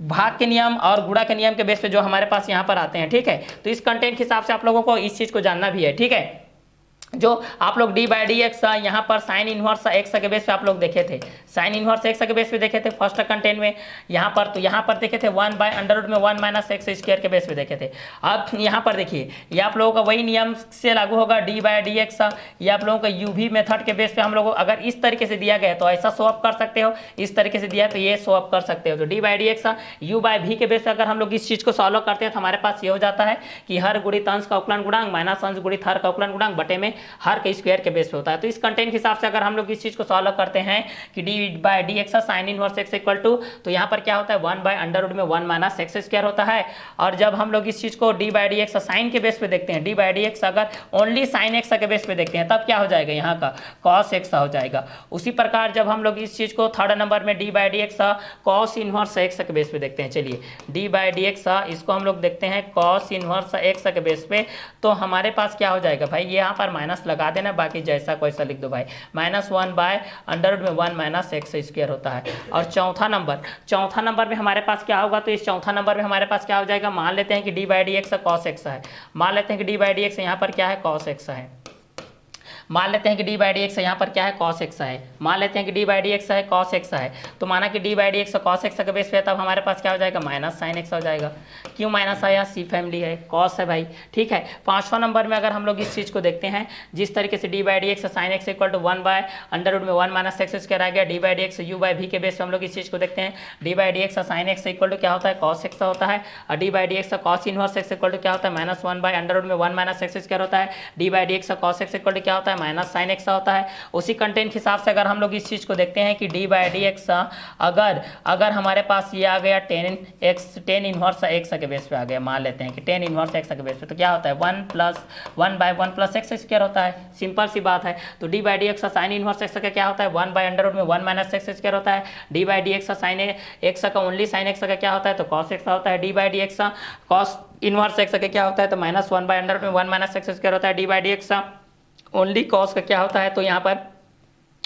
भाग के नियम और गुणा के नियम के बेस पे जो हमारे पास यहाँ पर आते हैं, ठीक है। तो इस कंटेंट के हिसाब से आप लोगों को इस चीज को जानना भी है, ठीक है। जो आप लोग डी बाई डी एक्स यहाँ पर साइन इनवर्स एक्स के बेस पे आप लोग देखे थे, साइन इनवर्स एक्स के बेस पे देखे थे फर्स्ट कंटेंट में यहाँ पर, तो यहाँ पर देखे थे 1 बाय अंडर रूट में 1 माइनस एक्स स्क्वायर के बेस पे देखे थे। अब यहाँ पर देखिए ये आप लोगों का वही नियम से लागू होगा, डी बाई डी एक्स ये आप लोगों का यूवी मेथड के बेस पे हम लोग अगर इस तरीके से दिया गया तो ऐसा शो अप कर सकते हो, इस तरीके से दिया तो ये शो अप कर सकते हो। तो D by D x u by v के बेस पे अगर हम लोग इस चीज को सॉल्व करते हैं तो हमारे पास ये हो जाता है कि हर गुणित अंश का अवकलन गुणांक माइनस अंश गुणित हर का अवकलन गुणांक बटे में हर के स्क्वायर के बेस पे होता है। तो इस कंटेंट के हिसाब से अगर हम लोग इस चीज को सॉल्व करते हैं कि D by D x sine inverse x equal to, तो यहाँ पर क्या होता है 1 बाय अंडर रूट में 1 माइनस एक्स स्क्वायर होता है। और जब हम लोग इस चीज को d by D x sine के बेस पे देखते हैं, डी बाई डी एक्स अगर ओनली साइन एक्स के बेस पे देखते हैं तब क्या हो जाएगा, यहाँ का कॉस एक्स हो जाएगा। उसी प्रकार जब हम लोग इस चीज को थर्ड नंबर में D by D x cos inverse x के बेस पे देखते हैं, चलिए डी बाई डी एक्स इसको हम लोग देखते हैं कॉस इनवर्स एक्स के बेस पे, तो हमारे पास क्या हो जाएगा भाई, यहाँ पर माइनस लगा देना, बाकी जैसा वैसा लिख दो भाई, माइनस 1 बाय अंडर रूट में 1 माइनस एक्स स्क्वायर होता है। और चौथा नंबर में हमारे पास क्या होगा, तो इस चौथा नंबर में हमारे पास क्या हो जाएगा, मान लेते हैं कि D by D x cos x है, मान लेते हैं कि डी बाई डी एक्स यहाँ पर क्या है, कॉस एक्स है, मान लेते हैं कि डी बाई डी एक्स यहाँ पर क्या है, कॉस एक्स है, मान लेते हैं कि डी बाई डी एक्स है कॉस एक्स है, तो माना कि D by D x cos x के बेस पे, तब हमारे पास क्या हो जाएगा, माइनस साइन एक्स हो जाएगा। क्यों माइनस आया, सी फैमिली है, कॉस है भाई, ठीक है। 5वां नंबर में अगर हम लोग इस चीज़ को देखते हैं, जिस तरीके से D by D x sine x equal to 1 by under root में 1 माइनस एक्स स्क्वायर आ गया, d by D x u by v के बेस पे हम लोग इस चीज़ को देखते हैं, D by D x sine x equal to क्या होता है, कॉस एक्स होता है, और D by D x cos inverse x equal to क्या होता है, माइनस 1 बाय अंडर रूट में 1 माइनस एक्स स्क्वायर होता है, D by D x cos x equal to क्या होता है, माइनस साइन एक्स होता है। उसी कंटेंट के हिसाब से अगर हम लोग इस चीज़ को देखते हैं कि डी बाई डी एक्स अगर हमारे पास ये आ गया टेन इनवर्स एक्स के बेस पे आ गया, मान लेते हैं कि टेन इनवर्स एक्स के बेस पे, तो क्या होता है 1 बाय 1 प्लस एक्स स्क्वायर होता है, सिंपल सी बात है। तो D by D x sine inverse x का क्या होता है, 1 बाय अंडर रूट में 1 माइनस एक्स स्क्वायर होता है, D by D x sine x का ओनली साइन एक्स का क्या होता है, तो कॉस एक्स होता है, D by D x cos inverse x का क्या होता है, तो माइनस 1 बाय अंडर रूट में 1 माइनस एक्स स्क्वायर होता है, D by D x only cos का क्या होता है, तो यहाँ पर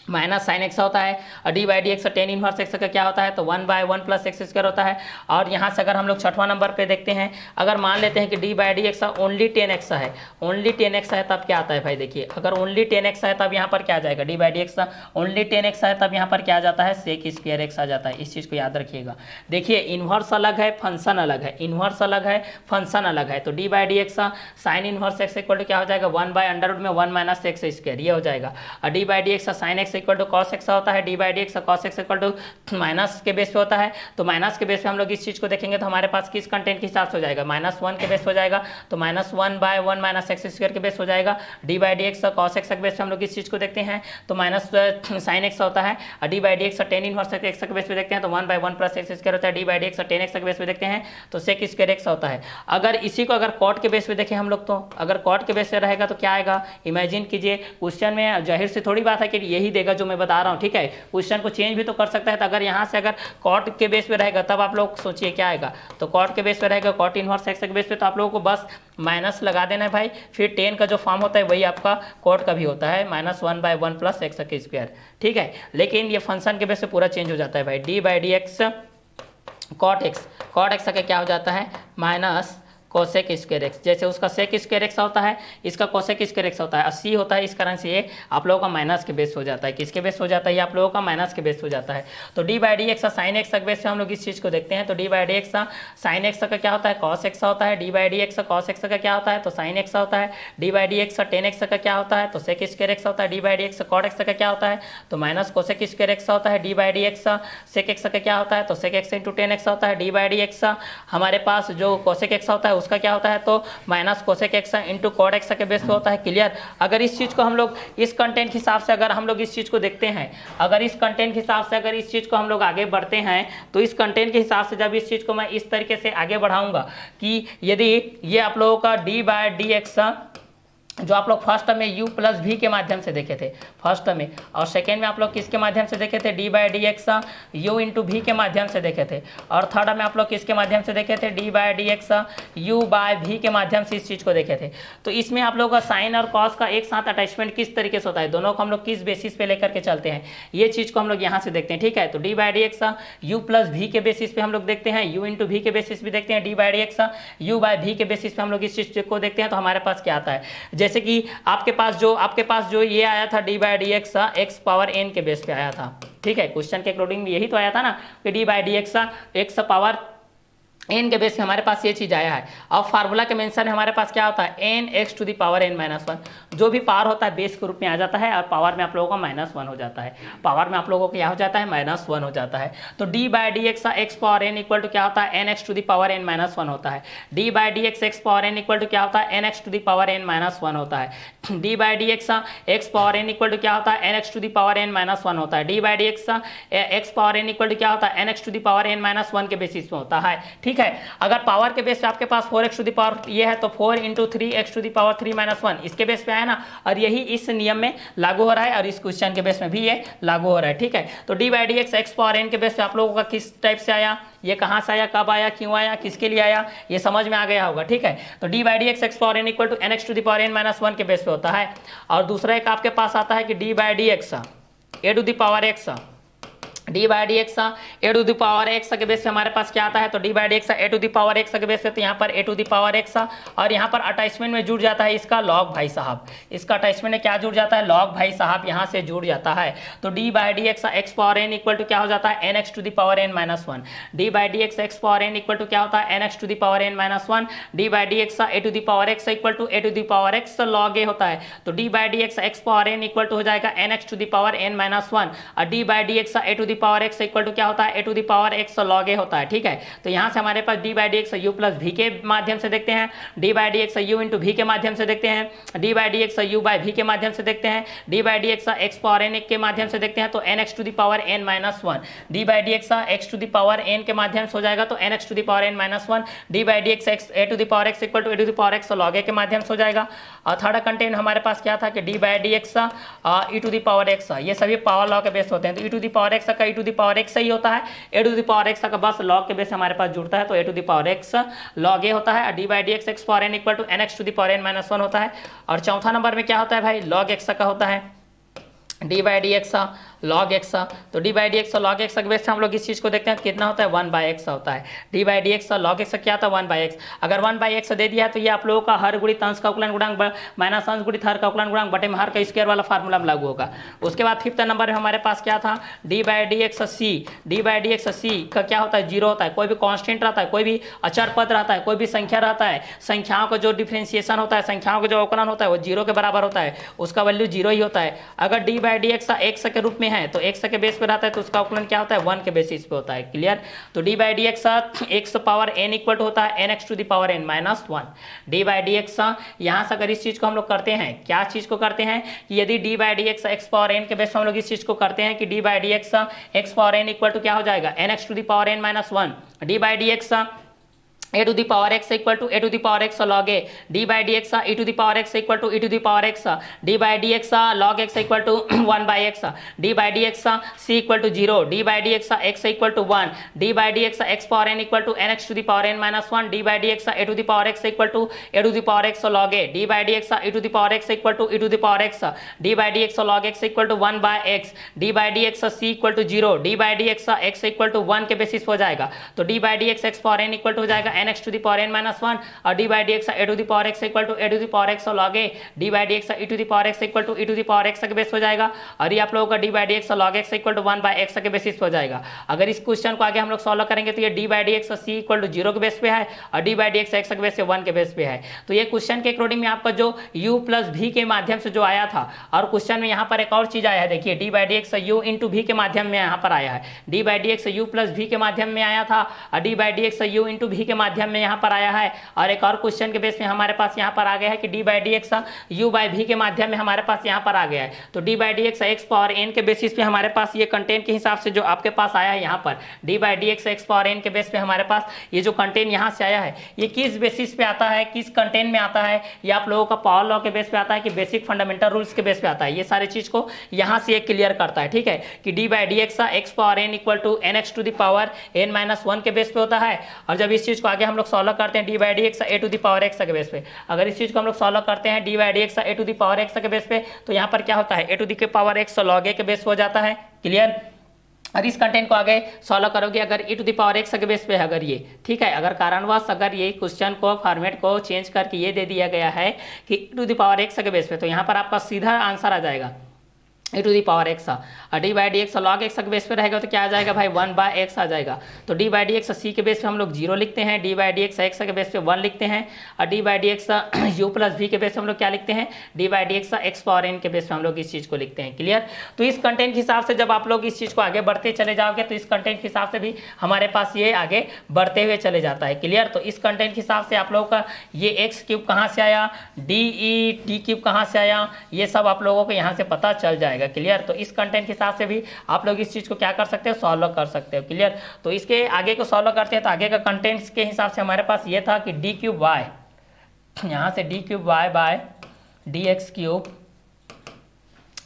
माइनस साइन एक्स होता है, और D by D x tan inverse x का क्या होता है, तो 1 बाय 1 प्लस एक्स स्क्वायर होता है। और यहाँ से अगर हम लोग 6वां नंबर पे देखते हैं, अगर मान लेते हैं कि D by D x only 10x है, ओनली 10x है, तब क्या आता है भाई, देखिए अगर ओनली 10x है तब यहाँ पर क्या आ जाएगा, d by D x only 10x है, तब यहाँ पर क्या आ जाता है, सेक स्क्वायर एक्स आ जाता है। इस चीज़ को याद रखिएगा। देखिए इन्वर्स अलग है, फंक्शन अलग है, इन्वर्स अलग है, फंक्शन अलग है। तो D by D x sine inverse x equal to क्या हो जाएगा, 1 बाय अंडर रूट में 1 माइनस एक्स स्क्वायर, ये हो जाएगा। और D by D x sine x equal to cos x होता है, D by D x cos x equal to minus के बेस पे होता है। तो माइनस के बेस पे हम लोग इस चीज को देखेंगे तो हमारे पास किस कंटेंट के हिसाब से हो जाएगा, -1 के बेस हो जाएगा, तो -1 बाय 1 माइनस एक्स स्क्वायर के बेस हो जाएगा। D by D x cos x के बेस पे हम लोग इस चीज को देखते हैं तो माइनस साइन एक्स होता है, और D by D x tan inverse x के बेस पे देखते हैं तो 1 बाय 1 प्लस एक्स स्क्वायर होता है, D by D x 10x के बेस पे देखते हैं तो सेक स्क्वायर एक्स होता है। अगर इसी को अगर कॉट के बेस पे देखें हम लोग, तो अगर कॉट के बेस पे रहेगा तो क्या आएगा, इमेजिन कीजिए क्वेश्चन में जाहिर से थोड़ी बात है कि यही देगा जो मैं बता रहा हूँ, ठीक है। क्वेश्चन को चेंज भी तो कर सकता है, तो अगर यहाँ से अगर कॉट के बेस पे रहेगा तब आप लोग सोचिए क्या आएगा। तो कॉट के बेस पे रहेगा, कॉट इनवर्स एक्स के बेस पे, तो आप लोगों को बस माइनस लगा देना है भाई। फिर 10 का जो फॉर्म होता है वही आपका कॉट का भी होता है, -1 बाय 1 प्लस एक्स के स्क्वायर, ठीक है। लेकिन ये फंक्शन के बेस पे पूरा चेंज हो जाता है भाई। D by D x cot x का क्या हो जाता है, माइनस कोसेक स्क्वायर एक्स। जैसे उसका सेक स्क्वायर एक्स होता है, इसका कोसेक स्क्वायर एक्स होता है, 80 होता है, इस कारण से ये आप लोगों का माइनस के बेस हो जाता है। किसके बेस हो जाता है, ये आप लोगों का माइनस के बेस हो जाता है। तो D by D x sine x के बेस से हम लोग इस चीज़ को देखते हैं, तो D by D x sine x का क्या होता है, कॉस एक्स होता है, D by D x cos x का क्या होता है, तो साइन एक्स होता है, D by D x 10x का क्या होता है, तो सेक स्क्वायर एक्स होता है, D by D x cot x का क्या होता है, तो माइनस कोसेक स्क्वायर एक्स होता है, D by D x sec x का क्या होता है, तो सेक एक्स इंटू 10x होता है, डी बाई डी एक्स हमारे पास जो कोसेक एक्स होता है उसका क्या होता है, तो minus cosec x into cot x के बेस पे होता है। क्लियर। अगर इस चीज को हम लोग इस कंटेंट के हिसाब से अगर हम लोग इस चीज को देखते हैं, अगर इस कंटेंट के हिसाब से अगर इस चीज को हम लोग आगे बढ़ते हैं, तो इस कंटेंट के हिसाब से जब इस चीज को मैं इस तरीके से आगे बढ़ाऊंगा कि यदि ये आप लोगों का डी बाई डी एक्स जो आप लोग फर्स्ट में u प्लस भी के माध्यम से देखे थे फर्स्ट में, और सेकेंड में आप लोग किसके माध्यम से देखे थे, D by D x you into भी के माध्यम से देखे थे, और थर्ड में आप लोग किसके माध्यम से देखे थे, D by D x u by v के माध्यम से इस चीज़ को देखे थे। तो इसमें आप लोगों का साइन और कॉस का एक साथ अटैचमेंट किस तरीके से होता है, दोनों को हम लोग किस बेसिस पे लेकर के चलते हैं, ये चीज़ को हम लोग यहाँ से देखते हैं, ठीक है। तो D by D x you plus भी के बेसिस पे हम लोग देखते हैं, यू इंटू भी के बेसिस भी देखते हैं, D by D x u by v के बेसिस पे हम लोग इस चीज़ को देखते हैं। तो हमारे पास क्या आता है, जैसे कि आपके पास जो ये आया था D by D x x power N के बेस पे आया था, ठीक है। क्वेश्चन के अकॉर्डिंग यही तो आया था ना कि D by D x x power N के बेस पे हमारे पास ये चीज़ आया है। अब फार्मूला के मेंशन हमारे पास क्या होता है, N x to the power N minus 1, जो भी पावर होता है बेस के रूप में आ जाता है, और पावर में आप लोगों का -1 हो जाता है, पावर में आप लोगों को क्या हो जाता है, -1 हो जाता है। तो D by D x x power N equal to क्या होता है, N x to the power n -1 होता है। D by D x x power N equal to क्या होता है, N x to the power n -1 होता है। D by D x x power N equal to क्या होता है, N x to the power n -1 होता है। D by D x x power N equal to क्या होता है, N x to the power n -1 के बेसिस में होता है, ठीक है। अगर पावर के बेस पे आपके पास 4x टू दी पावर ये है, तो 4 into 3x to the power 3 -1 इसके बेस पे आया ना, और यही इस नियम में लागू हो रहा है, और इस क्वेश्चन के बेस में भी ये लागू हो रहा है, ठीक है। तो D by D x x power N के बेस पे आप लोगों का किस टाइप से आया, ये कहाँ से आया, कब आया, क्यों आया, किसके लिए आया, ये समझ में आ गया होगा, ठीक है। तो D by D x x power N equal to N x to the power n -1 के बेस पे होता है। और दूसरा एक आपके पास आता है कि D by D x A to the power x D by D x A to the power x के बेस पे हमारे पास क्या आता है, तो D by D x A to the power x के बेस पे, तो यहाँ पर a to the power x और यहाँ पर अटैचमेंट में जुड़ जाता है इसका लॉग भाई साहब, इसका अटैचमेंट में क्या जुड़ जाता है, लॉग भाई साहब यहाँ से जुड़ जाता है। तो D by D x x power N equal to क्या हो जाता है, N x to the power N minus one. D by D x x power N equal to क्या होता है, N x to the power N minus one. D by D x A to the power x equal to A to the power x log ए होता है। तो D by D x x power N equal to हो जाएगा N x to the power N minus one और D by D x A to the power x equal to क्या होता है, ए to the power x log ए होता है। ठीक है, तो यहाँ से हमारे पास D by D x you plus भी के माध्यम से देखते हैं, D by D x you into भी के माध्यम से देखते हैं, D by D x u by v के माध्यम से देखते हैं, D by D x x power N के माध्यम से देखते हैं तो N x to the power N minus one. D by D x x to the power N के माध्यम से हो जाएगा तो N x to the power N minus one. D by D x x A to the power x equal to A to the power x log A के माध्यम से हो जाएगा। और थर्ड कंटेंट हमारे पास क्या था कि D by D x e to the power x, ये सभी पावर लॉ के बेस होते हैं। तो e to the power x का e to the power x ही होता है, ए टू द पावर एक्स का बस लॉग के बेस हमारे पास जुड़ता है तो A to the power x log ए होता है। D by D x x power N equal to N x to the power N minus one होता है। और चौथा नंबर में क्या होता है भाई, लॉग एक्स का होता है D by D x log X. तो D by D x log x के बेस से हम लोग इस चीज़ को देखते हैं कितना होता है, वन बाई एक्स होता है। D by D x log x क्या था, वन बाई एक्स। अगर वन बाई एक्स दे दिया है तो ये आप लोगों का हर गुणित अंश का उकलन गुणांक माइनस अंश गुणित हर का उकलन गुणांक बटे में हर का स्क्वायर वाला फार्मूला में लागू होगा। उसके बाद फिफ्थ नंबर में हमारे पास क्या था, D by D x C. D by D x सी का क्या होता है, जीरो होता है। कोई भी कॉन्स्टेंट रहता है, कोई भी अचर पद रहता है, कोई भी संख्या रहता है, संख्याओं का जो डिफ्रेंसिएशन होता है, संख्याओं का जो अवकलन होता है वो जीरो के बराबर होता है, उसका वैल्यू जीरो ही होता है। अगर डी बाई डी एक्स के रूप में है तो एक्स के बेस पे रहता है तो उसका अवकलन क्या होता है, वन के बेसिस पे होता है। क्लियर। तो D by D x x power N equal होता है N x to the power N minus one. D by D x यहाँ से अगर इस चीज को हम लोग करते हैं, क्या चीज को करते हैं कि यदि d by D x x power N के बेस पे हम लोग इस चीज को करते हैं कि D by D x x power N equal to क्या हो जाएगा, N x to the power N minus one. D by D x A to the power x equal to A to the power x log A. D by D x e to the power x equal to E to the power x. D by D x log x equal to one by x. D by D x C equal to zero. D by D x equal to one. D by D x power N equal to N x to the power N minus one. D by D x A to the power x equal to A to the power x log A. D by D x e to the power x equal to E to the power x. D by D x log x equal to one by X. D by D x C equal to zero. D by D x equal to one के basis हो जाएगा तो D by D x power N equal to हो जाएगा N x to the power N minus one और D by D x A to the power x equal to A to the power x log A. D by D x e to the power x equal to E to the power x के base हो जाएगा और ये आप लोगों का d by D x log x equal to one by x के basis हो जाएगा। अगर इस क्वेश्चन को आगे हम लोग सॉल्व करेंगे तो ये d by D x C equal to zero के बेस पे है और D by D x x के बेस पे वन के बेस पे है। तो ये क्वेश्चन के अकॉर्डिंग में आपका जो u प्लस भी के माध्यम से जो आया था और क्वेश्चन में यहाँ पर एक और चीज आया है, देखिए D by D x you into भी के माध्यम में यहाँ पर आया है। D by D x you plus भी के माध्यम में आया था और D by D x you into भी के माध्यम में यहाँ पर आया है। और एक और क्वेश्चन के बेस में हमारे पास यहाँ पर आ गया है कि D by D x u by v के माध्यम में हमारे पास यहाँ पर आ गया है। तो D by D x x power N के बेसिस पे हमारे पास ये कंटेंट के हिसाब से जो आपके पास आया है यहाँ पर d by D x x power N के बेस पे हमारे पास ये जो कंटेंट यहाँ से आया है ये किस बेसिस पे आता है, किस कंटेंट में आता है, ये आप लोगों का पावर लॉ के बेस पे आता है कि बेसिक फंडामेंटल रूल्स के बेस पे आता है। ये सारी चीज को यहाँ से क्लियर करता है। ठीक है कि D by D x x power N equal to N x to the power N minus one के बेस पे होता है। और जब इस चीज को आगे हम लोग सॉल्व करते हैं D by D x A to the power x के बेस पे, अगर इस चीज को हम लोग सॉल्व करते हैं D by D x A to the power x के बेस पे तो यहाँ पर क्या होता है ए to the power x log A के बेस हो जाता है। क्लियर। और इस कंटेंट को आगे सॉल्व करोगे अगर e to the power x के बेस पे अगर ये ठीक है, अगर कारणवश अगर ये क्वेश्चन को फॉर्मेट को चेंज करके ये दे दिया गया है कि e to the power x के बेस पे तो यहाँ पर आपका सीधा आंसर आ जाएगा a to the power x. और D by D x log x के बेस पे रहेगा तो क्या आ जाएगा भाई, वन बाय एक्स आ जाएगा। तो D by D x c के बेस पे हम लोग जीरो लिखते हैं, D by D x x के बेस पे वन लिखते हैं और D by D x you plus भी के बेस पे हम लोग क्या लिखते हैं, D by D x x power N के बेस पे हम लोग इस चीज़ को लिखते हैं। क्लियर। तो इस कंटेंट के हिसाब से जब आप लोग इस चीज़ को आगे बढ़ते चले जाओगे तो इस कंटेंट के हिसाब से भी हमारे पास ये आगे बढ़ते हुए चले जाता है। क्लियर। तो इस कंटेंट के हिसाब से आप लोगों का ये एक्स क्यूब कहाँ से आया, डी क्यूब कहाँ से आया, ये सब आप लोगों को यहाँ से पता चल जाएगा। क्लियर। तो इस कंटेंट के हिसाब से भी आप लोग इस चीज को क्या कर सकते हो, सॉल्व कर सकते हो। क्लियर। तो इसके आगे को सॉल्व करते हैं तो आगे का कंटेंट्स के हिसाब से हमारे पास ये था कि डी क्यूब वाई, यहाँ से d cube Y bye D x cube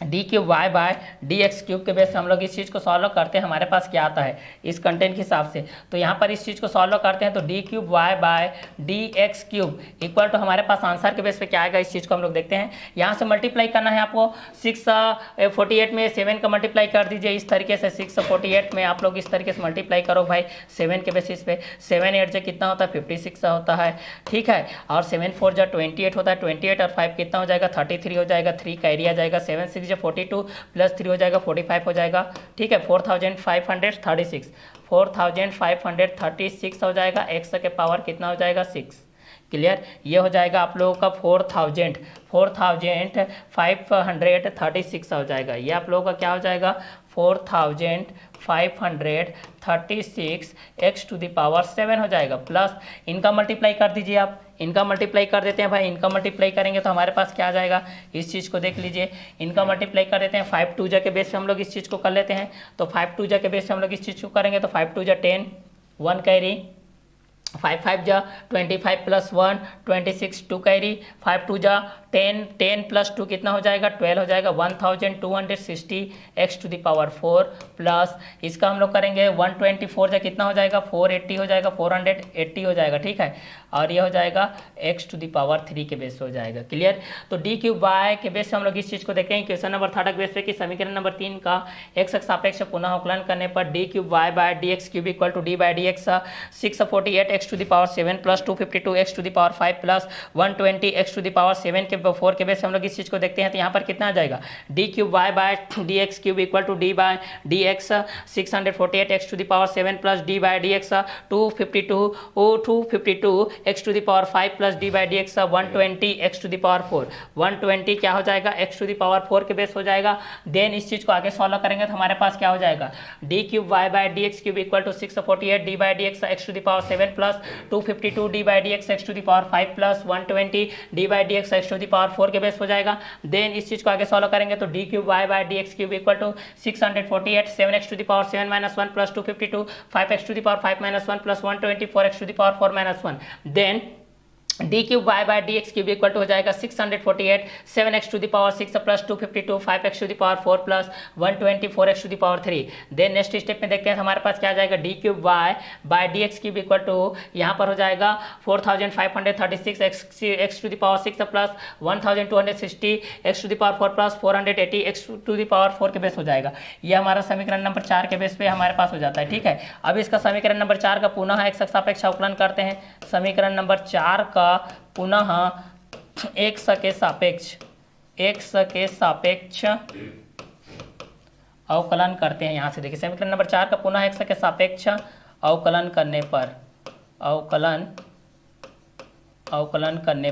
D cube Y bye D x cube के बेस से हम लोग इस चीज़ को सॉल्व करते हैं, हमारे पास क्या आता है इस कंटेंट के हिसाब से। तो यहाँ पर इस चीज़ को सॉल्व करते हैं तो d cube Y bye D x cube equal to हमारे पास आंसर के बेस पे क्या आएगा, इस चीज़ को हम लोग देखते हैं। यहाँ से मल्टीप्लाई करना है आपको 648 में 7 का मल्टीप्लाई कर दीजिए इस तरीके से। 648 में आप लोग इस तरीके से मल्टीप्लाई करो भाई 7 के बेसिस पे। 7 8 जो कितना होता है 56 होता है, ठीक है। और 7 4 जो 28 होता है, 28 और 5 कितना हो जाएगा 33 हो जाएगा, 3 का एरिया जाएगा। 7 6 जो 42 प्लस 3 हो जाएगा 45 हो जाएगा, ठीक है। 4536 4536 हो जाएगा, एक्स के पावर कितना हो जाएगा 6। क्लियर, ये हो जाएगा आप लोगों का 4536 हो जाएगा। ये आप लोगों का क्या हो जाएगा 4536 एक्स टू द पावर 7 हो जाएगा। प्लस इनका मल्टीप्लाई कर दीजिए आप, इनका मल्टीप्लाई कर देते हैं भाई। इनका मल्टीप्लाई करेंगे तो हमारे पास क्या आ जाएगा, इस चीज़ को देख लीजिए। इनका मल्टीप्लाई कर देते हैं 5 2 जा के बेस पे हम लोग इस चीज़ को कर लेते हैं। तो 5 2 जा के बेस पे हम लोग इस चीज़ को करेंगे तो 5 2 जा 10, 1 कैरी, 5 5 जा 25 प्लस 1 26, 2 कैरी, 5 2 जा 10, 10 प्लस 2 कितना हो जाएगा 12 हो जाएगा। 1260 x to the power 4 plus इसका हम लोग करेंगे 124 जा कितना हो जाएगा 480 हो जाएगा, 480 हो जाएगा, ठीक है। और ये हो जाएगा एक्स टू द पावर 3 के बेस हो जाएगा। क्लियर, तो डी क्यूब वाई के बेस से हम लोग इस चीज़ को देखते हैं क्वेश्चन नंबर 3 के बेस पे कि समीकरण नंबर 3 का एक्स के सापेक्ष पुनः अवकलन करने पर D cube Y bye D x cube equal to D by D x 648 x to the power 7 plus 252 x to the power 5 plus 120 x to the power 7 के 4 के बेस हम लोग इस चीज़ को देखते हैं। तो यहाँ पर कितना आ जाएगा d cube Y bye D x cube equal to D by D x 648 x to the power 7 plus D by D x 252 x to the power 5 plus D by D x 120 x to the power 4। 120 क्या हो जाएगा x to the power 4 के base हो जाएगा। Then इस चीज़ को आगे सॉल्व करेंगे तो हमारे पास क्या हो जाएगा d cube Y bye D x cube equal to 648 D by D x x to the power 7 plus 252 D by D x x to the power 5 plus 120 D by D x x to the power 4 के base हो जाएगा। Then इस चीज़ को आगे solve करेंगे तो d cube Y bye D x cube equal to 648 7 x to the power 7 minus 1 plus 252 5 x to the power 5 minus 1 plus 124 x to the power 4 minus 1। Then d cube Y bye D x cube equal to हो जाएगा 648 7 x to the power 6 plus 252 5 x to the power 4 plus 124 x to the power 3। Then next step में देखते हैं हमारे पास क्या आ जाएगा d cube Y bye D x cube equal to यहाँ पर हो जाएगा 4536 x to the power 6 plus 1260 x to the power 4 plus 480 x to the power 4 के बेस हो जाएगा। ये हमारा समीकरण नंबर 4 के बेस पे हमारे पास हो जाता है, ठीक है। अब इसका समीकरण नंबर 4 का पुनः एक सापेक्ष अवकलन करते हैं। समीकरण नंबर 4 का पुनः एक्स के सापेक्ष अवकलन करते हैं। यहां से देखिए समीकरण नंबर 4 का पुनः एक्स के सापेक्ष अवकलन करने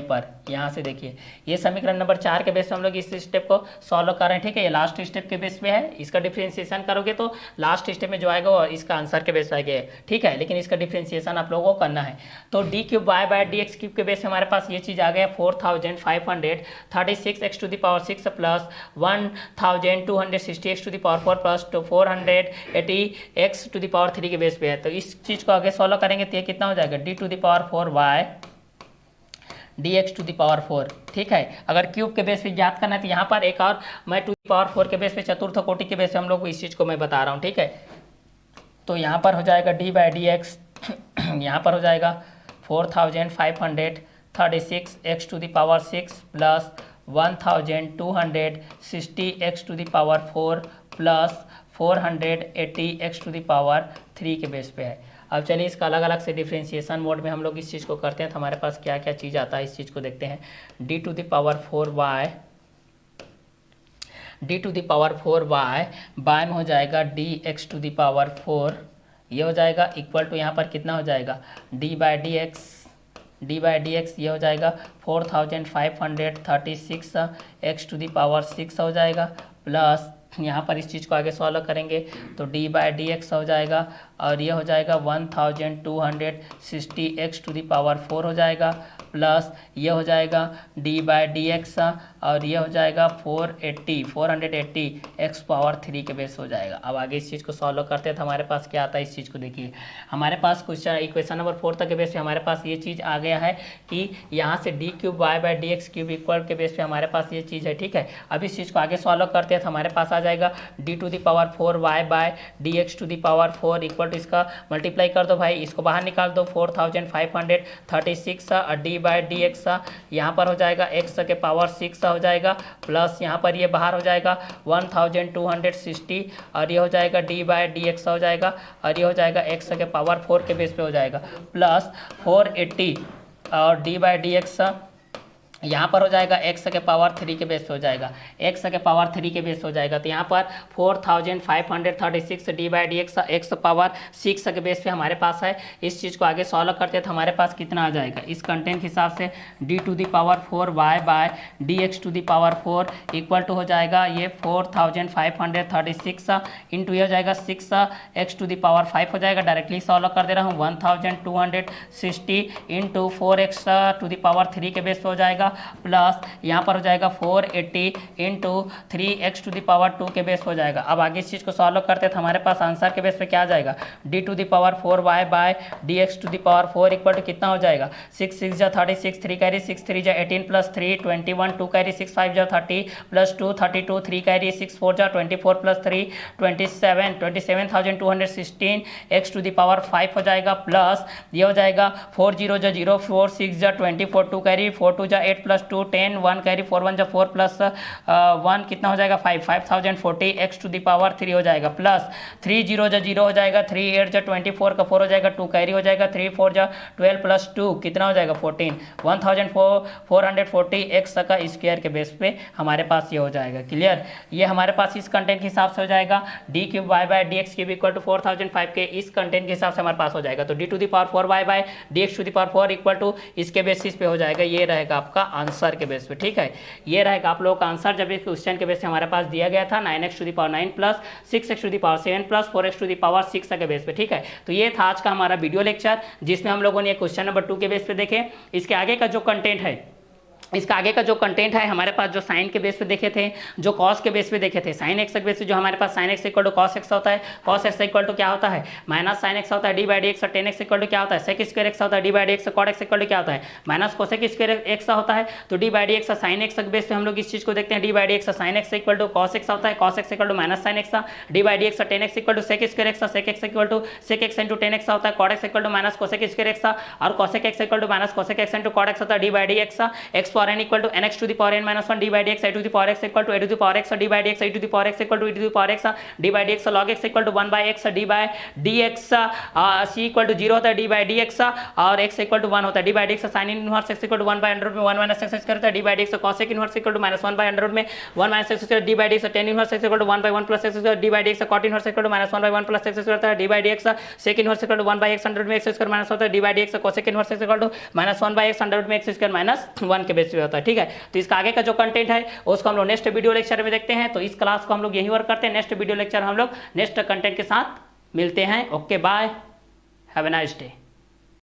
पर यहाँ से देखिए ये समीकरण नंबर 4 के बेस पे हम लोग इस स्टेप को सॉल्व कर रहे हैं, ठीक है। ये लास्ट स्टेप के बेस पे है। इसका डिफरेंशिएशन करोगे तो लास्ट स्टेप में जो आएगा वो इसका आंसर के बेस पे आएगा, ठीक है। लेकिन इसका डिफरेंशिएशन आप लोगों को करना है। तो d cube Y bye D x cube के बेस पे हमारे पास ये चीज़ आ गया 4536 x to the power 6 plus 1260 x to the power 4 plus 480 x to the power 3 के बेस पे है। तो इस चीज़ को आगे सॉल्व करेंगे तो ये कितना हो जाएगा D to the power 4 y d x to the power 4, ठीक है। अगर क्यूब के बेस पे याद करना है तो यहाँ पर एक और मैं टू द पावर 4 के बेस पे चतुर्थ कोटि के बेस पे हम लोग इस चीज़ को मैं बता रहा हूँ, ठीक है। तो यहाँ पर हो जाएगा डी बाई डी एक्स यहाँ पर हो जाएगा 4536 x to the power 6 plus 1260 x to the power 4 plus 480 x to the power 3 के बेस पे है। अब चलिए इसका अलग अलग से डिफ्रेंशिएशन मोड में हम लोग इस चीज़ को करते हैं तो हमारे पास क्या क्या चीज़ आता है इस चीज़ को देखते हैं। D to the power 4 y by में हो जाएगा D x to the power 4, ये हो जाएगा इक्वल टू यहाँ पर कितना हो जाएगा डी बाई डी एक्स ये हो जाएगा 4536 एक्स टू द पावर 6 हो जाएगा प्लस यहाँ पर इस चीज़ को आगे सॉल्व करेंगे तो डी बाई डी एक्स हो जाएगा और ये हो जाएगा 1260 एक्स टू द पावर 4 हो जाएगा प्लस ये हो जाएगा डी बाई डी एक्स और ये हो जाएगा 480 एक्स पावर 3 के बेस हो जाएगा। अब आगे इस चीज़ को सॉल्व करते हैं तो हमारे पास क्या आता है, इस चीज़ को देखिए। हमारे पास क्वेश्चन इक्वेशन नंबर 4 तक के बेस पे हमारे पास ये चीज़ आ गया है कि यहाँ से d cube Y by D x cube equal के बेस पे हमारे पास ये चीज़ है, ठीक है। अब इस चीज़ को आगे सॉल्व करते हैं तो हमारे पास आ जाएगा D to the power 4 y bye D x to the power 4 equal to, इसका मल्टीप्लाई कर दो भाई, इसको बाहर निकाल दो, 4536 और डी बाई डी एक्स यहाँ पर हो जाएगा एक्स के पावर 6 हो जाएगा, प्लस यहाँ पर ये बाहर हो जाएगा 1260 और ये हो जाएगा डी बाई डी एक्स हो जाएगा, और ये हो जाएगा एक्स के पावर 4 के बेस पे हो जाएगा, प्लस 480 और डी बाई डी एक्स यहाँ पर हो जाएगा एक्स के पावर 3 के बेस पे हो जाएगा, एक्स के पावर 3 के बेस हो जाएगा। तो यहाँ पर 4536 D by D x power 6 के बेस पे हमारे पास है। इस चीज़ को आगे सॉल्व करते हैं तो हमारे पास कितना आ जाएगा, इस कंटेंट के हिसाब से d to the power 4 y bye D x to the power 4 equal to हो जाएगा ये 4536 इंटू ये हो जाएगा 6 एक्स टू द पावर 5 हो जाएगा। डायरेक्टली सॉल्व कर दे रहा हूँ, 1260 into 4x to the power 3 के बेस पे हो जाएगा, प्लस यहाँ पर हो जाएगा 480 into 3x to the power 2 के बेस हो जाएगा। अब आगे इस चीज़ को सॉल्व करते हैं तो हमारे पास आंसर के बेस पे क्या आ जाएगा, D to the power 4 y bye D x to the power 4 equal to कितना हो जाएगा, 6 6 जा 36, 3 कैरी 6 3 जा 18 प्लस 3 21, 2 कैरी 6 5 जा 30 प्लस 2 32, 3 कैरी 6 4 जा 24 plus 3 27,216 x to the power 5 हो जाएगा, प्लस ये हो जाएगा 4 0 जा 0 4 6 जा 24, 2 कैरी 4 2 जा 8 प्लस 2 10 1 कैरी 4 1 जा 4 प्लस 1 कितना हो जाएगा 5040 एक्स टू द पावर 3 हो जाएगा, प्लस 3 0 जा 0 हो जाएगा, 3 8 जा 24 का 4 हो जाएगा, 2 कैरी हो जाएगा, 3 4 जा 12 प्लस 2 कितना हो जाएगा 14 1440 एक्स का स्क्वायर के बेस पे हमारे पास ये हो जाएगा। क्लियर, ये हमारे पास इस कंटेंट के हिसाब से हो जाएगा d cube Y bye D x cube equal to 4005 के इस कंटेंट के हिसाब से हमारे पास हो जाएगा। तो D to the power 4 y bye D x to the power 4 equal to इसके बेसिस पे हो जाएगा, ये रहेगा आपका आंसर के बेस पे, ठीक है। ये रहेगा आप लोगों का आंसर जब इस क्वेश्चन के बेस पे हमारे पास दिया गया था 9x to the power 9 plus 6x to the power 7 plus 4x to the power 6 के बेस पे, ठीक है। तो ये था आज का हमारा वीडियो लेक्चर जिसमें हम लोगों ने क्वेश्चन नंबर 2 के बेस पे देखे। इसके आगे का जो कंटेंट है, इसका आगे का जो कंटेंट है हमारे पास जो साइन के बेस पे देखे थे, जो कॉस के बेस पे देखे थे, साइन एक्स के बेस पे जो हमारे पास sine x equal to cos x होता है, कॉस एक्स इक्वल टू क्या होता है माइनस साइन एक्स होता है, D by D x, tan x equal to क्या होता है सेक स्क्वायर एक्स होता है, D by D x, cot x equal to क्या होता है माइनस कोसेक स्क्वायर एक्स होता है। तो D by D x sine x के बेस पे हम लोग इस चीज को देखते हैं, D by D x sine x equal to cos x होता है, cos x equal to minus sine x, D by D x tan x equal to sec square x, sec x equal to sec x into tan x होता है, cot x equal to minus cosec square x और cosec x equal to minus cosec x into cot x होता है, D by D x x power N equal to N x to the power n minus 1 d by dx, a to the power x equal to a to the power x, d by dx, a to the power x equal to e to the power x, d by dx log x equal to 1 by x, d by dx c equal to 0 होता है, d by dx और x equal to 1 होता है, d by dx sin inverse x equal to 1 by under root में 1 minus x square होता है, d by dx cosec inverse equal to minus 1 by under root में 1 minus x square, d by dx tan inverse x equal to 1 by 1 plus x square, d by dx cot inverse equal to minus 1 by 1 plus x square होता है, d by dx sec inverse equal to 1 by x under root में x square minus होता है, d by dx cosec inverse x equal to minus 1 by x under root में x square minus 1 के base पे होता है, ठीक है। तो इसका आगे का जो कंटेंट है उसको हम लोग नेक्स्ट वीडियो लेक्चर में देखते हैं। तो इस क्लास को हम लोग यहीं वर्क करते हैं, नेक्स्ट वीडियो लेक्चर हम लोग नेक्स्ट कंटेंट के साथ मिलते हैं। Okay bye, have a nice day.